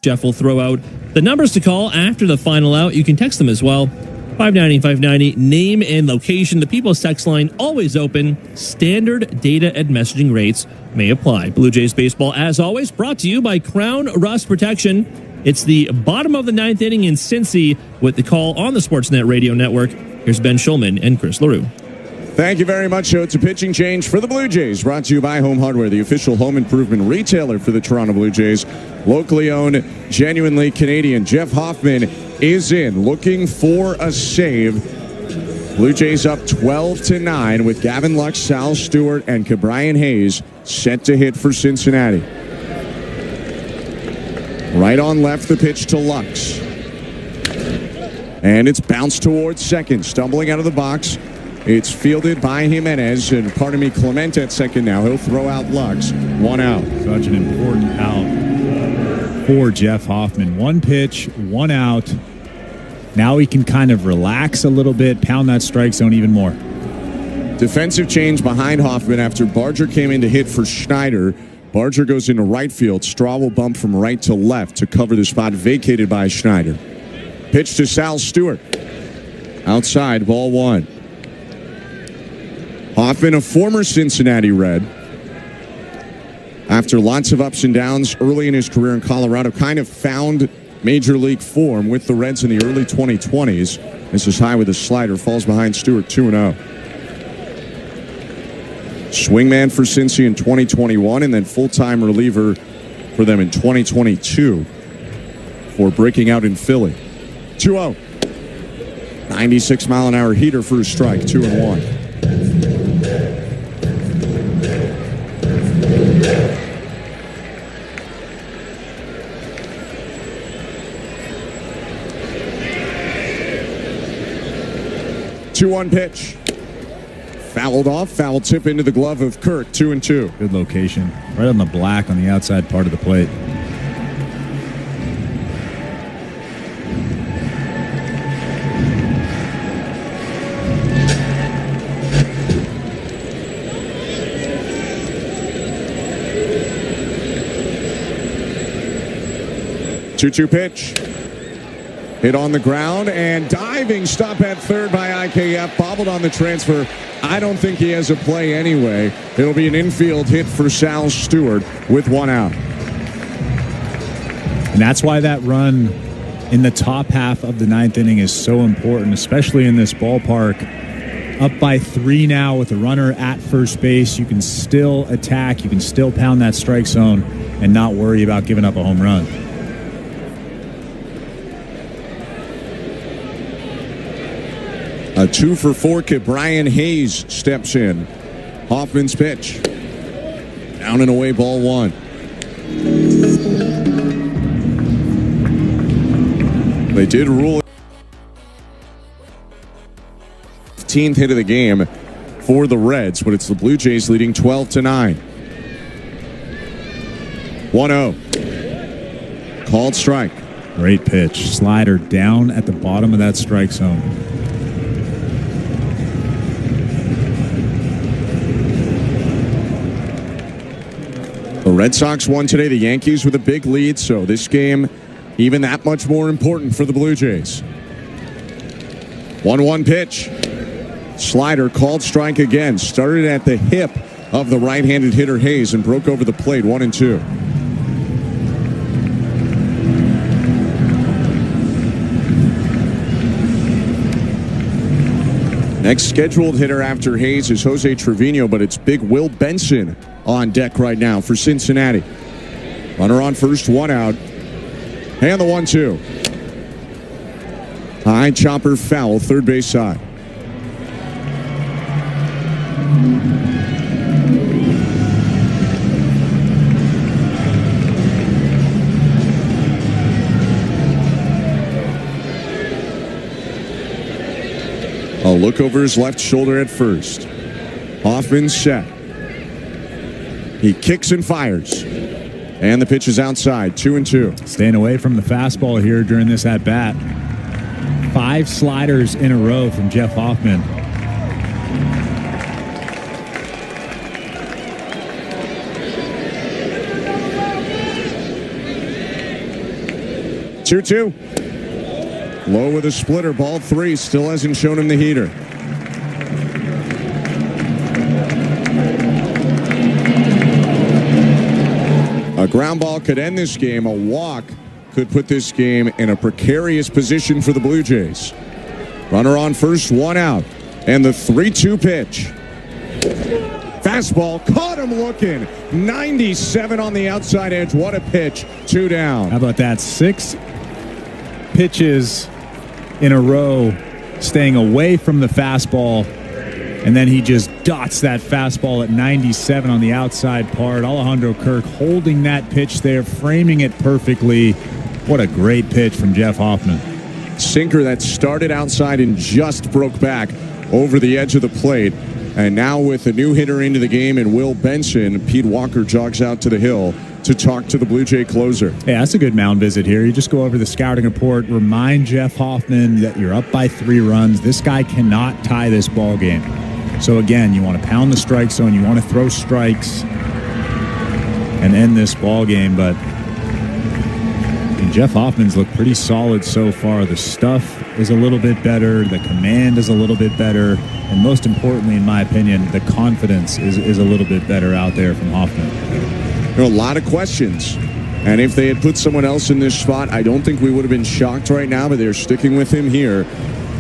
Jeff will throw out the numbers to call after the final out. You can text them as well. 590-590, name and location. The People's Text line always open. Standard data and messaging rates may apply. Blue Jays Baseball, as always, brought to you by Crown Rust Protection. It's the bottom of the ninth inning in Cincy with the call on the Sportsnet Radio Network. Here's Ben Schulman and Chris LaRue. Thank you very much. It's a pitching change for the Blue Jays, brought to you by Home Hardware, the official home improvement retailer for the Toronto Blue Jays. Locally owned, genuinely Canadian. Jeff Hoffman is in, looking for a save. Blue Jays up 12-9 with Gavin Lux, Sal Stewart, and Cabrian Hayes set to hit for Cincinnati. Right on left, the pitch to Lux. And it's bounced towards second, stumbling out of the box. It's fielded by Jimenez, and Clement at second now. He'll throw out Lux. 1 out. Such an important out for Jeff Hoffman. 1 pitch, 1 out. Now he can kind of relax a little bit, pound that strike zone even more. Defensive change behind Hoffman after Barger came in to hit for Schneider. Barger goes into right field. Straw will bump from right to left to cover the spot vacated by Schneider. Pitch to Sal Stewart. Outside, ball 1. Hoffman, a former Cincinnati Red, after lots of ups and downs early in his career in Colorado, kind of found major league form with the Reds in the early 2020s. This is high with a slider, falls behind Stewart, 2-0. Swingman for Cincy in 2021, and then full-time reliever for them in 2022 for breaking out in Philly. 2-0. 96-mile-an-hour heater for a strike, 2-1. Two-one pitch. fouled off. Foul tip into the glove of Kirk, 2-2. Good location. Right on the black on the outside part of the plate. Two-two pitch. Hit on the ground and diving stop at third by IKF. Bobbled on the transfer. I don't think he has a play anyway. It'll be an infield hit for Sal Stewart with one out. And that's why that run in the top half of the ninth inning is so important, especially in this ballpark. Up by 3 now with a runner at first base. You can still attack. You can still pound that strike zone and not worry about giving up a home run. A 2-for-4 kid. Brian Hayes steps in. Hoffman's pitch. Down and away, ball 1. They did rule 15th hit of the game for the Reds, but it's the Blue Jays leading 12-9. 1-0. Called strike. Great pitch. Slider down at the bottom of that strike zone. The Red Sox won today. The Yankees with a big lead, so this game even that much more important for the Blue Jays. 1-1 pitch. Slider called strike again. Started at the hip of the right-handed hitter Hayes and broke over the plate. 1-2. Next scheduled hitter after Hayes is Jose Trevino, but it's big Will Benson on deck right now for Cincinnati. Runner on first, 1 out. And the 1-2. High chopper foul, third base side. A look over his left shoulder at first. Hoffman set. He kicks and fires. And the pitch is outside, 2-2. Staying away from the fastball here during this at-bat. 5 sliders in a row from Jeff Hoffman. Two. Low with a splitter, ball 3, still hasn't shown him the heater. A ground ball could end this game. A walk could put this game in a precarious position for the Blue Jays. Runner on first, 1 out. And the 3-2 pitch. Fastball, caught him looking. 97 on the outside edge. What a pitch. 2 down. How about that? 6 pitches in a row, staying away from the fastball, and then he just dots that fastball at 97 on the outside part. Alejandro Kirk holding that pitch there, framing it perfectly. What a great pitch from Jeff Hoffman. Sinker that started outside and just broke back over the edge of the plate. And now with a new hitter into the game and Will Benson, Pete Walker jogs out to the hill to talk to the Blue Jay closer. Yeah, that's a good mound visit here. You just go over the scouting report, remind Jeff Hoffman that you're up by 3 runs. This guy cannot tie this ball game. So again, you want to pound the strike zone. You want to throw strikes and end this ball game. But Jeff Hoffman's looked pretty solid so far. The stuff is a little bit better. The command is a little bit better. And most importantly, in my opinion, the confidence is a little bit better out there from Hoffman. There are a lot of questions. And if they had put someone else in this spot, I don't think we would have been shocked right now, but they're sticking with him here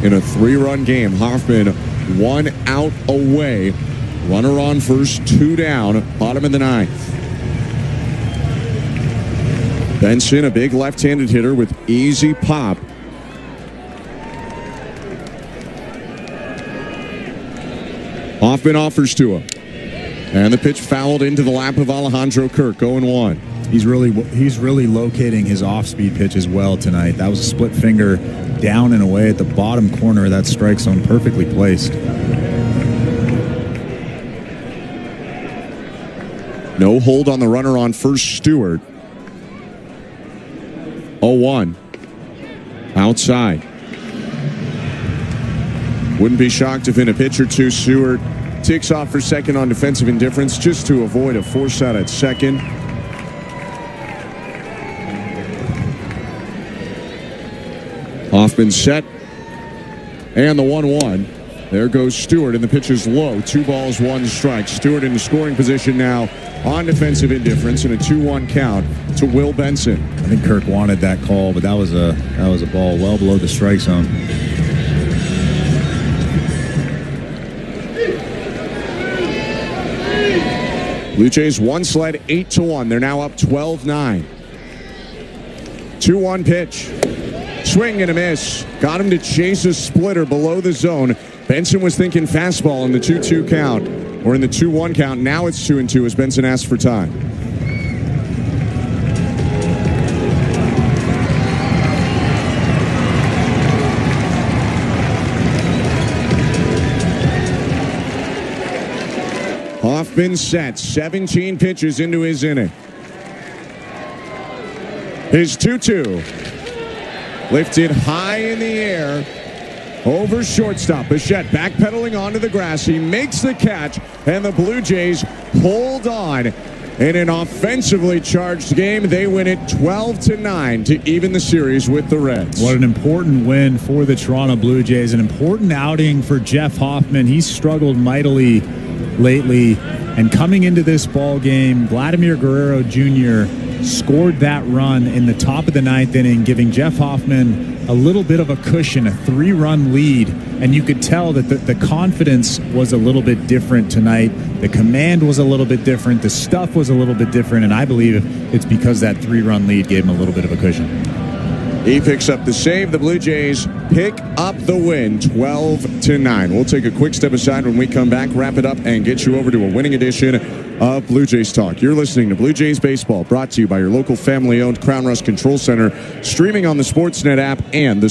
in a 3-run game. Hoffman 1 out away. Runner on first, 2 down, bottom of the 9th. Benson, a big left-handed hitter with easy pop. Hoffman offers to him. And the pitch fouled into the lap of Alejandro Kirk, 0-1. He's really locating his off-speed pitch as well tonight. That was a split finger down and away at the bottom corner of that strike zone, perfectly placed. No hold on the runner on first, Stewart. 0-1. Outside. Wouldn't be shocked if in a pitch or two, Stewart takes off for second on defensive indifference just to avoid a force out at second. Hoffman set. And the 1-1. There goes Stewart, and the pitch is low. 2 balls, 1 strike. Stewart in the scoring position now on defensive indifference and a 2-1 count to Will Benson. I think Kirk wanted that call, but that was a ball well below the strike zone. Blue Jays one sled 8-1. They're now up 12-9. 2-1 pitch. Swing and a miss. Got him to chase a splitter below the zone. Benson was thinking fastball in the 2-2 count, or in the 2-1 count. Now it's 2-2 as Benson asks for time. Hoffman set. 17 pitches into his inning. His 2-2. Lifted high in the air. Over shortstop. Bichette backpedaling onto the grass. He makes the catch, and the Blue Jays hold on. In an offensively charged game, they win it 12-9 to even the series with the Reds. What an important win for the Toronto Blue Jays. An important outing for Jeff Hoffman. He's struggled mightily lately. And coming into this ball game, Vladimir Guerrero Jr. scored that run in the top of the 9th inning, giving Jeff Hoffman a little bit of a cushion, a 3-run lead. And you could tell that the confidence was a little bit different tonight. The command was a little bit different. The stuff was a little bit different. And I believe it's because that 3-run lead gave him a little bit of a cushion. He picks up the save. The Blue Jays pick up the win 12-9. We'll take a quick step aside when we come back, wrap it up, and get you over to a winning edition of Blue Jays Talk. You're listening to Blue Jays Baseball, brought to you by your local family-owned Crown Rust Control Center, streaming on the Sportsnet app and the